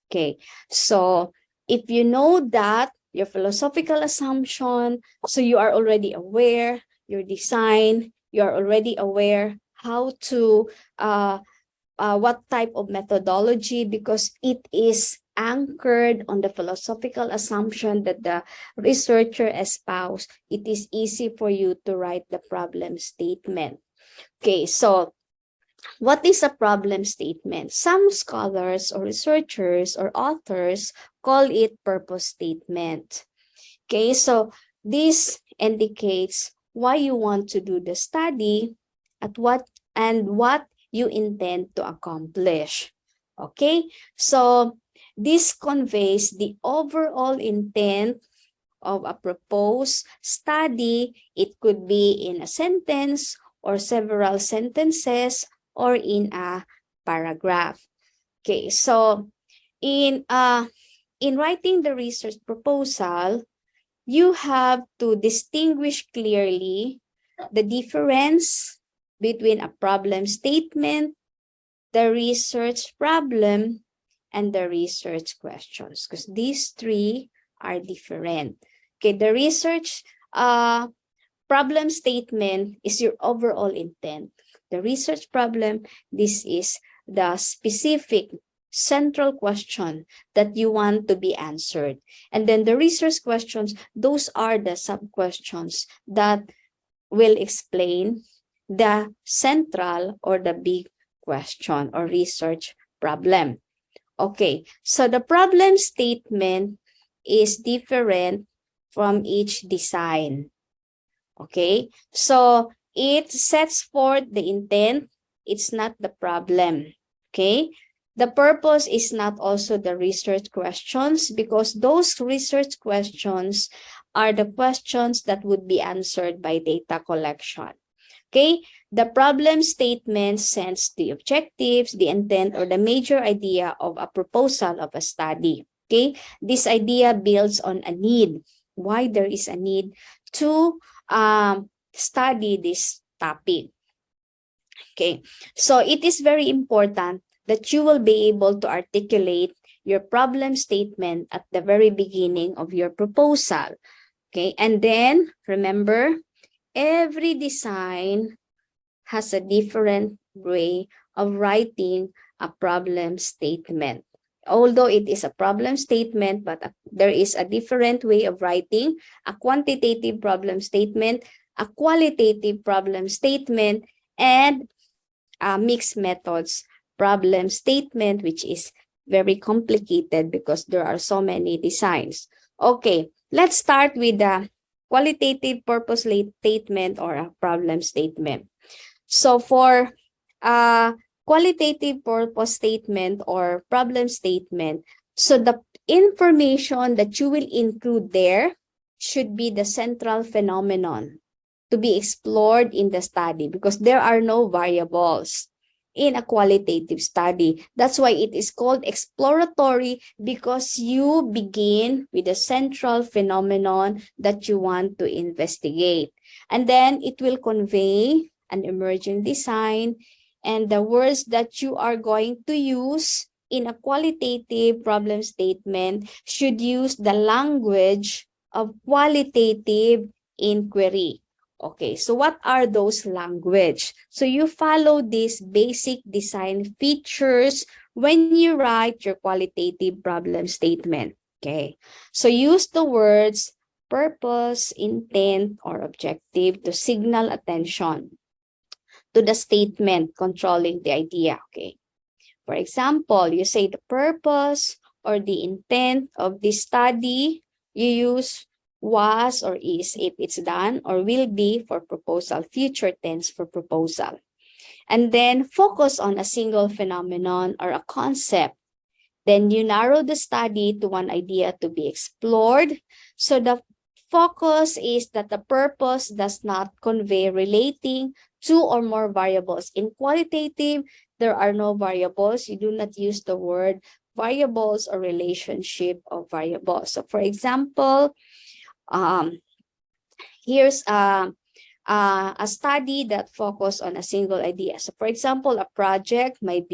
Okay, so if you know that, your philosophical assumption, so you are already aware, your design, you are already aware how to, what type of methodology, because it is anchored on the philosophical assumption that the researcher espoused, it is easy for you to write the problem statement. Okay, so what is a problem statement? Some scholars or researchers or authors call it purpose statement. Okay, so this indicates why you want to do the study, at what you intend to accomplish. Okay, so this conveys the overall intent of a proposed study. It could be in a sentence or several sentences or in a paragraph. Okay, so in writing the research proposal, you have to distinguish clearly the difference between a problem statement, the research problem, and the research questions, because these three are different. Okay, the research problem statement is your overall intent. The research problem, this is the specific central question that you want to be answered. And then the research questions, those are the sub-questions that will explain the central or the big question or research problem. Okay, so the problem statement is different from each design. Okay, so it sets forth the intent, it's not the problem. Okay, the purpose is not also the research questions, because those research questions are the questions that would be answered by data collection. Okay, the problem statement sets the objectives, the intent, or the major idea of a proposal of a study. Okay, this idea builds on a need, why there is a need to study this topic. Okay, so it is very important that you will be able to articulate your problem statement at the very beginning of your proposal. Okay, and then remember, every design has a different way of writing a problem statement. Although it is a problem statement, but there is a different way of writing a quantitative problem statement, a qualitative problem statement, and a mixed methods problem statement, which is very complicated because there are so many designs. Okay, let's start with the qualitative purpose statement or a problem statement. So for qualitative purpose statement or problem statement, so the information that you will include there should be the central phenomenon to be explored in the study, because there are no variables in a qualitative study. That's why it is called exploratory, because you begin with the central phenomenon that you want to investigate. And then it will convey an emerging design, and the words that you are going to use in a qualitative problem statement should use the language of qualitative inquiry. Okay, so what are those language? So you follow these basic design features when you write your qualitative problem statement. Okay, so use the words purpose, intent, or objective to signal attention to the statement controlling the idea. Okay, for example, you say the purpose or the intent of this study, you use was or is if it's done, or will be for proposal, future tense for proposal. And then focus on a single phenomenon or a concept. Then you narrow the study to one idea to be explored. So the focus is that the purpose does not convey relating two or more variables. In qualitative, there are no variables, you do not use the word variables or relationship of variables. So for example, here's a study that focus on a single idea. So for example, a project might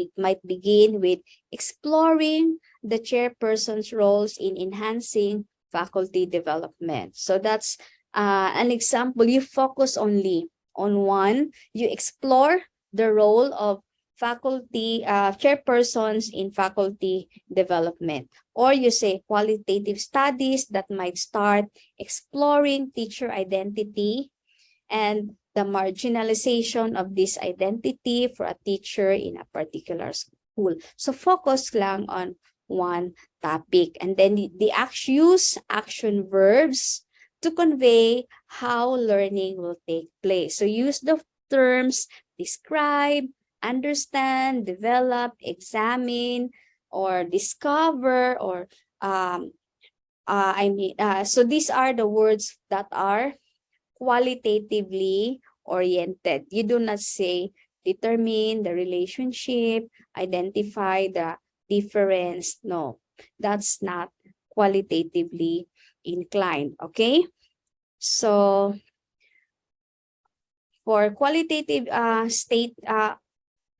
begin with exploring the chairperson's roles in enhancing faculty development. So that's an example. You focus only on one. You explore the role of faculty chairpersons in faculty development. Or you say qualitative studies that might start exploring teacher identity and the marginalization of this identity for a teacher in a particular school. So focus lang on one topic. And then use action verbs to convey how learning will take place. So use the terms describe, understand, develop, examine, or discover, or so these are the words that are qualitatively oriented. You do not say determine the relationship, identify the difference. No, that's not qualitatively inclined. Okay, so for qualitative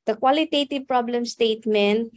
the qualitative problem statement,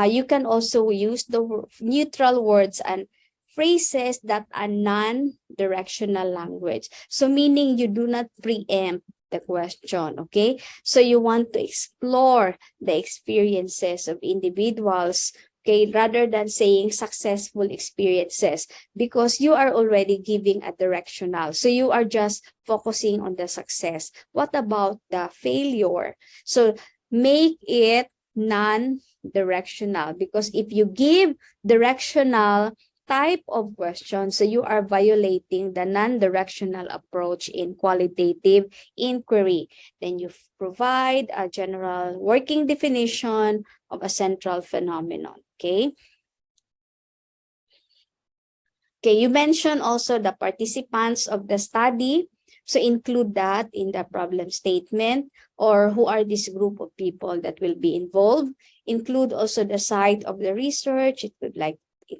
you can also use the neutral words and phrases that are non-directional language. So meaning you do not preempt the question, okay? So you want to explore the experiences of individuals, okay, rather than saying successful experiences, because you are already giving a directional. So you are just focusing on the success. What about the failure? So make it non-directional, because if you give directional type of question, so you are violating the non-directional approach in qualitative inquiry. Then you provide a general working definition of a central phenomenon, okay? Okay, you mentioned also the participants of the study. So include that in the problem statement, or who are this group of people that will be involved. Include also the site of the research. It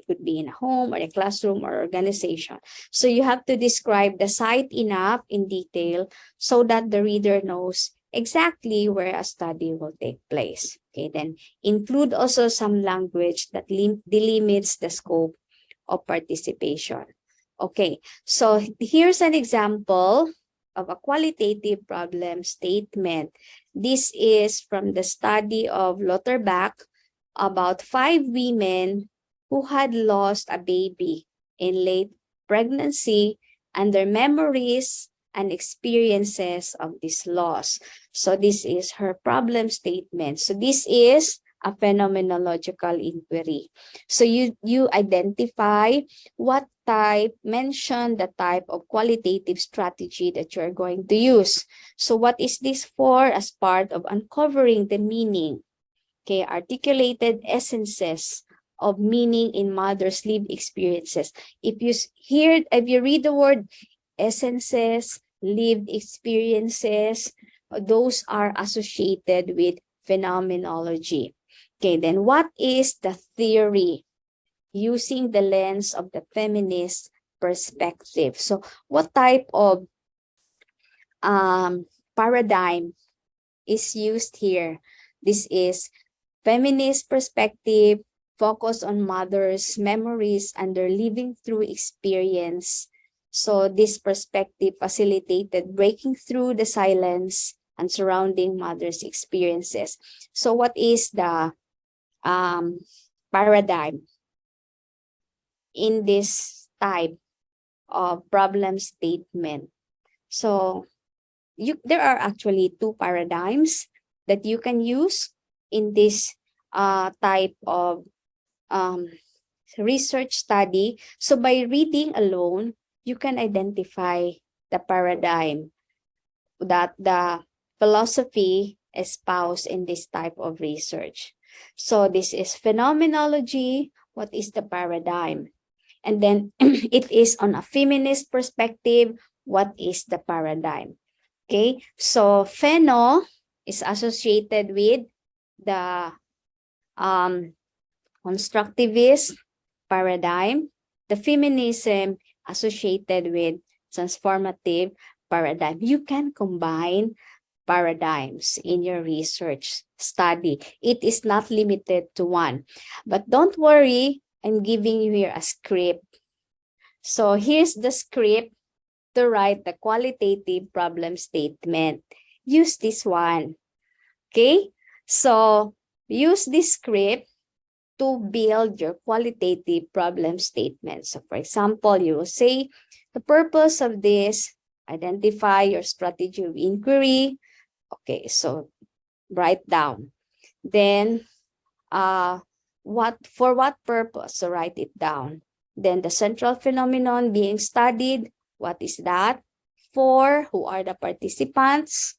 could be in a home or a classroom or organization. So you have to describe the site enough in detail so that the reader knows exactly where a study will take place. Okay, then include also some language that delimits the scope of participation. Okay, so here's an example of a qualitative problem statement. This is from the study of Lauterbach about 5 women who had lost a baby in late pregnancy and their memories and experiences of this loss. So this is her problem statement. So this is a phenomenological inquiry. So you identify what type, mention the type of qualitative strategy that you're going to use. So what is this for? As part of uncovering the meaning, okay, articulated essences of meaning in mother's lived experiences. If you read the word essences, lived experiences, those are associated with phenomenology. Okay, then what is the theory? Using the lens of the feminist perspective. So what type of paradigm is used here? This is feminist perspective, focus on mothers' memories and their living through experience. So this perspective facilitated breaking through the silence and surrounding mothers' experiences. So what is the paradigm in this type of problem statement? So there are actually 2 paradigms that you can use in this type of research study. So by reading alone, you can identify the paradigm that the philosophy espoused in this type of research. So this is phenomenology. What is the paradigm? And then it is on a feminist perspective. What is the paradigm? Okay, so pheno is associated with the constructivist paradigm, the feminism associated with transformative paradigm. You can combine paradigms in your research study. It is not limited to one. But don't worry, I'm giving you here a script. So here's the script to write the qualitative problem statement. Use this one. Okay? So use this script to build your qualitative problem statement. So for example, you will say, the purpose of this, identify your strategy of inquiry. Okay, so write down. Then, for what purpose? So write it down. Then the central phenomenon being studied, what is that? For, who are the participants?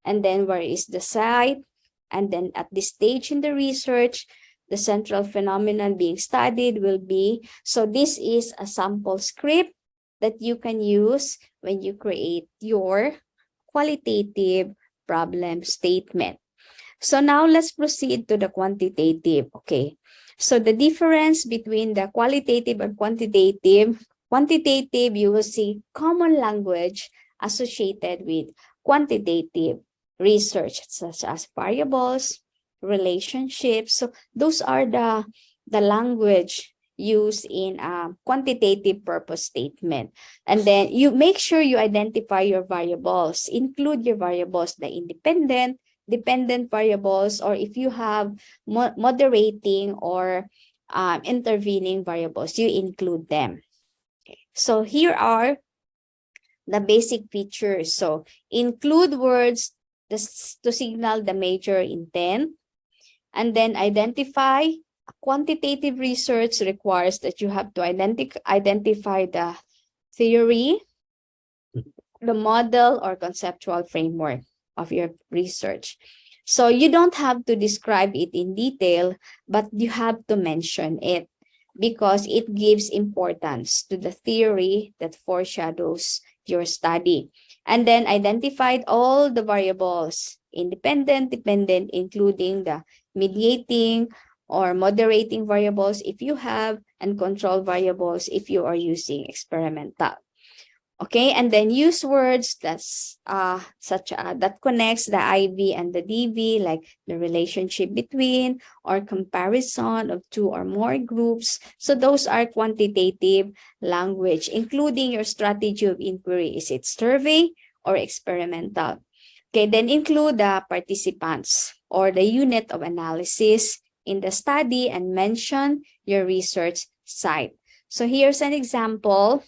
And then where is the site? And then at this stage in the research, the central phenomenon being studied will be, so this is a sample script that you can use when you create your qualitative problem statement. So now let's proceed to the quantitative. Okay, so the difference between the qualitative and quantitative, you will see common language associated with quantitative research, such as variables, relationships. So those are the language used in a quantitative purpose statement. And then you make sure you identify your variables, include your variables, the independent, dependent variables, or if you have moderating or intervening variables, you include them. Okay. So here are the basic features. So include words to signal the major intent, and then identify. Quantitative research requires that you have to identify the theory, the model or conceptual framework of your research. So you don't have to describe it in detail, but you have to mention it because it gives importance to the theory that foreshadows your study. And then identified all the variables, independent, dependent, including the mediating or moderating variables if you have, and control variables if you are using experimental. Okay, and then use words that's that connects the IV and the DV, like the relationship between or comparison of two or more groups. So those are quantitative language, including your strategy of inquiry. Is it survey or experimental? Okay, then include the participants or the unit of analysis in the study and mention your research site. So here's an example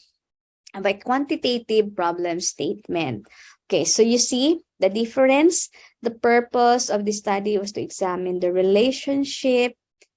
of a quantitative problem statement. Okay, so you see the difference. The purpose of the study was to examine the relationship.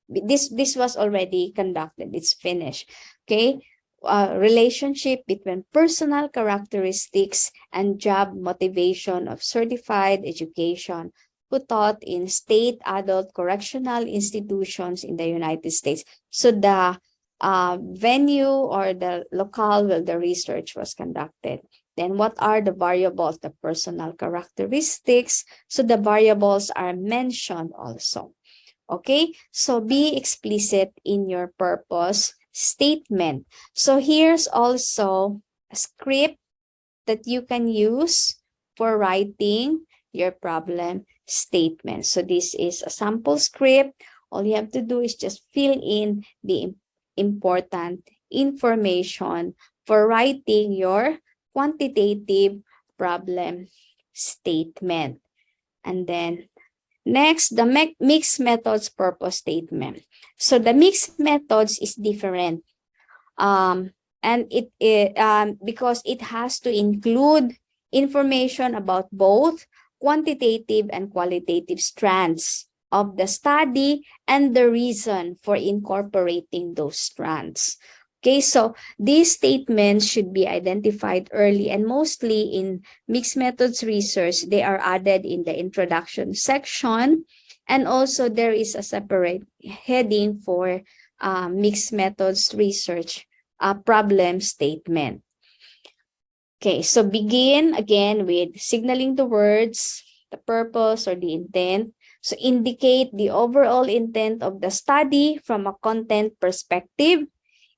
This was already conducted. It's finished. Okay, relationship between personal characteristics and job motivation of certified education who taught in state adult correctional institutions in the United States. So the venue or the locale where the research was conducted. Then what are the variables? The personal characteristics. So the variables are mentioned also. Okay, so be explicit in your purpose statement. So here's also a script that you can use for writing your problem statement. So this is a sample script. All you have to do is just fill in the important information for writing your quantitative problem statement. And then next, the mixed methods purpose statement. So the mixed methods is different. And because it has to include information about both quantitative and qualitative strands of the study and the reason for incorporating those strands. Okay, so these statements should be identified early, and mostly in mixed methods research, they are added in the introduction section. And also there is a separate heading for mixed methods research problem statement. Okay, so begin again with signaling the words, the purpose or the intent, So indicate the overall intent of the study from a content perspective.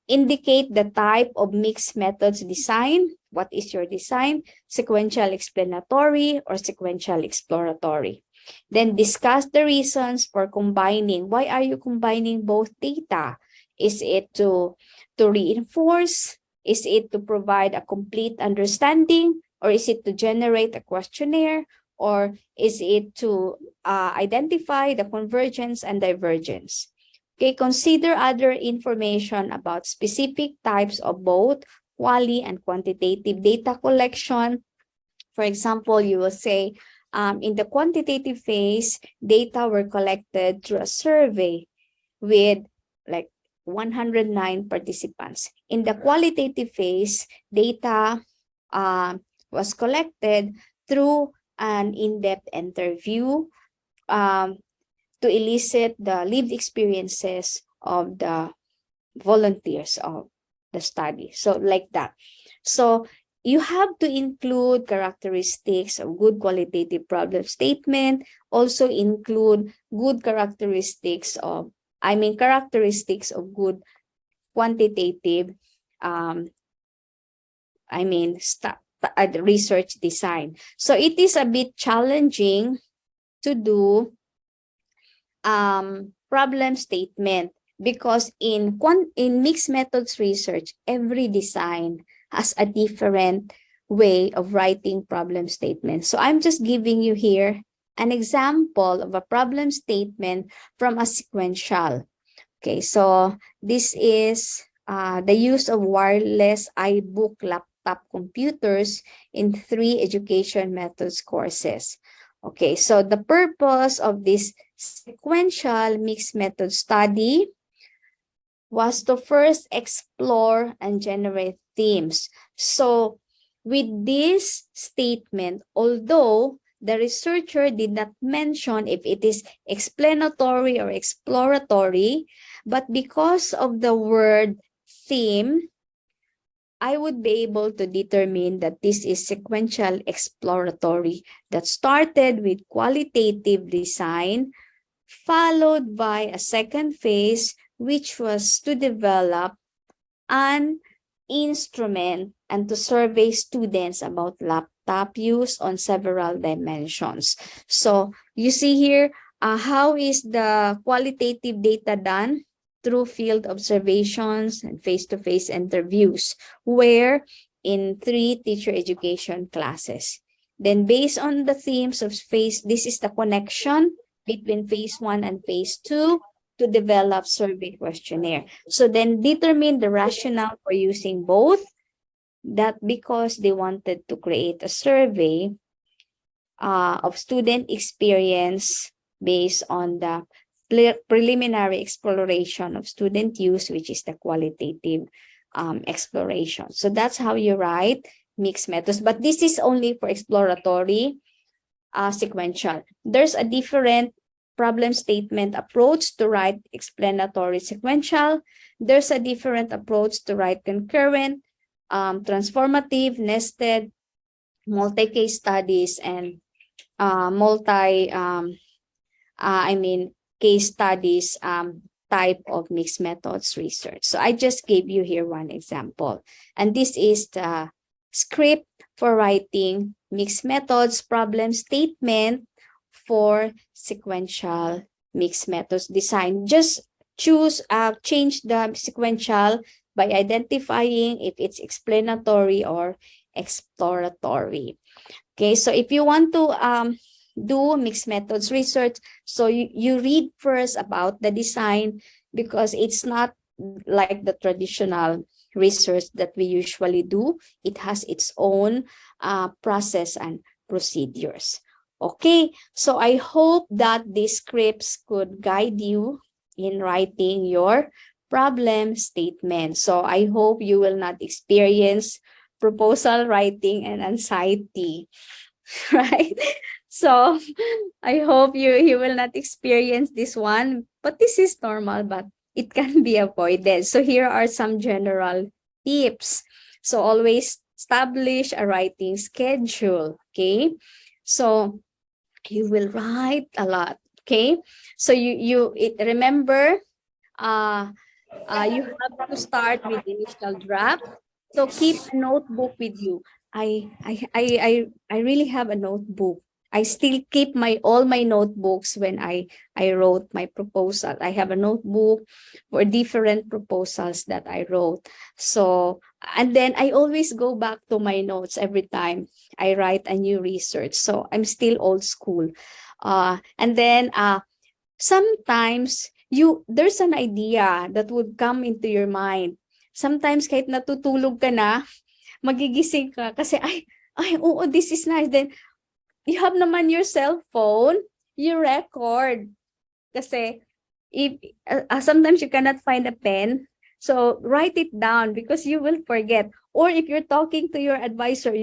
Indicate the type of mixed methods design. What is your design? Sequential explanatory or sequential exploratory. Then discuss the reasons for combining. Why are you combining both data? Is it to reinforce? Is it to provide a complete understanding? Or is it to generate a questionnaire? Or is it to identify the convergence and divergence? Okay, consider other information about specific types of both quali and quantitative data collection. For example, you will say, in the quantitative phase, data were collected through a survey with like 109 participants. In the qualitative phase, data was collected through an in-depth interview to elicit the lived experiences of the volunteers of the study. So like that. So you have to include characteristics of good qualitative problem statement, also include good characteristics of, characteristics of good quantitative, research design. So it is a bit challenging to do problem statement because in mixed methods research, every design has a different way of writing problem statements. So I'm just giving you here an example of a problem statement from a sequential. Okay, so this is the use of wireless iBook laptop computers in 3 education methods courses. Okay, so the purpose of this sequential mixed method study was to first explore and generate themes. So with this statement, although the researcher did not mention if it is explanatory or exploratory, but because of the word theme, I would be able to determine that this is sequential exploratory that started with qualitative design, followed by a second phase, which was to develop an instrument and to survey students about laptop use on several dimensions. So you see here, how is the qualitative data done? Through field observations and face-to-face interviews, where in 3 teacher education classes. Then based on the themes of phase, this is the connection between phase 1 and phase 2 to develop survey questionnaire. So then determine the rationale for using both, that because they wanted to create a survey of student experience based on the preliminary exploration of student use, which is the qualitative exploration. So that's how you write mixed methods, but this is only for exploratory sequential. There's a different problem statement approach to write explanatory sequential. There's a different approach to write concurrent, transformative, nested, multi-case studies, and case studies type of mixed methods research. So I just gave you here one example. And this is the script for writing mixed methods problem statement for sequential mixed methods design. Just change the sequential by identifying if it's explanatory or exploratory. Okay, so if you want to do mixed methods research, so you read first about the design, because it's not like the traditional research that we usually do. It has its own process and procedures. Okay, so I hope that these scripts could guide you in writing your problem statement. So I hope you will not experience proposal writing and anxiety, right? So I hope you will not experience this one, but this is normal, but it can be avoided. So here are some general tips. So always establish a writing schedule, okay? So you will write a lot, Okay, so remember, you have to start with initial draft. So keep a notebook with you. I really have a notebook. I still keep all my notebooks when I wrote my proposal. I have a notebook for different proposals that I wrote. So, and then I always go back to my notes every time I write a new research. So I'm still old school. And then sometimes there's an idea that would come into your mind. Sometimes kahit natutulog ka na, magigising ka kasi oo, this is nice. Then you have naman your cell phone, you record. Kasi if sometimes you cannot find a pen, so write it down because you will forget. Or if you're talking to your advisor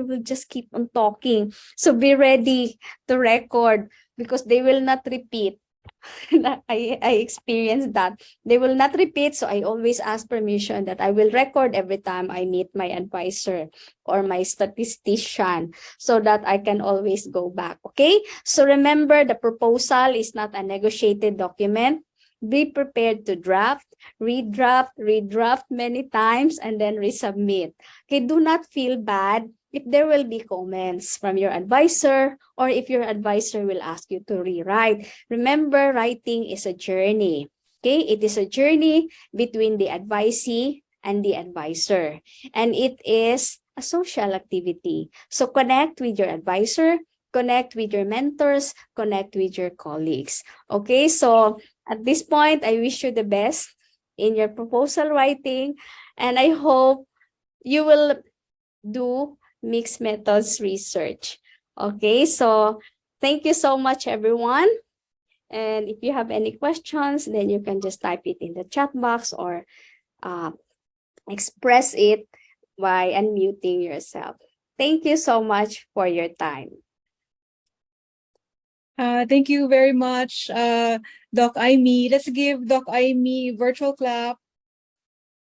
will just keep on talking. So be ready to record because they will not repeat. I experienced that. They will not repeat, so I always ask permission that I will record every time I meet my advisor or my statistician so that I can always go back. Okay? So remember, the proposal is not a negotiated document. Be prepared to draft, redraft many times, and then resubmit. Okay, do not feel bad if there will be comments from your advisor or if your advisor will ask you to rewrite. Remember, writing is a journey. Okay, it is a journey between the advisee and the advisor, and it is a social activity. So connect with your advisor, connect with your mentors, connect with your colleagues. Okay, so at this point, I wish you the best in your proposal writing, and I hope you will do mixed methods research. Okay, so thank you so much, everyone. And if you have any questions, then you can just type it in the chat box or express it by unmuting yourself. Thank you so much for your time. Thank you very much, Doc Aimee. Let's give Doc Aimee a virtual clap.